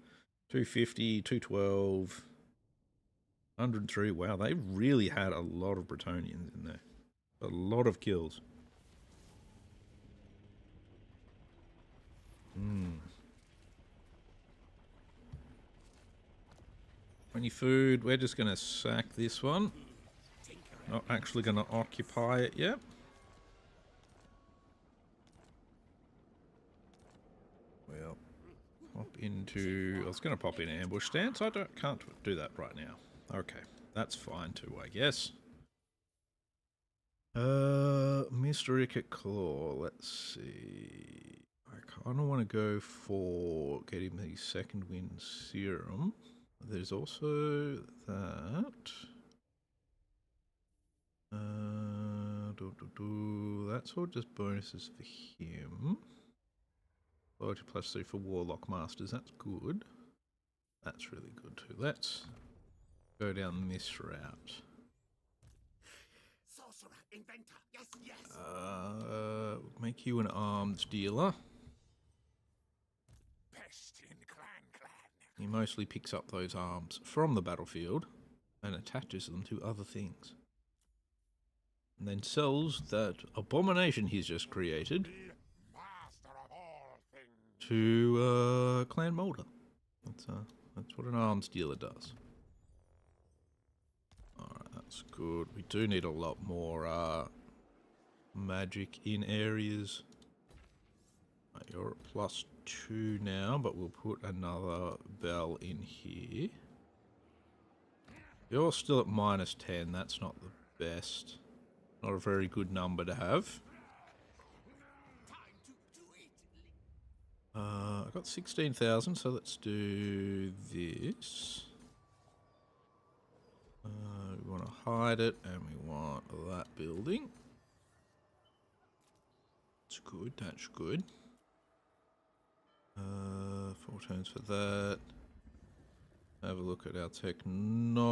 250, 212, 103. Wow, they really had a lot of Bretonians in there. A lot of kills. Any food? We're just going to sack this one. Not actually going to occupy it yet. Well, pop into... I was going to pop in ambush stance. Can't do that right now. Okay, that's fine too, I guess. Mr. Ikit Claw, let's see. I kind of want to go for getting the second wind serum. There's also that. That's all just bonuses for him. Loyalty +3 for Warlock Masters, that's good. That's really good too. Let's go down this route. Sorcerer, inventor, yes, yes. Make you an arms dealer. Pest in clan. He mostly picks up those arms from the battlefield and attaches them to other things. And then sells that abomination he's just created Master of all things. to Clan Molder. That's what an arms dealer does. Alright, that's good. We do need a lot more magic in areas. You're at +2 now, but we'll put another bell in here. You're still at -10. That's not the best. Not a very good number to have. Time to eat. I got 16,000, so let's do this. We want to hide it, and we want that building. That's good, that's good. 4 turns for that. Have a look at our technology.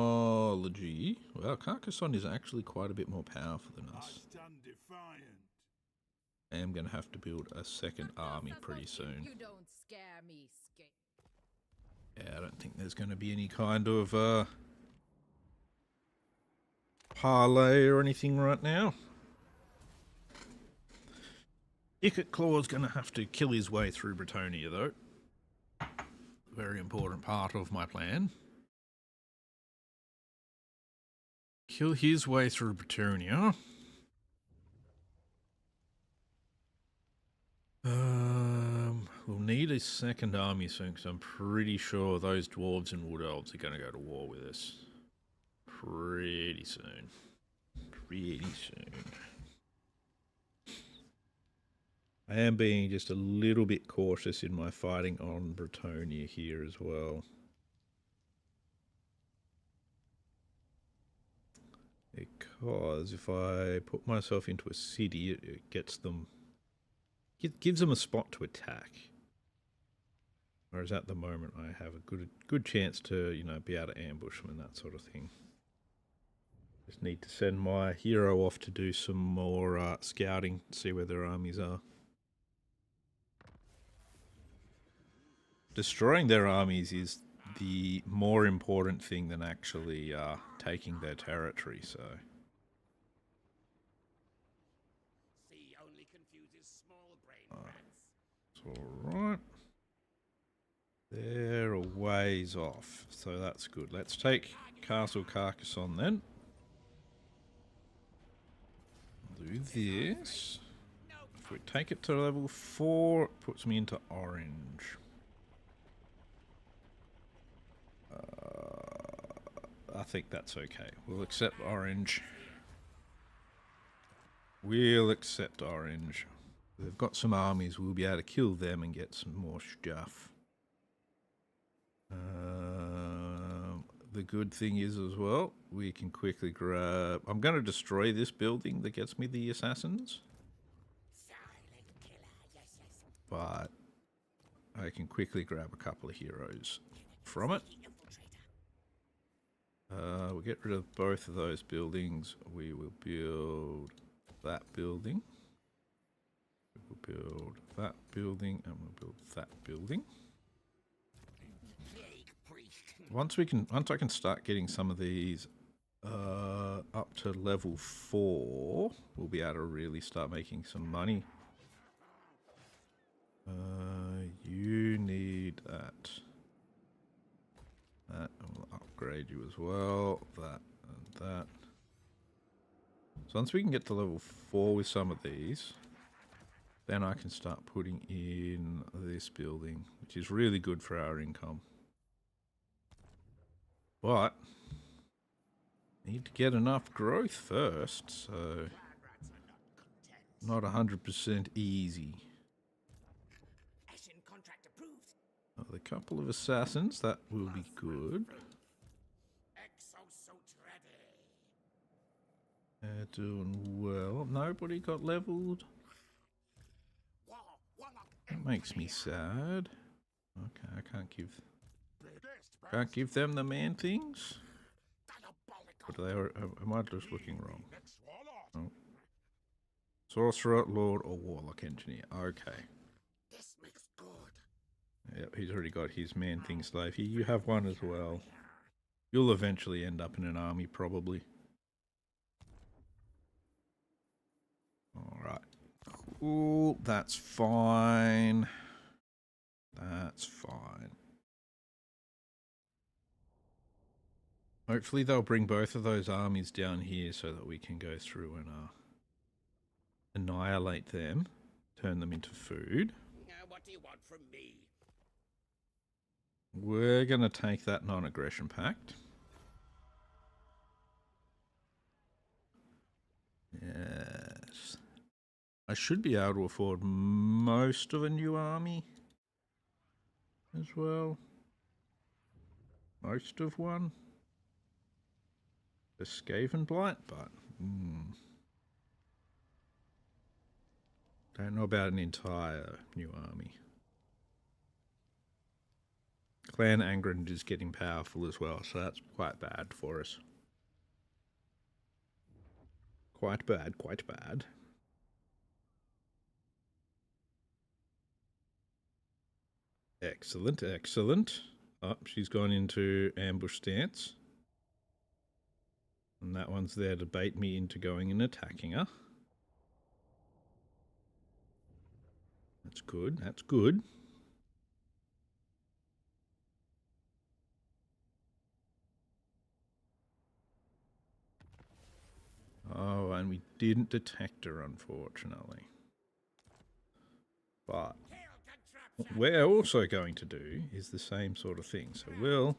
Well, Carcassonne is actually quite a bit more powerful than us. I am going to have to build a second army pretty soon. You don't scare me, skate. Yeah, I don't think there's going to be any kind of parlay or anything right now. Ikit Claw's going to have to kill his way through Bretonnia, though. Very important part of my plan. Kill his way through Bretonnia. We'll need a second army soon, because I'm pretty sure those dwarves and wood elves are going to go to war with us. Pretty soon. I am being just a little bit cautious in my fighting on Bretonnia here as well. Because if I put myself into a city, it gets them... It gives them a spot to attack. Whereas at the moment I have a good chance to, you know, be able to ambush them and that sort of thing. Just need to send my hero off to do some more scouting, see where their armies are. Destroying their armies is the more important thing than actually taking their territory, so... See only confuses small brain rats. It's alright. They're a ways off, so that's good. Let's take Castle Carcassonne then. Do this. If we take it to level 4, it puts me into orange. I think that's okay. We'll accept orange. We'll accept orange. They've got some armies, we'll be able to kill them and get some more stuff. The good thing is as well, we can quickly grab... I'm going to destroy this building that gets me the assassins. Silent killer, yes. But I can quickly grab a couple of heroes from it. We'll get rid of both of those buildings. We will build that building. We will build that building, and we'll build that building. Once I can start getting some of these up to level 4, we'll be able to really start making some money. You need that. That, and we'll upgrade you as well. That and that. So once we can get to level 4 with some of these, then I can start putting in this building, which is really good for our income. But need to get enough growth first, so not 100% easy. Contract approved. With a couple of assassins, that will be good. Exosuit ready. They're doing well. Nobody got leveled. That makes me sad. Okay, I can't give them the man things. But they are. Am I just looking wrong? Oh. Sorcerer, Lord, or Warlock Engineer. Okay. This makes good. Yep, he's already got his man thing slave here. You have one as well. You'll eventually end up in an army, probably. Alright. Cool, that's fine. That's fine. Hopefully they'll bring both of those armies down here so that we can go through and annihilate them. Turn them into food. What do you want from me? We're going to take that non-aggression pact. Yes. I should be able to afford most of a new army as well. Most of one. The Skaven Blight, but don't know about an entire new army. Clan Angren is getting powerful as well, so that's quite bad for us. Quite bad, quite bad. Excellent, excellent. Oh, she's gone into ambush stance. And that one's there to bait me into going and attacking her. That's good, that's good. Oh, and we didn't detect her, unfortunately. But what we're also going to do is the same sort of thing. So we'll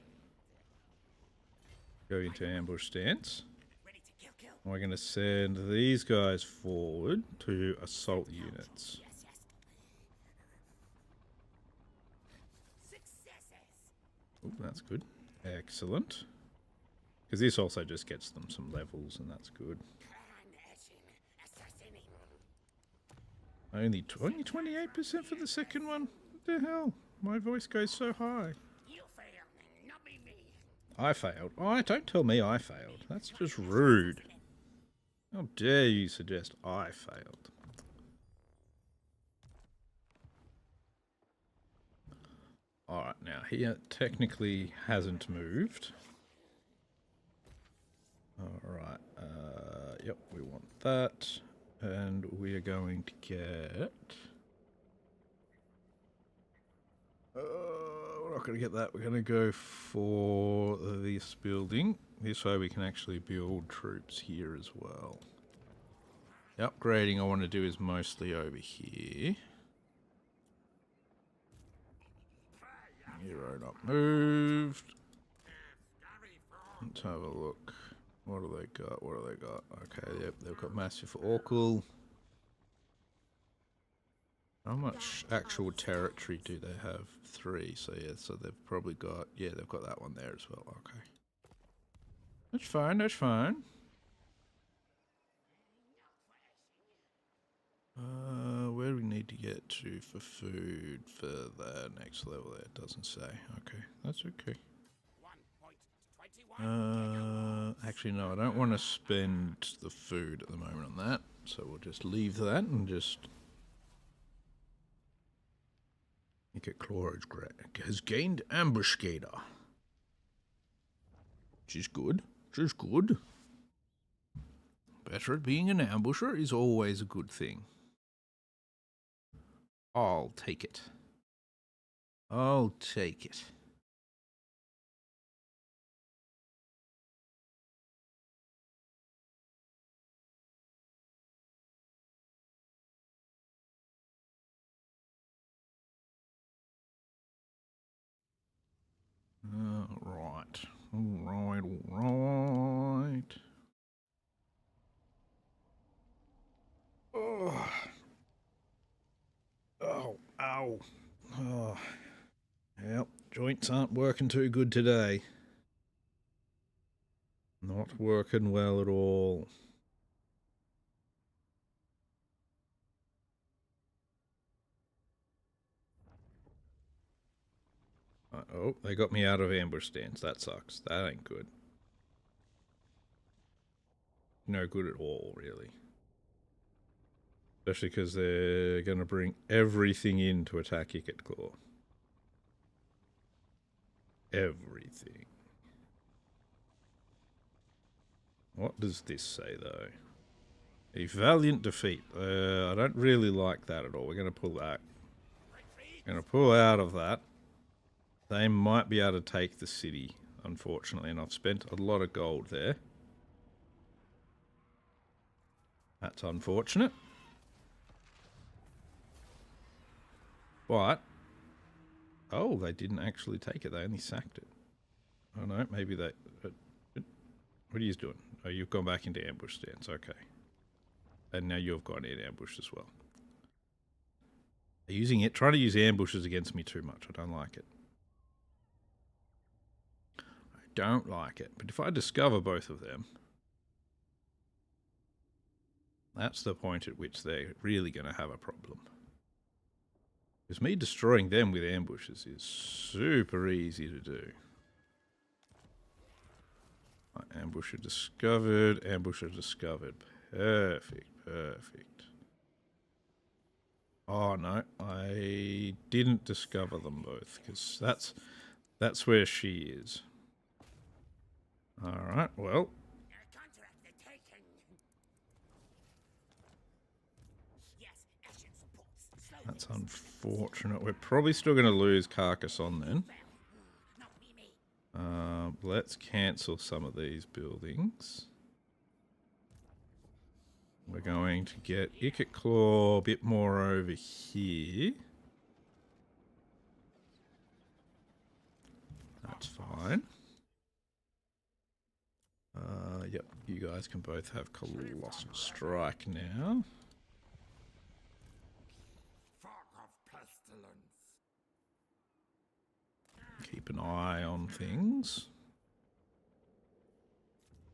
go into ambush stance. We're going to send these guys forward to assault units. Oh, that's good. Excellent. Because this also just gets them some levels, and that's good. Only 28% for the second one? What the hell? My voice goes so high. You failed, not me. I failed. Oh, don't tell me I failed. That's just rude. How dare you suggest I failed? Alright, now he technically hasn't moved. Alright, yep, we want that. And we are going to get... we're not going to get that. We're going to go for this building. This way we can actually build troops here as well. The upgrading I want to do is mostly over here. Hero not moved. Let's have a look. What do they got? What do they got? Okay, yep, they've got massive Orcal. How much actual territory do they have? 3. So yeah, so they've probably got, yeah, they've got that one there as well. Okay. That's fine, that's fine. Where do we need to get to for food for the next level there? It doesn't say. Okay, that's okay. Actually no, I don't want to spend the food at the moment on that. So we'll just leave that and just... Ikit Claw has gained Ambuscator. Which is good. Which is good. Better at being an ambusher is always a good thing. I'll take it. I'll take it. Right. All right. Oh. Oh, ow. Oh. Yep, joints aren't working too good today. Not working well at all. Oh, they got me out of ambush stance. That sucks. That ain't good. No good at all, really. Especially because they're going to bring everything in to attack Ikit Claw. Everything. What does this say, though? A valiant defeat. I don't really like that at all. We're going to pull that. Going to pull out of that. They might be able to take the city, unfortunately, and I've spent a lot of gold there. That's unfortunate. But, oh, they didn't actually take it. They only sacked it. Oh, no, maybe they... What are you doing? Oh, you've gone back into ambush stance. Okay. And now you've gone in ambush as well. They're using it, trying to use ambushes against me too much. I don't like it. I don't like it. But if I discover both of them, that's the point at which they're really going to have a problem. Because me destroying them with ambushes is super easy to do. Ambusher discovered, ambusher discovered. Perfect, perfect. Oh no, I didn't discover them both, because that's where she is. Alright, well. That's unfortunate. We're probably still going to lose Carcassonne then. Let's cancel some of these buildings. We're going to get Ikit Claw a bit more over here. That's fine. Yep, you guys can both have Colossal Strike now. Keep an eye on things.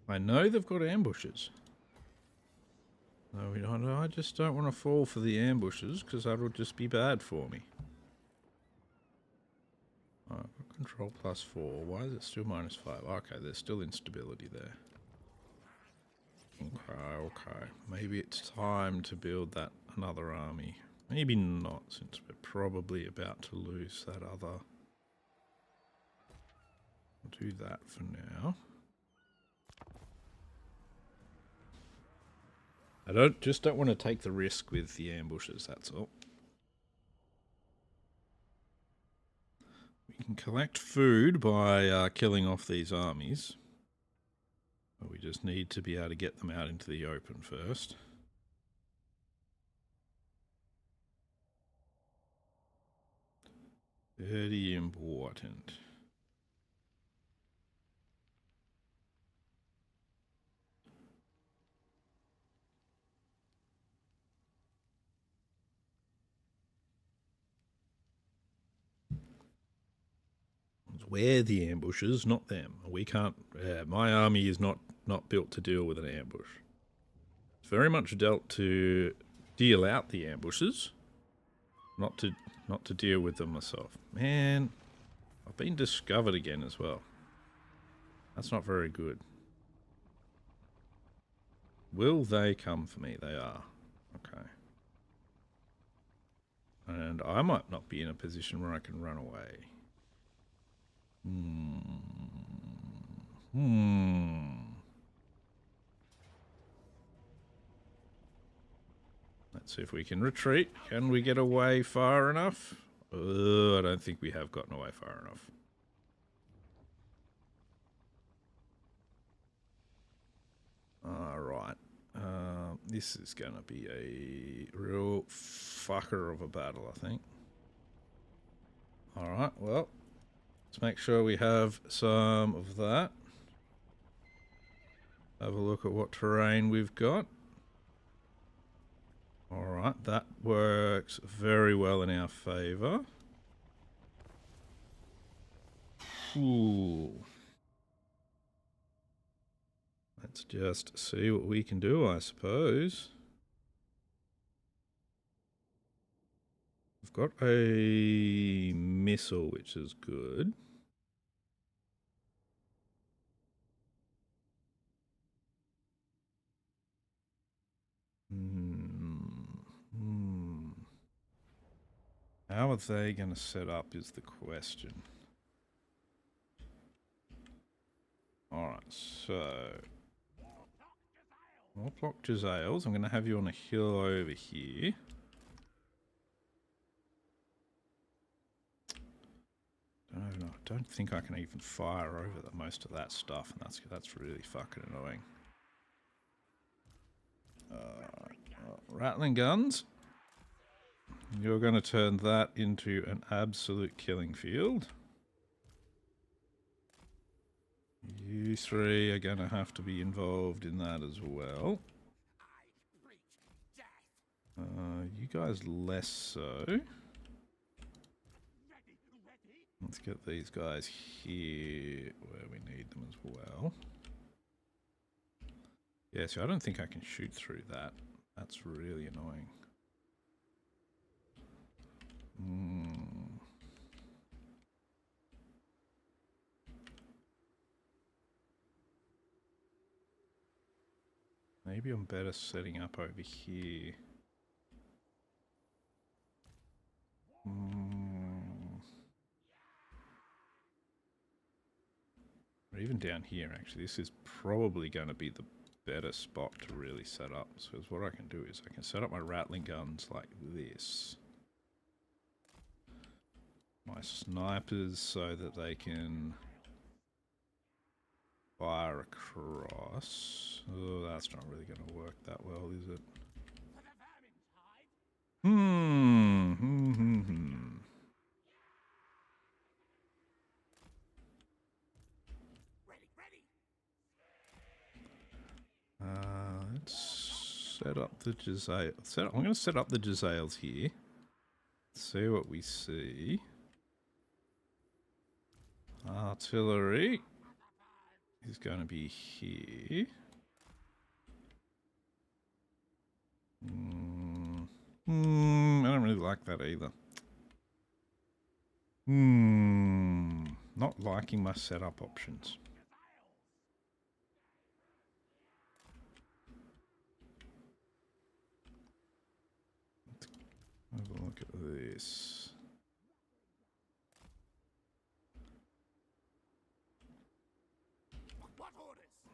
I know they've got ambushes. No, we don't. I just don't want to fall for the ambushes because that'll just be bad for me. Control +4. Why is it still -5? Okay, there's still instability there. Okay. Maybe it's time to build that another army. Maybe not, since we're probably about to lose that other. I'll do that for now. I don't want to take the risk with the ambushes, that's all. We can collect food by killing off these armies. But we just need to be able to get them out into the open first. Very important. We're the ambushes, not them. We can't. My army is not built to deal with an ambush. It's very much dealt to deal out the ambushes, not to deal with them myself. Man, I've been discovered again as well. That's not very good. Will they come for me? They are. Okay. And I might not be in a position where I can run away. Let's see if we can retreat. Can we get away far enough? I don't think we have gotten away far enough. Alright. This is going to be a real fucker of a battle, I think. Alright, well, let's make sure we have some of that. Have a look at what terrain we've got. Alright, that works very well in our favour. Ooh. Let's just see what we can do, I suppose. We've got a missile, which is good. How are they going to set up is the question. Alright, so... Warplock Jezzails, I'm going to have you on a hill over here. I don't think I can even fire over most of that stuff, and that's really fucking annoying. Rattling guns. You're going to turn that into an absolute killing field. You three are going to have to be involved in that as well. You guys less so. Let's get these guys here where we need them as well. Yeah, so I don't think I can shoot through that. That's really annoying. Maybe I'm better setting up over here. Or even down here, actually. This is probably going to be the better spot to really set up. So what I can do is I can set up my rattling guns like this. My snipers so that they can fire across. Oh, that's not really going to work that well, is it? Let's set up the Jezzails. I'm going to set up the Jezzails here. See what we see. Artillery is going to be here. I don't really like that either. Not liking my setup options. Let's have a look at this.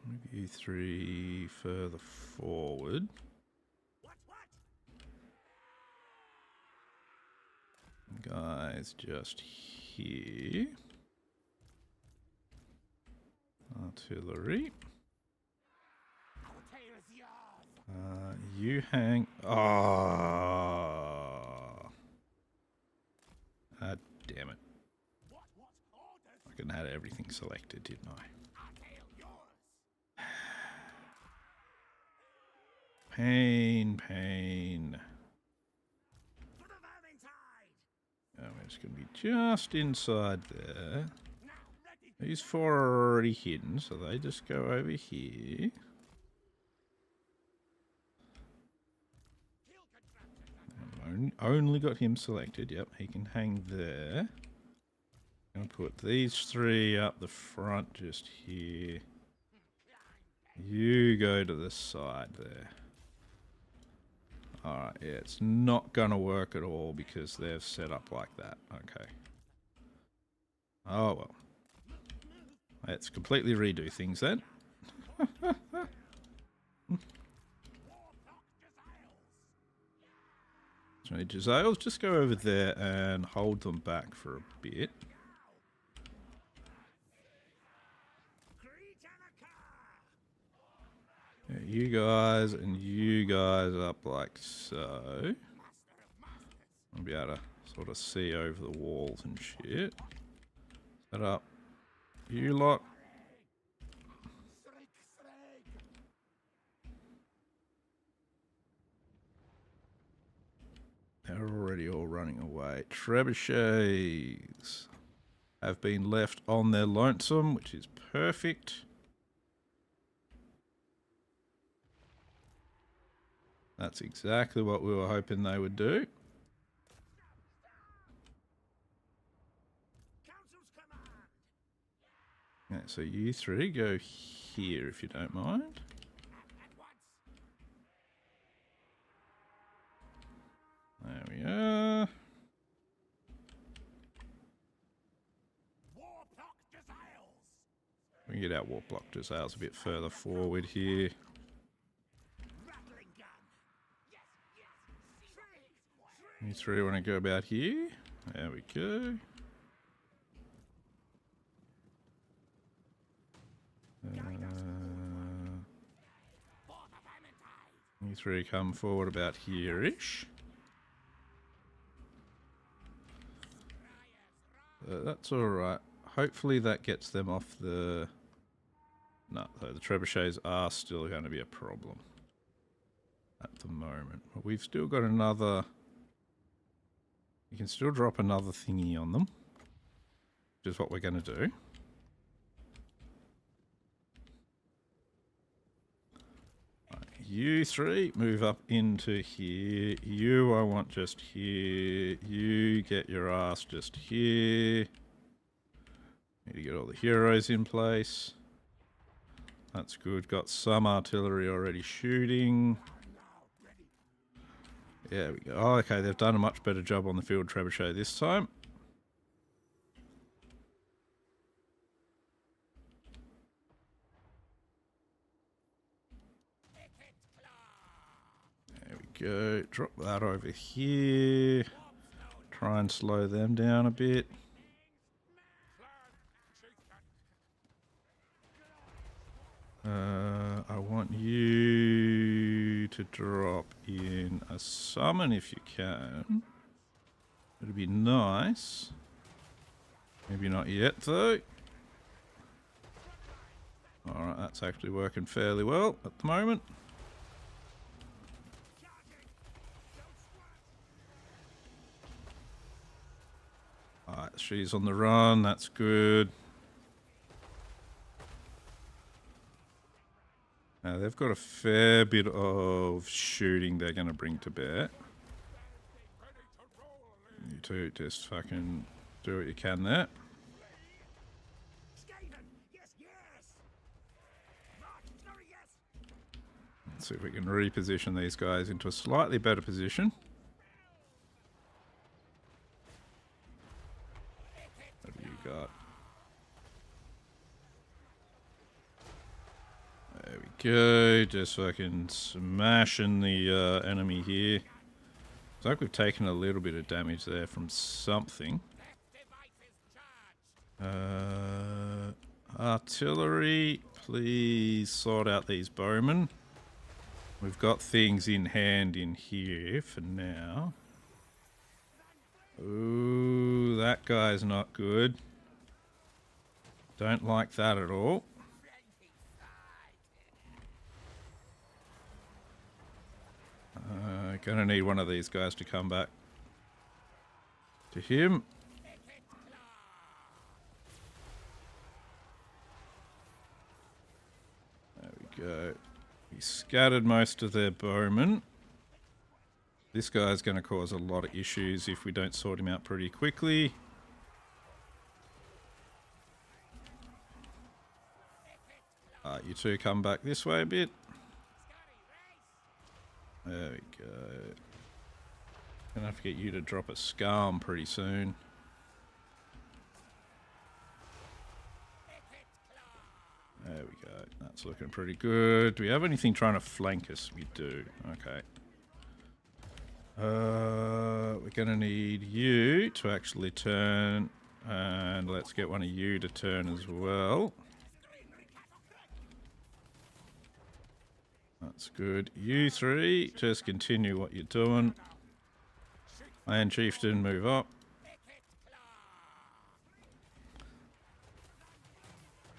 Move you three further forward. Guys, just here. Artillery. You hang. Damn it. I could have had everything selected, didn't I? Pain. We're just going to be just inside there. These four are already hidden, so they just go over here. Only got him selected. Yep, he can hang there. I'm going to put these three up the front just here. You go to the side there. Alright, yeah, it's not going to work at all because they've set up like that. Okay. Oh, well. Let's completely redo things then. So Jezzail's just go over there and hold them back for a bit. Yeah, you guys and you guys up like so. I'll be able to sort of see over the walls and shit. Set up. You lot. They're already all running away. Trebuchets have been left on their lonesome, which is perfect. That's exactly what we were hoping they would do. Yeah, so you three go here if you don't mind. There we are. We can get our Warplock Jezzails a bit further forward here. You three want to go about here? There we go. You three come forward about here-ish. That's alright. Hopefully that gets them off the... No, the trebuchets are still going to be a problem at the moment. But we've still got another... You can still drop another thingy on them, which is what we're going to do. Right, you three move up into here. You I want just here. You get your ass just here. Need to get all the heroes in place. That's good. Got some artillery already shooting. There we go. Oh, okay, they've done a much better job on the field trebuchet this time. There we go. Drop that over here. Try and slow them down a bit. I want you to drop in a summon if you can. It'd be nice. Maybe not yet though. Alright, that's actually working fairly well at the moment. Alright, she's on the run, that's good. Now they've got a fair bit of shooting they're going to bring to bear. You two just fucking do what you can there. Let's see if we can reposition these guys into a slightly better position. What have you got? There we go, just fucking smashing the enemy here. Looks like we've taken a little bit of damage there from something. Artillery, please sort out these bowmen. We've got things in hand in here for now. Ooh, that guy's not good. Don't like that at all. Gonna need one of these guys to come back to him. There we go. He scattered most of their bowmen. This guy's going to cause a lot of issues if we don't sort him out pretty quickly. You two come back this way a bit. There we go. Gonna have to get you to drop a scum pretty soon. There we go. That's looking pretty good. Do we have anything trying to flank us? We do. Okay. We're going to need you to actually turn, and let's get one of you to turn as well. That's good. You three, just continue what you're doing. Land Chieftain, move up.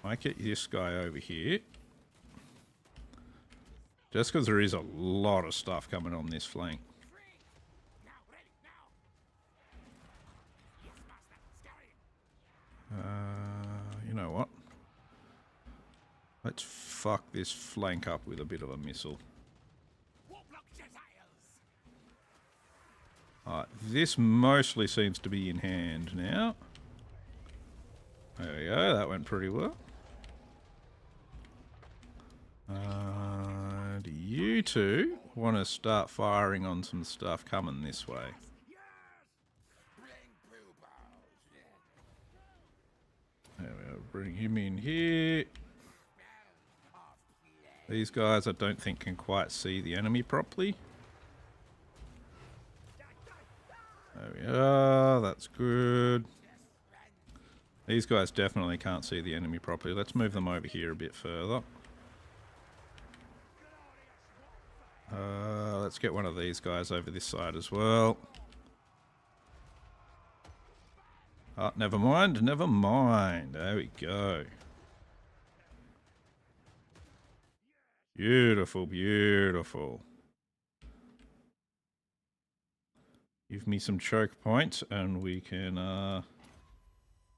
I get this guy over here. Just because there is a lot of stuff coming on this flank. You know what? Let's fuck this flank up with a bit of a missile. Alright, this mostly seems to be in hand now. There we go, that went pretty well. Do you two want to start firing on some stuff coming this way? There we go, bring him in here. These guys I don't think can quite see the enemy properly. There we are, that's good. These guys definitely can't see the enemy properly. Let's move them over here a bit further. Let's get one of these guys over this side as well. Oh, never mind, never mind. There we go. Beautiful, beautiful. Give me some choke points and we can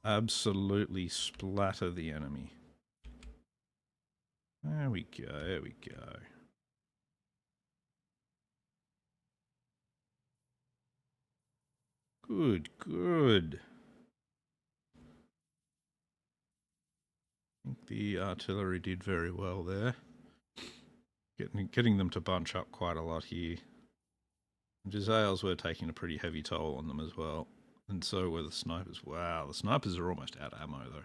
absolutely splatter the enemy. There we go, there we go. Good, good. I think the artillery did very well there. Getting them to bunch up quite a lot here. Jezzails were taking a pretty heavy toll on them as well. And so were the snipers. Wow, the snipers are almost out of ammo though.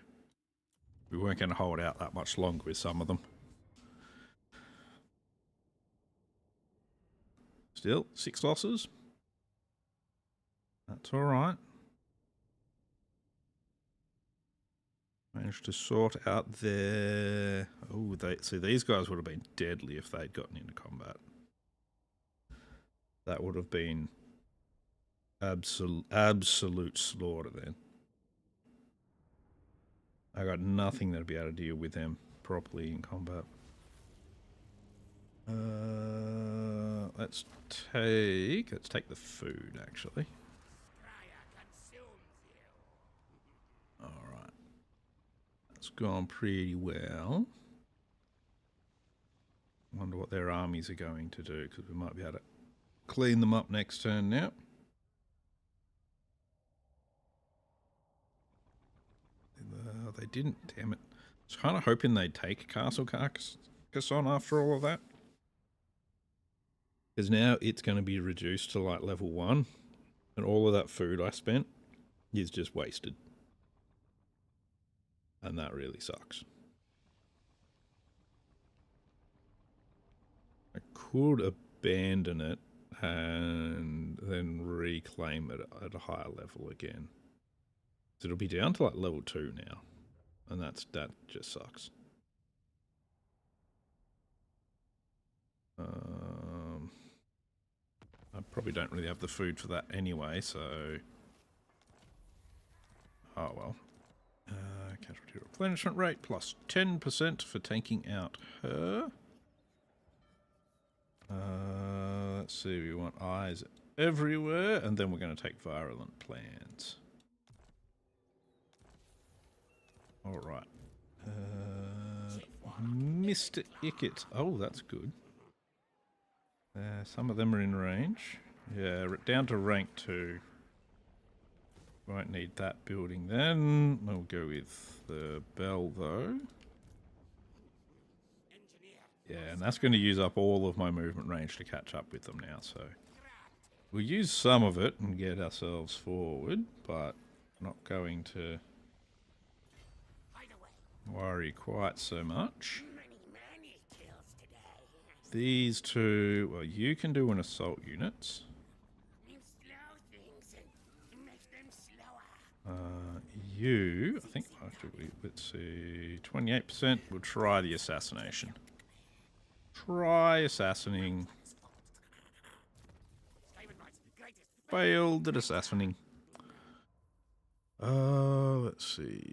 We weren't going to hold out that much longer with some of them. Still, 6 losses. That's alright. Managed to sort out their... Oh, see, these guys would have been deadly if they'd gotten into combat. That would have been absolute slaughter then. I got nothing that'd be able to deal with them properly in combat. Let's take the food actually. Alright. That's gone pretty well. Wonder what their armies are going to do, because we might be able to clean them up next turn now. They didn't, damn it. I was kind of hoping they'd take Castle Carcassonne after all of that. Because now it's going to be reduced to like level 1. And all of that food I spent is just wasted. And that really sucks. I could abandon it and then reclaim it at a higher level again. So it'll be down to like level 2 now. And that just sucks. I probably don't really have the food for that anyway, so... Oh well. Casualty replenishment rate plus 10% for taking out her. Let's see, we want eyes everywhere, and then we're going to take virulent plans. Alright. Mr. Ikit. Oh, that's good. Some of them are in range. Yeah, down to rank 2. Won't need that building then. We'll go with the bell though. Yeah, and that's going to use up all of my movement range to catch up with them now, so... We'll use some of it and get ourselves forward, but not going to worry quite so much. These two, well, you can do an assault units. You, I think, actually, let's see, 28%. We'll try the assassination. Try assassinating. Failed at assassinating. Let's see.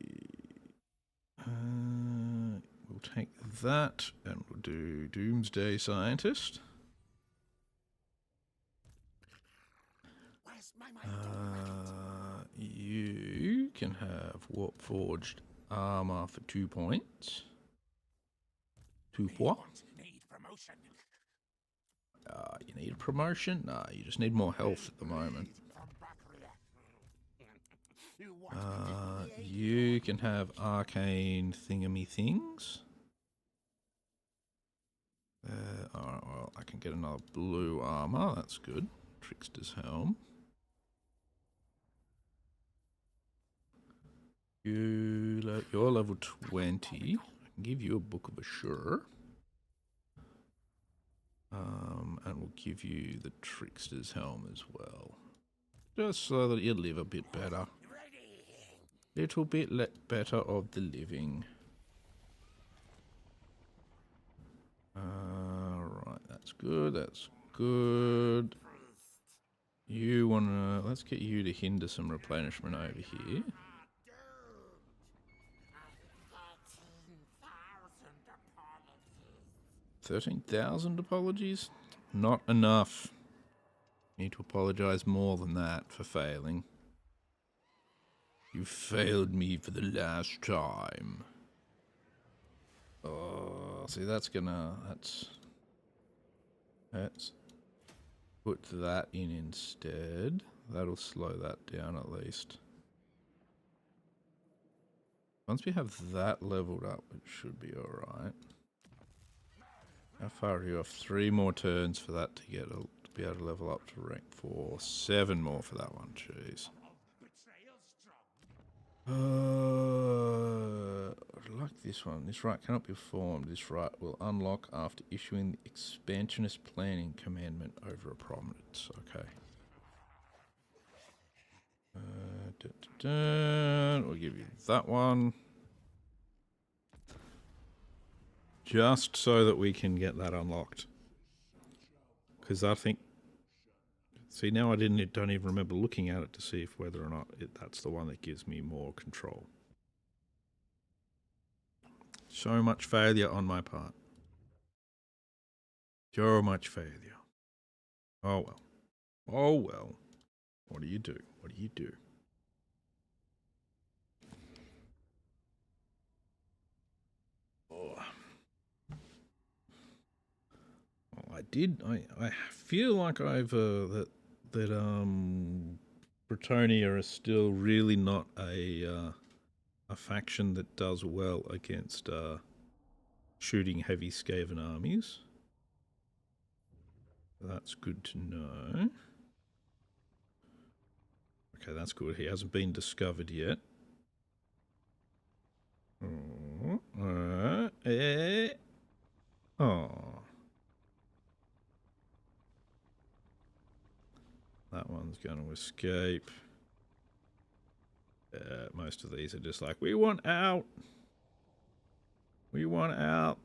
We'll take that and we'll do Doomsday Scientist. You can have Warp Forged Armor for 2 points. 2 points. You need a promotion? Nah, you just need more health at the moment. You can have Arcane Thingamy Things. Alright, well, I can get another blue armor. That's good. Trickster's Helm. You're level 20. I can give you a Book of Assure. And we'll give you the Trickster's Helm as well. Just so that you live a bit better. Little bit better of the living. Right, that's good, that's good. You wanna... Let's get you to hinder some replenishment over here. 13,000 apologies? Not enough. Need to apologize more than that for failing. You failed me for the last time. Oh, see, that's gonna... Let's put that in instead. That'll slow that down at least. Once we have that leveled up, it should be alright. How far are you off? 3 more turns for that to get to be able to level up to rank 4. 7 more for that one, jeez. I like this one. This right cannot be performed. This right will unlock after issuing the expansionist planning commandment over a prominence. Okay. We'll give you that one. Just so that we can get that unlocked. Because I think... See, now I don't even remember looking at it to see if whether or not that's the one that gives me more control. So much failure on my part. So much failure. Oh well. Oh well. What do you do? What do you do? Oh. Well, I feel like I've that Bretonia is still really not a faction that does well against shooting heavy Skaven armies. That's good to know. Okay, that's good. He hasn't been discovered yet. Oh. That one's going to escape. Most of these are just like, we want out. We want out.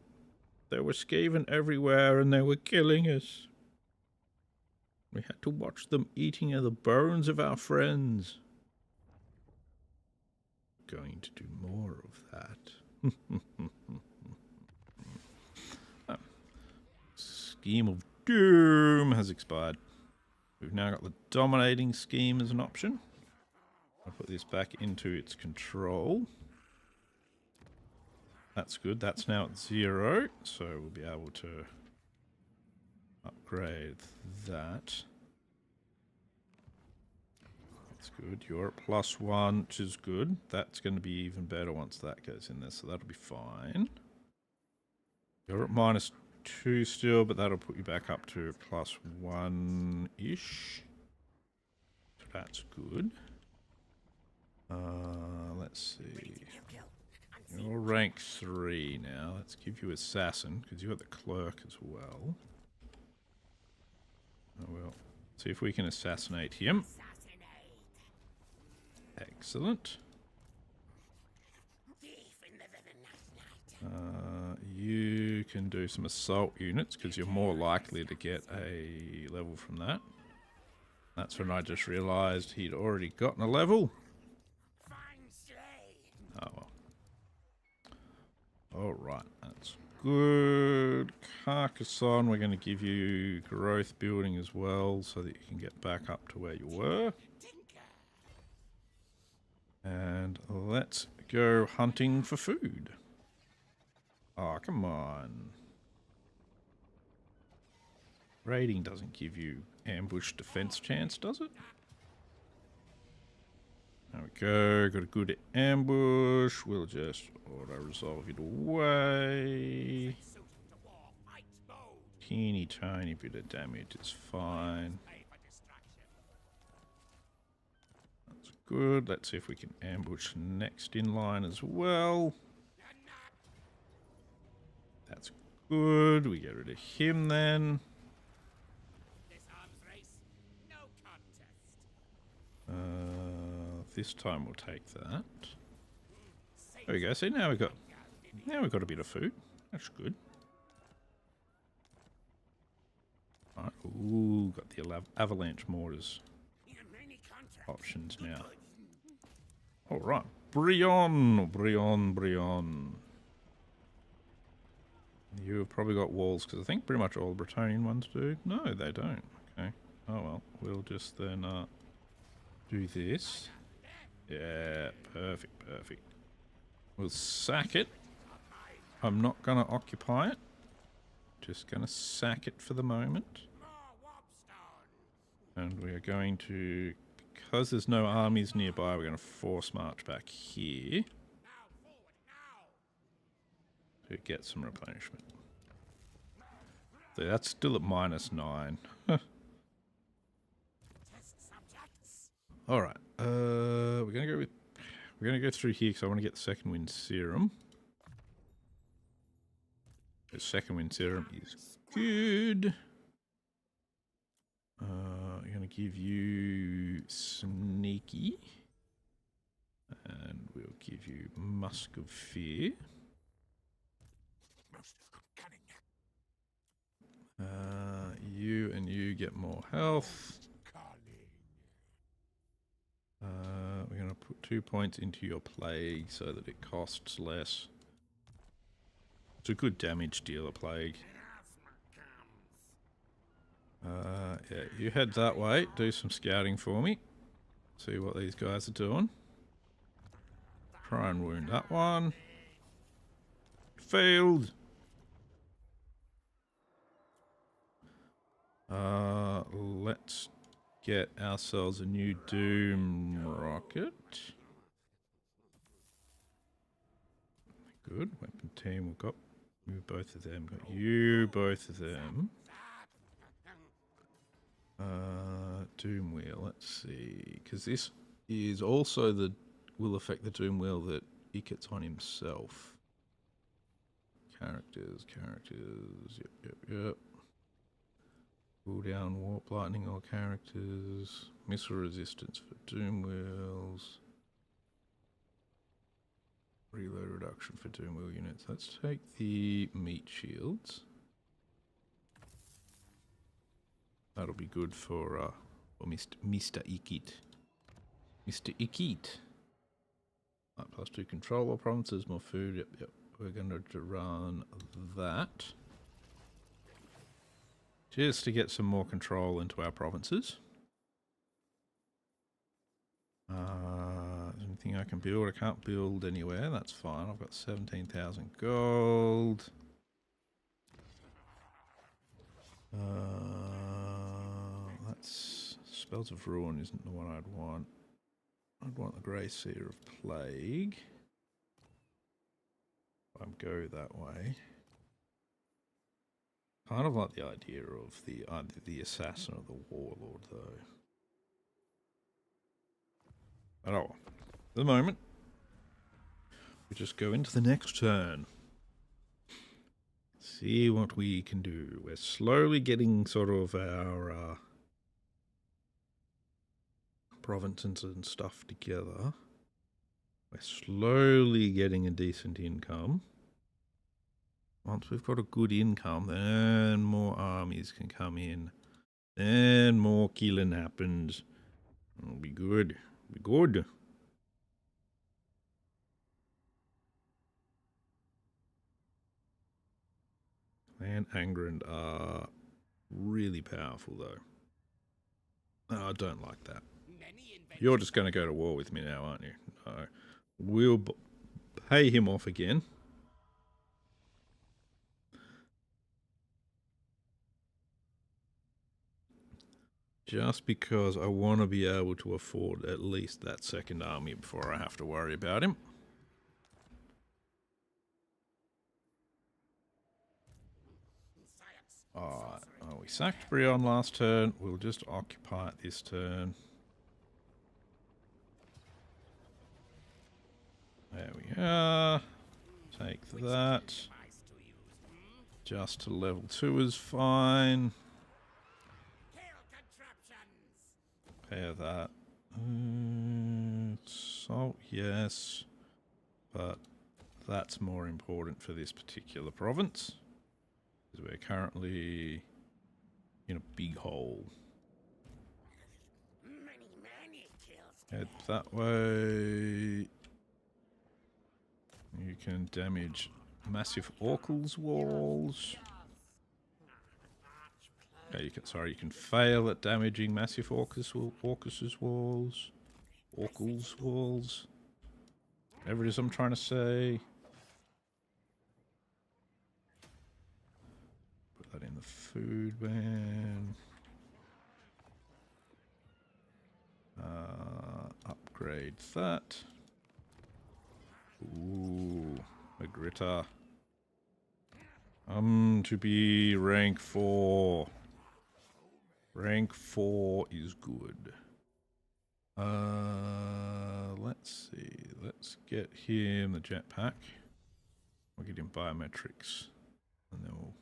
There were Skaven everywhere and they were killing us. We had to watch them eating the bones of our friends. Going to do more of that. Oh. Scheme of Doom has expired. We've now got the dominating scheme as an option. I'll put this back into its control. That's good. That's now at 0, so we'll be able to upgrade that. That's good. You're at +1, which is good. That's going to be even better once that goes in there, so that'll be fine. You're at -2 still, but that'll put you back up to +1-ish. So that's good. Let's see. You're rank 3 now. Let's give you Assassin, because you're the Clerk as well. We'll see if we can assassinate him. Excellent. You can do some assault units because you're more likely to get a level from that. That's when I just realised he'd already gotten a level. Oh well. Alright, that's good. Carcassonne, we're going to give you growth building as well so that you can get back up to where you were. And let's go hunting for food. Oh, come on. Raiding doesn't give you ambush defense chance, does it? There we go. Got a good ambush. We'll just auto-resolve it away. Teeny tiny bit of damage is fine. That's good. Let's see if we can ambush next in line as well. That's good. We get rid of him then. This time we'll take that. There we go. See, now we've got a bit of food. That's good. Right. Ooh, got the avalanche mortars options now. All right, Brion. You've probably got walls because I think pretty much all the Bretonian ones do. No, they don't. Okay. Oh well, we'll just then do this. Yeah, perfect. We'll sack it. I'm not going to occupy it. Just going to sack it for the moment. And we are going to, because there's no armies nearby, we're going to force march back here to get some replenishment. So that's still at -9. All right. We're gonna go through here because I want to get the second wind serum. The second wind serum is good. I'm gonna give you sneaky, and we'll give you musk of fear. You and you get more health. We're going to put 2 points into your plague so that it costs less. It's a good damage dealer, plague. Yeah, you head that way. Do some scouting for me. See what these guys are doing. Try and wound that one. Failed. Let's get ourselves a new Doom rocket. Good. Weapon team, we've got both of them. Got you, both of them. Doom wheel, let's see. Because this is also will affect the Doom wheel that Ikit's on himself. Characters. Yep. Cool down, warp lightning, all characters. Missile resistance for Doom wheels. Reload reduction for Doom wheel units. Let's take the meat shields. That'll be good for Mr. Ikit. Mr. Ikit. Right, +2 control all provinces, more food. Yep. We're going to run that. Just to get some more control into our provinces. Anything I can build? I can't build anywhere. That's fine. I've got 17,000 gold. That's Spells of Ruin isn't the one I'd want. I'd want the Grey Seer of Plague. I'd go that way. Kind of like the idea of either the Assassin or the Warlord, though. But oh, at the moment, we just go into the next turn. See what we can do. We're slowly getting sort of our provinces and stuff together. We're slowly getting a decent income. Once we've got a good income, then more armies can come in. Then more killing happens. It'll be good. Be good. Clan Angrand are really powerful, though. Oh, I don't like that. You're just going to go to war with me now, aren't you? No. We'll pay him off again. Just because I want to be able to afford at least that second army before I have to worry about him. Alright, we sacked Brion last turn. We'll just occupy it this turn. There we are. Take that. Just to level 2 is fine. Pair that. Salt, yes. But that's more important for this particular province. Because we're currently in a big hole. Head that way. You can damage massive Orcles walls. Okay, you can fail at damaging massive Orcus walls. Orcles walls. Whatever it is I'm trying to say. Put that in the food ban. Upgrade that. Ooh, a Gritter. To be rank 4. Rank 4 is good. Let's see. Let's get him the jetpack. We'll get him biometrics. And then we'll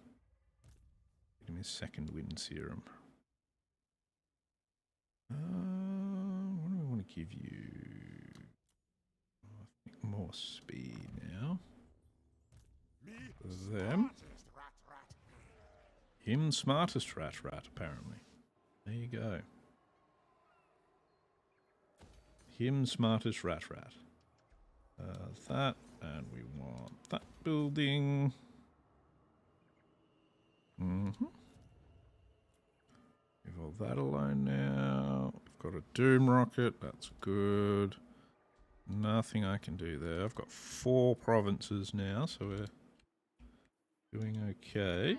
get him his second wind serum. What do we want to give you? I think more speed now. Them. Him smartest rat apparently. There you go. Him smartest rat. That, and we want that building. Leave all that alone now. We've got a Doom Rocket, that's good. Nothing I can do there. I've got 4 provinces now, so we're doing okay.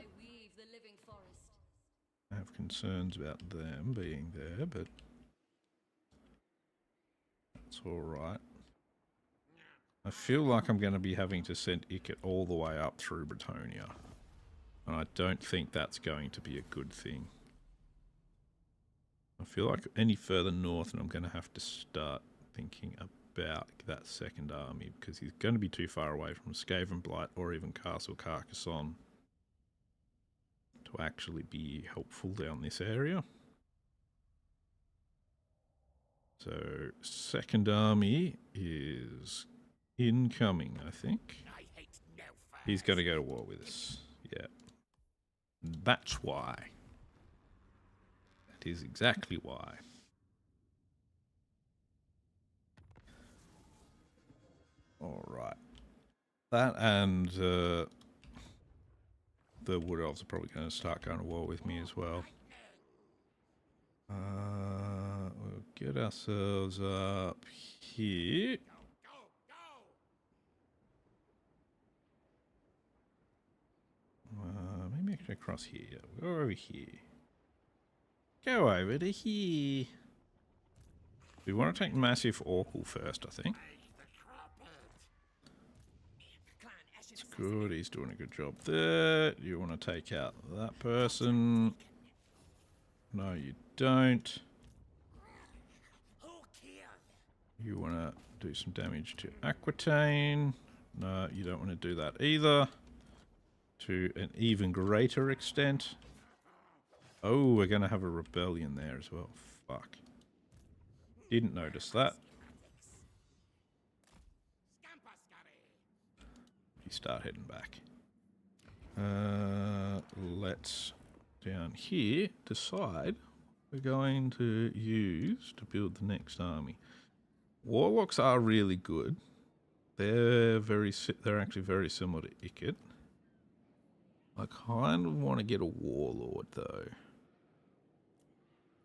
I have concerns about them being there, but that's alright. I feel like I'm going to be having to send Ikit all the way up through Bretonia. And I don't think that's going to be a good thing. I feel like any further north and I'm going to have to start thinking about that second army, because he's going to be too far away from Skaven Blight or even Castle Carcassonne to actually be helpful down this area. So, second army is incoming, I think. He's going to go to war with us. Yeah. That's why. That is exactly why. Alright. That and the Wood Elves are probably going to start going to war with me as well. We'll get ourselves up here. Maybe I can across here. We'll go over here. Go over to here. We want to take Massive Orcal first, I think. That's good. He's doing a good job there. You want to take out that person. No, you don't. You want to do some damage to Aquitaine. No, you don't want to do that either. To an even greater extent. Oh, we're going to have a rebellion there as well. Fuck. Didn't notice that. You start heading back. Let's down here decide we're going to use to build the next army. Warlocks are really good. They're actually very similar to Ikit. I kind of want to get a warlord though.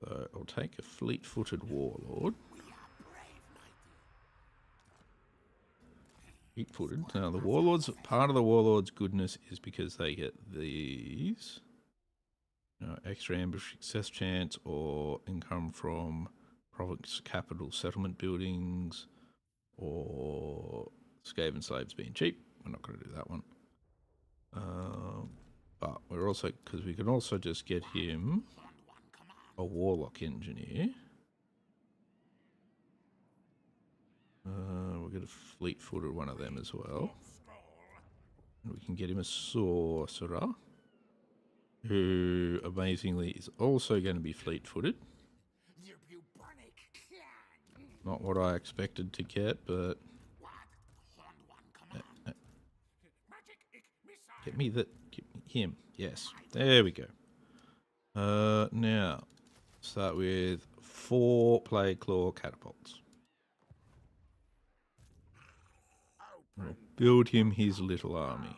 So I'll take a fleet-footed warlord. Fleet-footed. Now the warlords, part of the warlord's goodness is because they get these. Extra ambush success chance or income from province capital settlement buildings or Skaven slaves being cheap. We're not going to do that one. But we're also, because we can also just get him a warlock engineer. We'll get a fleet-footed one of them as well. And we can get him a sorcerer, who amazingly is also going to be fleet-footed. Not what I expected to get, but get me him. Yes, there we go. Now start with 4 plague claw catapults. We'll build him his little army.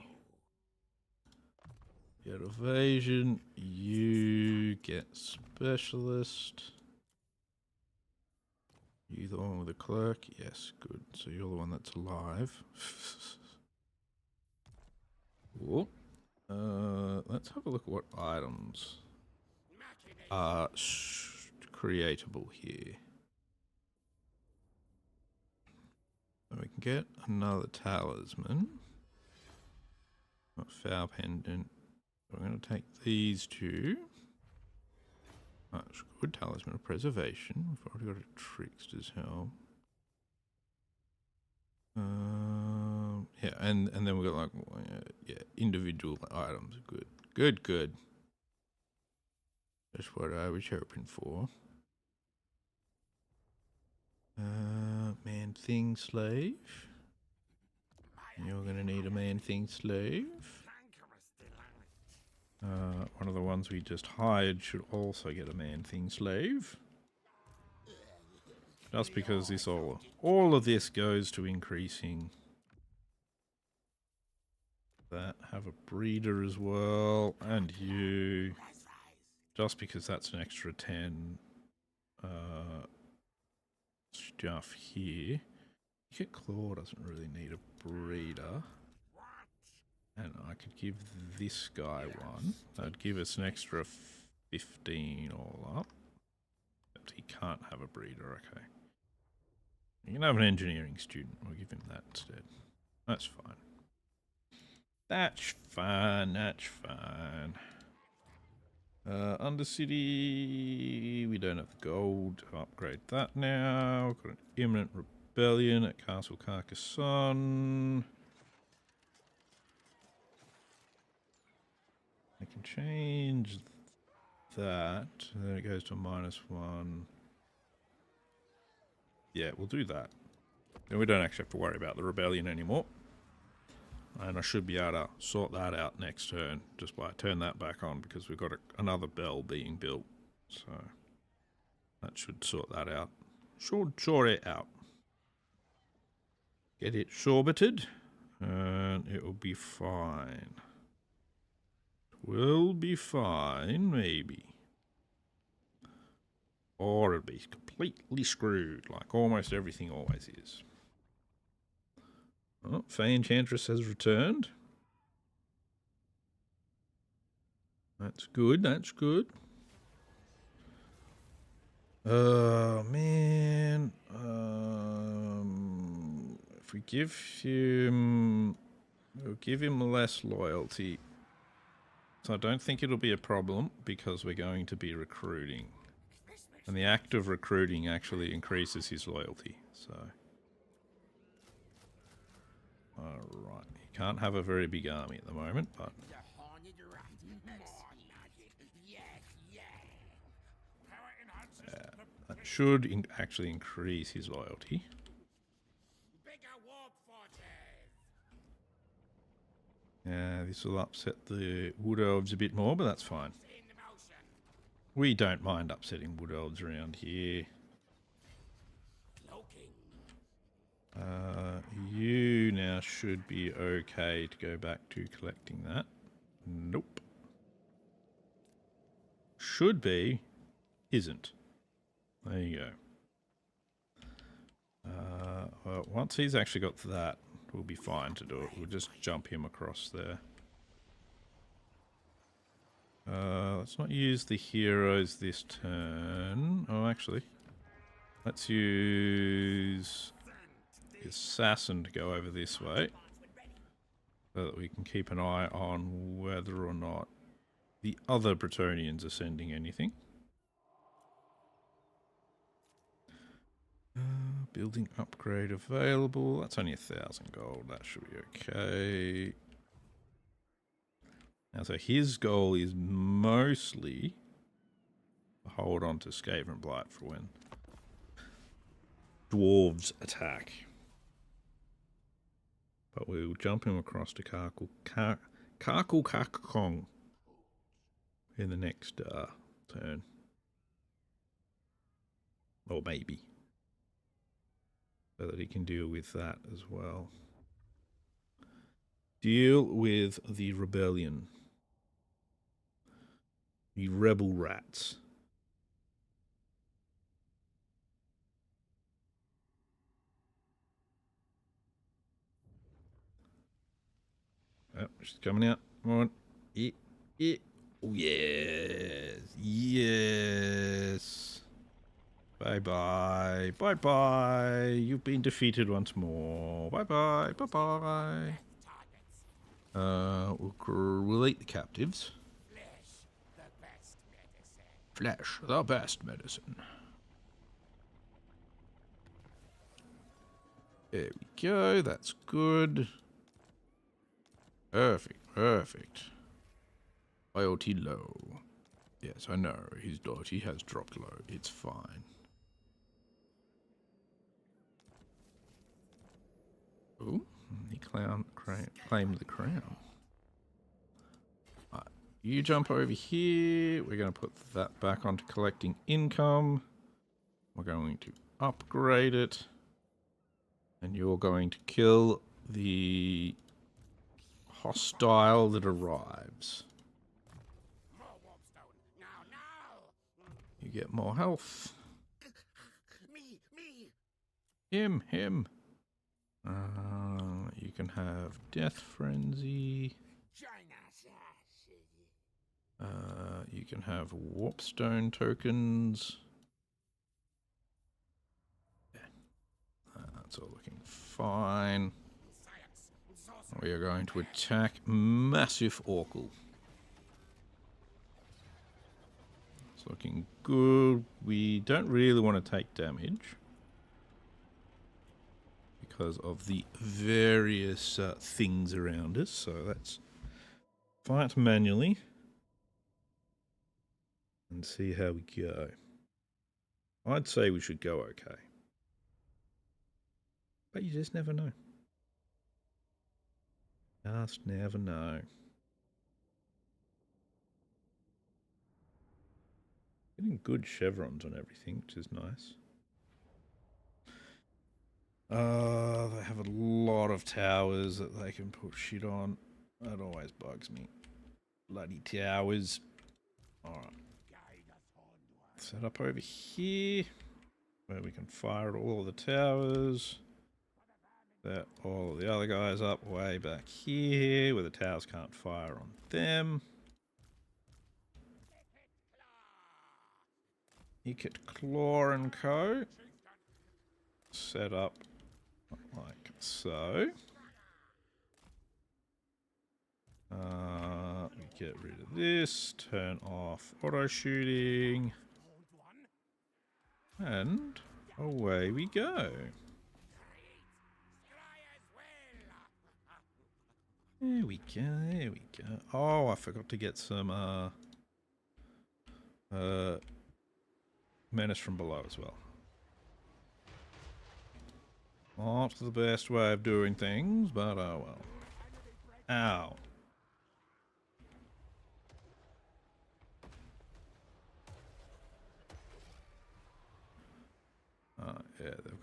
Get evasion, you get specialist. You the one with the clerk? Yes, good. So you're the one that's alive. Cool. Let's have a look at what items are creatable here. So we can get another talisman. Foul pendant. We're going to take these two. That's good. Talisman of preservation. We've already got a trickster's helm. Yeah, and then we've got like individual items. Good. That's what I was hoping for. Man thing slave. You're gonna need a man thing slave. One of the ones we just hired should also get a man thing slave. Just because this all of this goes to increasing that. Have a breeder as well, and you. Just because that's an extra 10 stuff here. Ikit Claw doesn't really need a breeder. And I could give this guy one. That'd give us an extra 15 all up. But he can't have a breeder, okay. You can have an engineering student. We'll give him that instead. That's fine. That's fine. Undercity, we don't have the gold to upgrade that now. We've got an imminent rebellion at Castle Carcassonne. I can change that, and then it goes to -1. Yeah, we'll do that. And we don't actually have to worry about the rebellion anymore. And I should be able to sort that out next turn, just by turn that back on, because we've got another bell being built. So that should sort that out. Should sort it out. Get it sorted, and it will be fine. Will be fine, maybe. Or it'll be completely screwed, like almost everything always is. Oh, Fey Enchantress has returned. That's good. Oh, man. If we give him... We'll give him less loyalty. So I don't think it'll be a problem, because we're going to be recruiting. And the act of recruiting actually increases his loyalty, so... Alright, he can't have a very big army at the moment, but... that should actually increase his loyalty. Yeah, this will upset the wood elves a bit more, but that's fine. We don't mind upsetting wood elves around here. You now should be okay to go back to collecting that. Nope. Should be, isn't. There you go. Well, once he's actually got to that, we'll be fine to do it. We'll just jump him across there. Let's not use the heroes this turn. Oh, actually. Let's use the assassin to go over this way. So that we can keep an eye on whether or not the other Bretonians are sending anything. Building upgrade available. That's only 1,000 gold. That should be okay. Now, so his goal is mostly to hold on to Skaven Blight for when dwarves attack. But we'll jump him across to Kakong in the next turn. Or maybe. So that he can deal with that as well. Deal with the rebellion. The rebel rats. Oh, she's coming out. Come on. Oh, yes. Yes. Bye-bye. Bye-bye. You've been defeated once more. Bye-bye. Bye-bye. We'll eat the captives. Flesh, the best medicine. There we go. That's good. Perfect. Perfect. Loyalty low. Yes, I know. His loyalty has dropped low. It's fine. Ooh, he claimed the crown. Right, you jump over here. We're going to put that back onto collecting income. We're going to upgrade it. And you're going to kill the hostile that arrives. You get more health. Him. You can have Death Frenzy. You can have Warpstone tokens. Yeah. That's all looking fine. We are going to attack Massive Orcal. It's looking good. We don't really want to take damage because of the various things around us. So let's fight manually and see how we go. I'd say we should go okay. But you just never know. Just never know. Getting good chevrons on everything, which is nice. They have a lot of towers that they can put shit on. That always bugs me. Bloody towers. Alright. Set up over here, where we can fire at all of the towers. Set all of the other guys up way back here, where the towers can't fire on them. Ikit Claw and Co. Set up like so. We get rid of this, turn off auto shooting, and away we go. There we go, there we go. Oh, I forgot to get some menace from below as well. Not the best way of doing things, but oh well. Ow.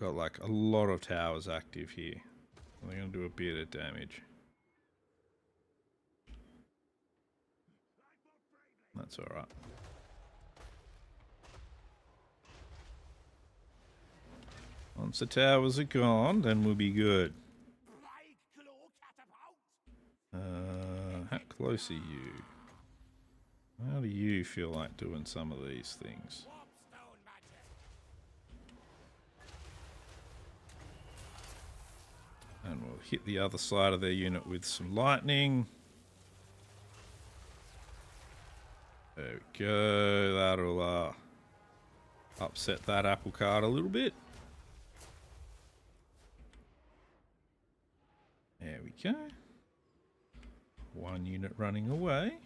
got like a lot of towers active here. They're going to do a bit of damage. That's alright. Once the towers are gone, then we'll be good. How close are you? How do you feel like doing some of these things? And we'll hit the other side of their unit with some lightning. There we go. That'll upset that apple cart a little bit. There we go. One unit running away.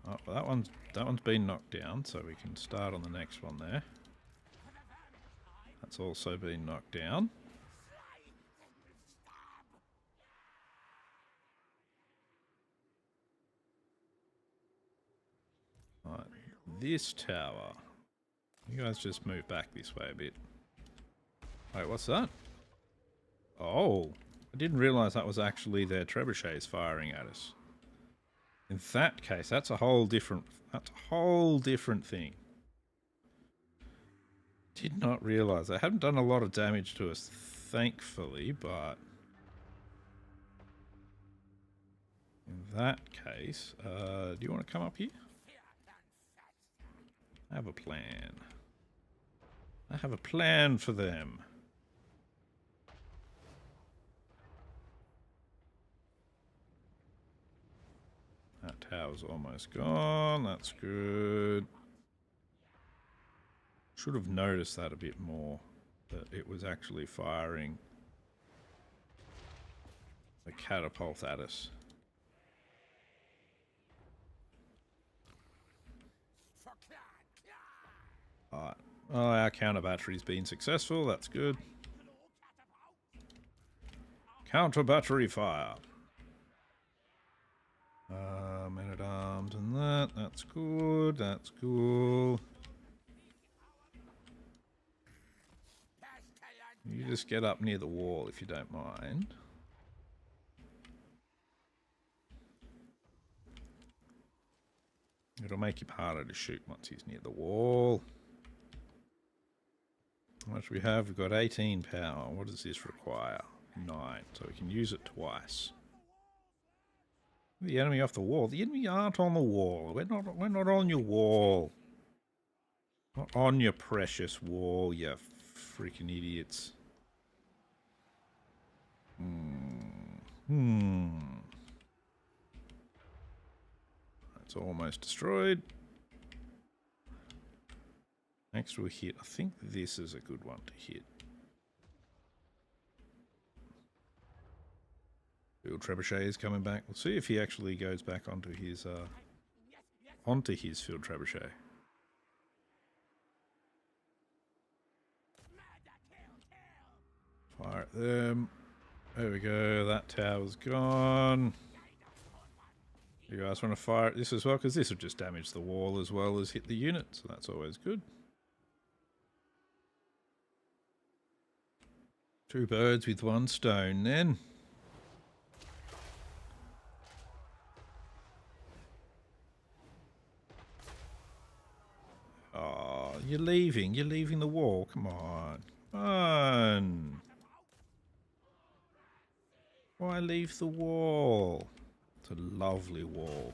Oh, well, that one's been knocked down, so we can start on the next one there. That's also been knocked down. Right, this tower. You guys just move back this way a bit. Wait, what's that? Oh, I didn't realise that was actually their trebuchets firing at us. In that case, that's a whole different thing. Did not realise. They haven't done a lot of damage to us, thankfully, but in that case, do you want to come up here? I have a plan. I have a plan for them. That tower's almost gone. That's good. Should have noticed that a bit more. That it was actually firing a catapult at us. Alright. Oh, our counter battery's been successful. That's good. Counter battery fire. Men-at-arms and that. That's good. That's cool. You just get up near the wall if you don't mind. It'll make him harder to shoot once he's near the wall. How much we have? We've got 18 power. What does this require? 9. So we can use it twice. The enemy off the wall. The enemy aren't on the wall. We're not on your wall. Not on your precious wall, you freaking idiots. That's almost destroyed. Next we'll hit. I think this is a good one to hit. Field Trebuchet is coming back. We'll see if he actually goes back onto his field trebuchet. Fire at them. There we go. That tower's gone. You guys want to fire at this as well? Because this will just damage the wall as well as hit the unit. So that's always good. 2 birds with 1 stone then. Oh, you're leaving the wall. Come on. Come on. Why leave the wall? It's a lovely wall.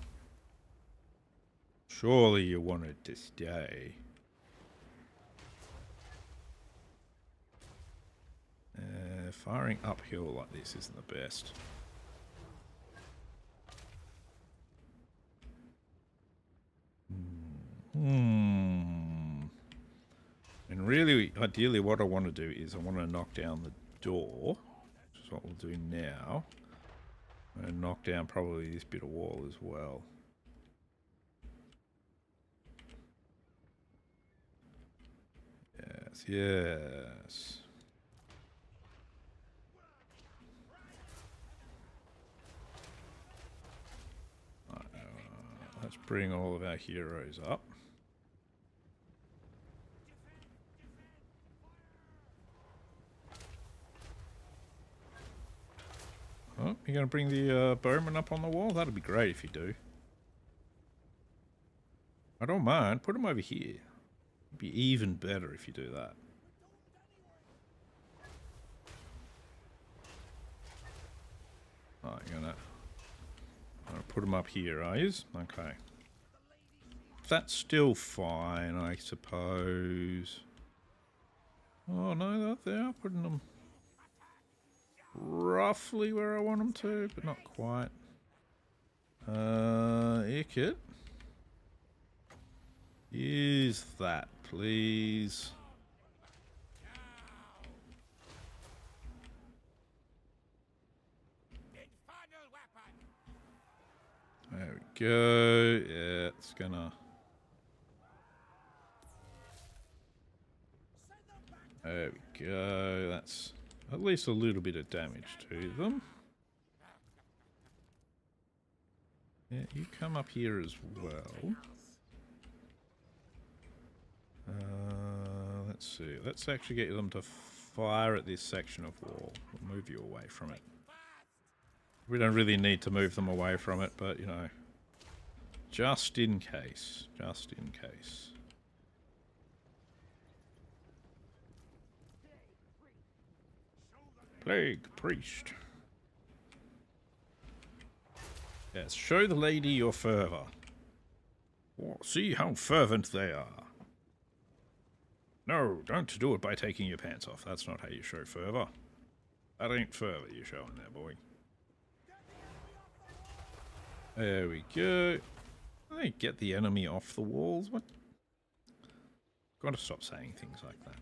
Surely you wanted to stay. Firing uphill like this isn't the best. And really, ideally what I want to do is I want to knock down the door, which is what we'll do now. I'm going to knock down probably this bit of wall as well. Yes, yes. Let's bring all of our heroes up. Oh, you're going to bring the bowman up on the wall? That'd be great if you do. I don't mind. Put him over here. It'd be even better if you do that. Oh, you're gonna put him up here, are you? Okay. That's still fine, I suppose. Oh no, they are putting them roughly where I want them to, but not quite. Ikit. Use that, please. There we go. Yeah, it's gonna... There we go. That's at least a little bit of damage to them. Yeah, you come up here as well. Let's see. Let's actually get them to fire at this section of wall. We'll move you away from it. We don't really need to move them away from it, but, you know, just in case. Just in case. Plague Priest. Yes, show the lady your fervour. Oh, see how fervent they are. No, don't do it by taking your pants off. That's not how you show fervour. That ain't fervour you're showing there, boy. There we go. Hey, get the enemy off the walls. What? Gotta stop saying things like that.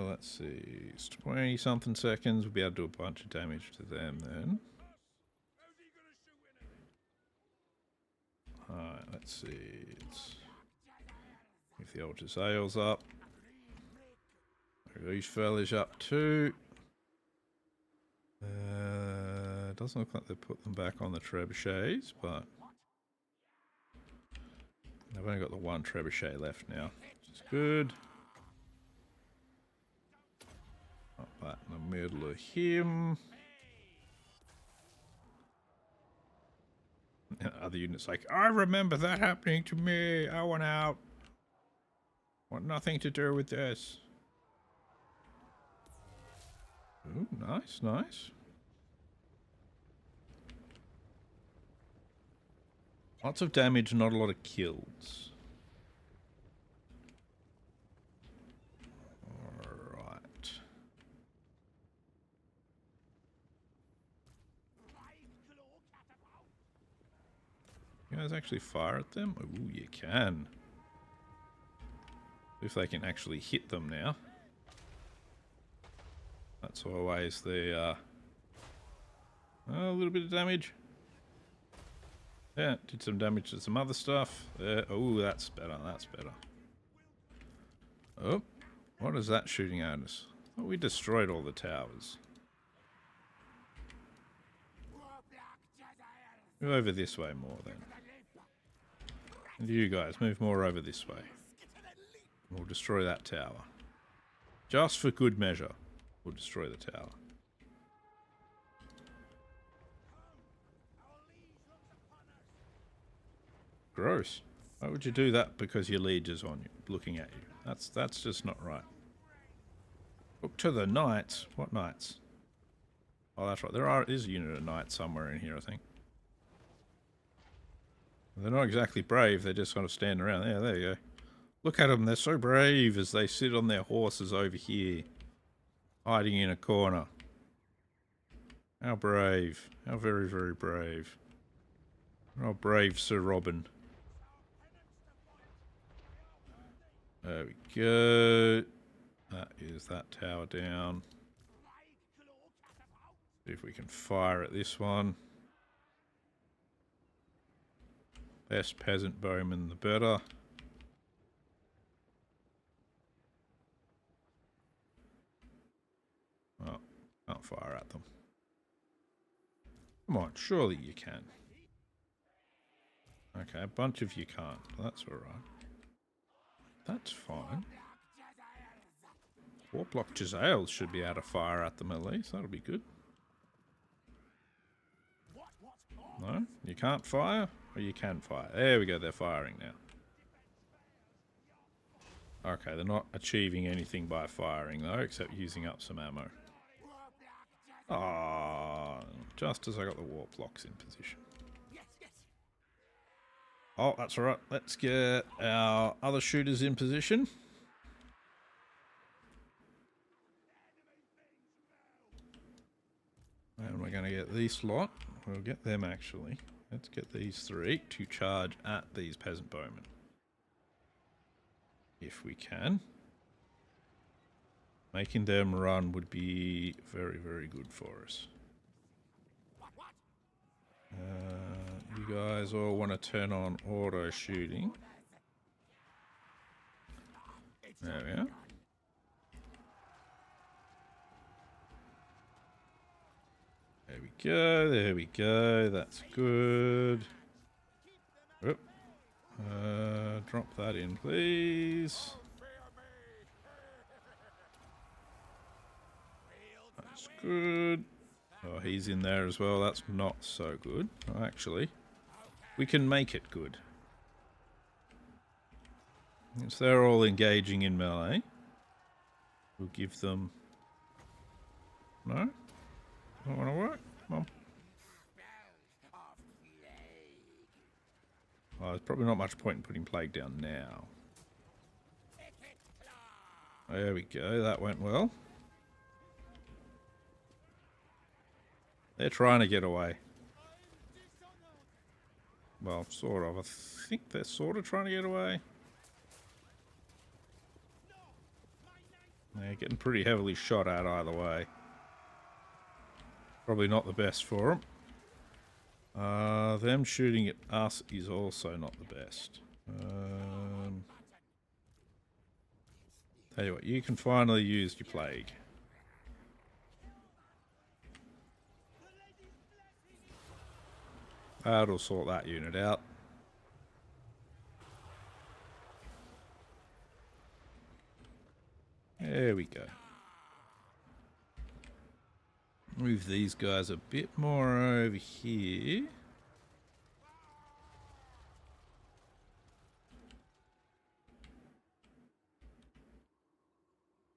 Let's see. It's 20-something seconds. We'll be able to do a bunch of damage to them then. Alright, let's see. If the altar sails up. These fellas up too. Doesn't look like they put them back on the trebuchets, but they've only got the one trebuchet left now, which is good. Up that in the middle of him. Other units like, I remember that happening to me. I want out. Want nothing to do with this. Ooh, nice, nice. Lots of damage, not a lot of kills. Alright. You guys actually fire at them? Ooh, you can. If they can actually hit them now. That's always the, a little bit of damage. Yeah, did some damage to some other stuff. Oh, that's better, that's better. Oh, what is that shooting at us? Oh, we destroyed all the towers. Move over this way more then. And you guys, move more over this way. We'll destroy that tower. Just for good measure, we'll destroy the tower. Gross. Why would you do that? Because your liege is on you, looking at you. That's just not right. Look to the knights. What knights? Oh, that's right. There is a unit of knights somewhere in here, I think. They're not exactly brave. They're just kind of standing around. Yeah, there you go. Look at them. They're so brave as they sit on their horses over here, hiding in a corner. How brave. How very, very brave. How brave, Sir Robin. There we go. That is that tower down. See if we can fire at this one. Best peasant bowman, the better. Oh, can't fire at them. Come on, surely you can. Okay, a bunch of you can't. That's alright. That's fine. Warplock Giselle should be able to fire at them at least. That'll be good. No? You can't fire? Or you can fire? There we go, they're firing now. Okay, they're not achieving anything by firing though, except using up some ammo. Ah, just as I got the Warplocks in position. Oh, that's alright. Let's get our other shooters in position. And we're going to get these lot. We'll get them actually. Let's get these three to charge at these peasant bowmen. If we can. Making them run would be very, very good for us. You guys all want to turn on auto shooting. There we are. There we go, there we go, that's good. Oop. Drop that in, please. That's good. Oh, he's in there as well, that's not so good. Oh, actually, we can make it good. Since they're all engaging in melee, we'll give them... No? Don't want to work? Come on. Oh, there's probably not much point in putting plague down now. There we go, that went well. They're trying to get away. Well, sort of. I think they're sort of trying to get away. They're getting pretty heavily shot at either way. Probably not the best for them. Them shooting at us is also not the best. Tell you what, you can finally use your plague. That'll sort that unit out. There we go. Move these guys a bit more over here.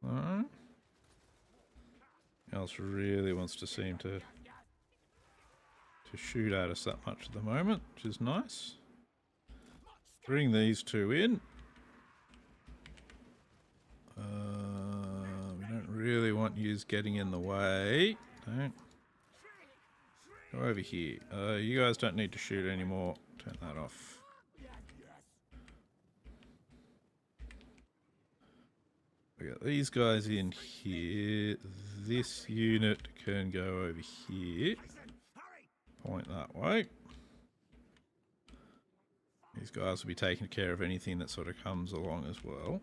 Alright. Else really wants to seem to shoot at us that much at the moment, which is nice. Bring these two in. We don't really want yous getting in the way. Don't. Go over here. You guys don't need to shoot anymore. Turn that off. We got these guys in here. This unit can go over here. Point that way. These guys will be taking care of anything that sort of comes along as well.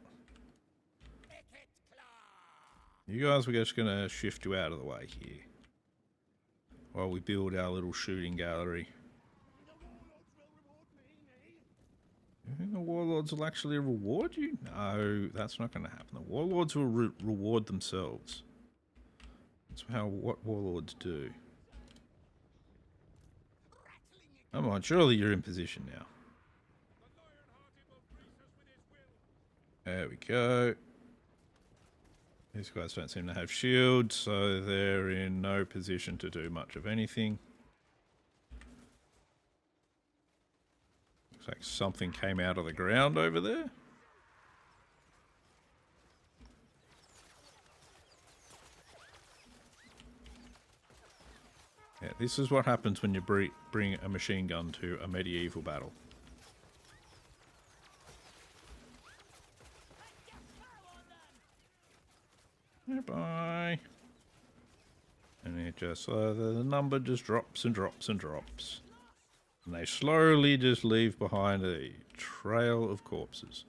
You guys, we're just going to shift you out of the way here while we build our little shooting gallery. You think the warlords will actually reward you? No, that's not going to happen. The warlords will reward themselves. That's what warlords do. Come on, surely you're in position now. There we go. These guys don't seem to have shields, so they're in no position to do much of anything. Looks like something came out of the ground over there. Yeah, this is what happens when you bring a machine gun to a medieval battle. Bye. And it just, the number just drops and drops and drops. And they slowly just leave behind a trail of corpses.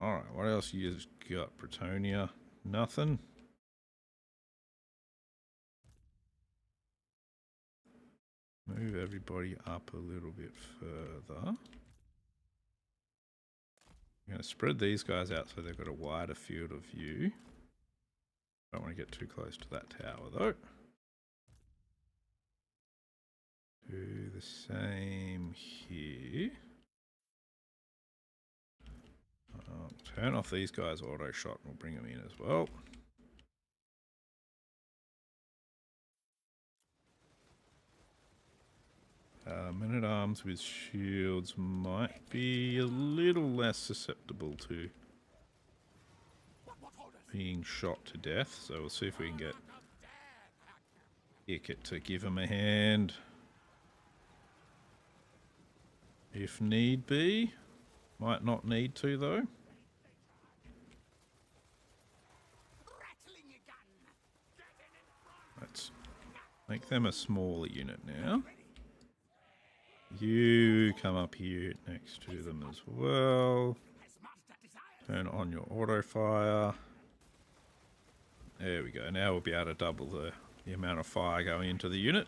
Alright, what else you got? Bretonia? Nothing? Move everybody up a little bit further. I'm going to spread these guys out so they've got a wider field of view. Don't want to get too close to that tower though. Do the same here. Turn off these guys' auto shot and we'll bring them in as well. Men-at-arms with shields might be a little less susceptible to being shot to death, so we'll see if we can get Ikit to give him a hand. If need be. Might not need to though. Let's make them a smaller unit now. You come up here next to them as well. Turn on your auto fire. There we go. Now we'll be able to double the amount of fire going into the unit.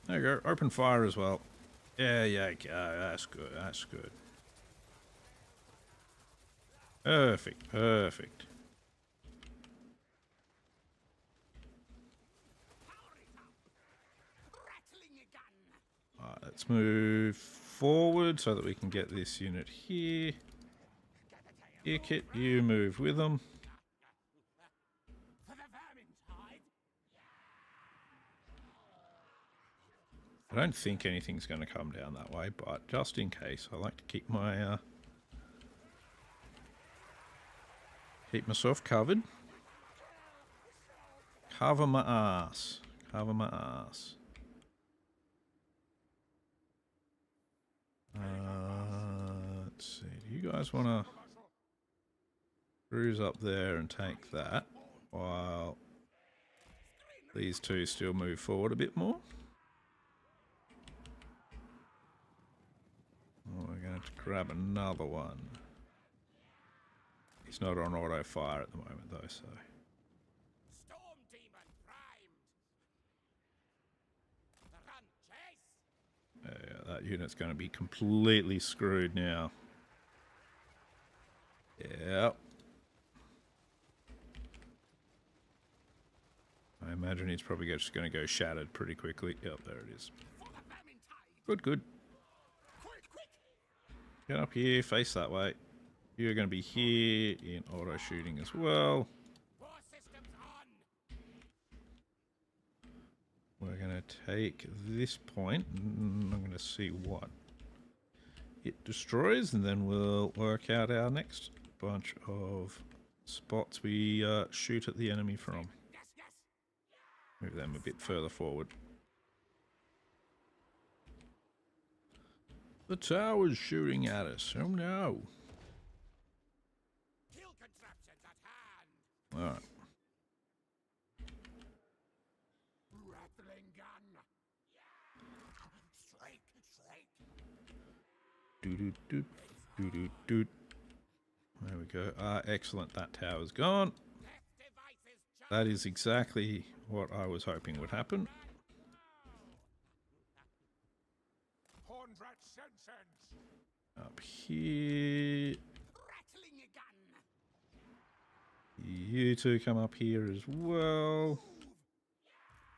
There you go. Open fire as well. Yeah, go. That's good. That's good. Perfect. Perfect. Alright, let's move forward so that we can get this unit here. Ikit, you move with them. I don't think anything's going to come down that way, but just in case, I like to keep my keep myself covered. Cover my ass. Cover my ass. Let's see. Do you guys want to cruise up there and take that while these two still move forward a bit more? Oh, we're going to have to grab another one. He's not on auto fire at the moment though, so. Storm demon primed. Run, chase. Yeah, that unit's going to be completely screwed now. Yep. I imagine he's probably just going to go shattered pretty quickly. Yep, there it is. Good, good. Get up here, face that way. You're going to be here in auto shooting as well. We're going to take this point, and I'm going to see what it destroys, and then we'll work out our next bunch of spots we shoot at the enemy from. Move them a bit further forward. The tower's shooting at us. Oh no. Kill contraptions at hand. Alright. Rattling gun. Strike, strike. Doo-doo-doo, doo-doo-doo. There we go. Ah, excellent. That tower's gone. That is exactly what I was hoping would happen. Up here. You two come up here as well.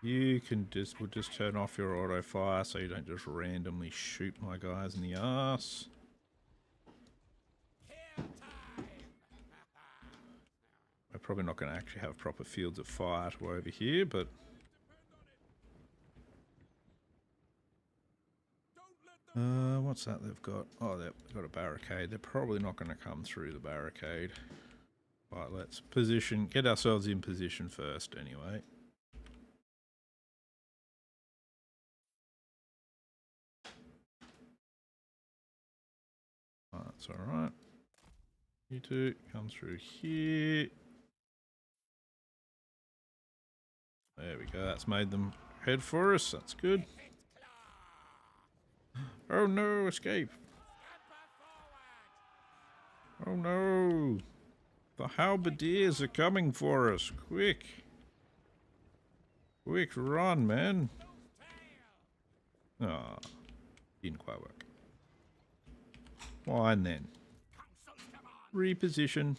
You can we'll just turn off your auto fire so you don't just randomly shoot my guys in the ass. We're probably not going to actually have proper fields of fire to over here, but what's that they've got? Oh, they've got a barricade. They're probably not going to come through the barricade. But let's get ourselves in position first anyway. That's alright. You two come through here. There we go. That's made them head for us. That's good. Oh no, escape. Oh no. The halberdiers are coming for us. Quick. Quick, run, man. Ah, didn't quite work. Fine then. Reposition.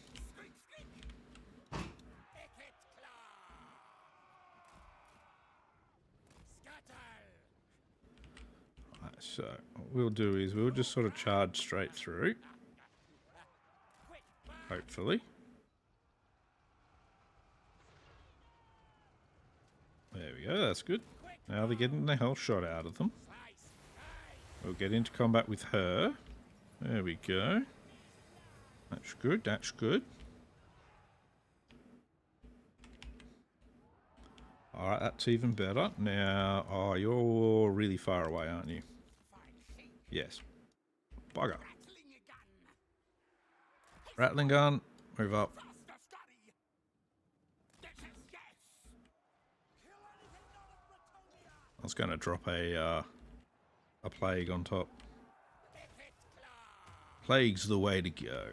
Ikit claw. Scuttle. Right, so what we'll do is we'll just sort of charge straight through. Hopefully. There we go, that's good. Now they're getting the hell shot out of them. We'll get into combat with her. There we go. That's good, that's good. Alright, that's even better. Now, oh, you're really far away, aren't you? Yes. Bugger. Rattling gun, move up. I was going to drop a plague on top. Plague's the way to go.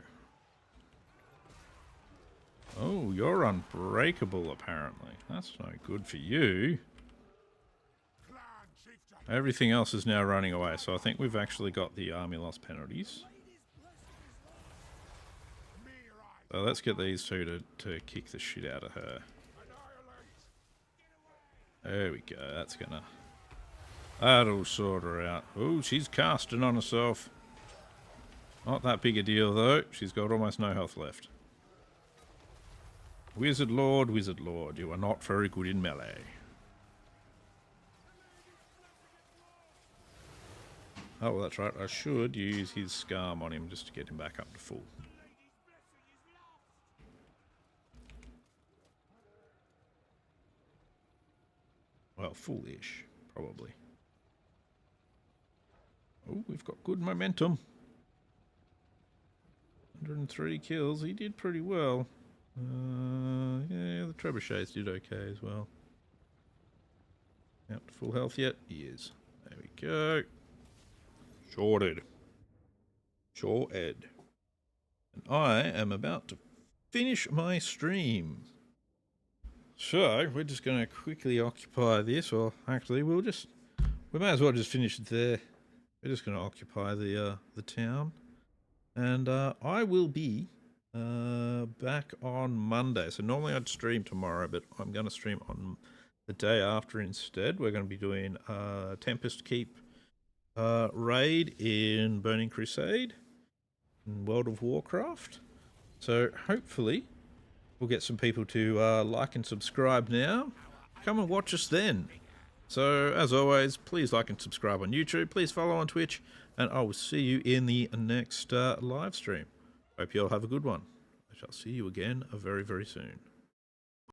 Oh, you're unbreakable, apparently. That's no good for you. Everything else is now running away, so I think we've actually got the army loss penalties. So let's get these two to kick the shit out of her. There we go, that's gonna... That'll sort her out. Oh, she's casting on herself. Not that big a deal, though. She's got almost no health left. Wizard Lord, you are not very good in melee. Oh, well, that's right. I should use his Scarm on him just to get him back up to full. Well, foolish, probably. Oh, we've got good momentum. 103 kills. He did pretty well. Yeah, the trebuchets did okay as well. Out to full health yet? He is. There we go. Shorted. Shorted. And I am about to finish my stream. So, we're just going to quickly occupy this, or actually we may as well just finish it there. We're just going to occupy the town. And I will be back on Monday. So normally I'd stream tomorrow, but I'm going to stream on the day after instead. We're going to be doing Tempest Keep raid in Burning Crusade in World of Warcraft. So hopefully we'll get some people to like and subscribe now. Come and watch us then. So as always, please like and subscribe on YouTube. Please follow on Twitch. And I will see you in the next live stream. Hope you all have a good one. I shall see you again very, very soon.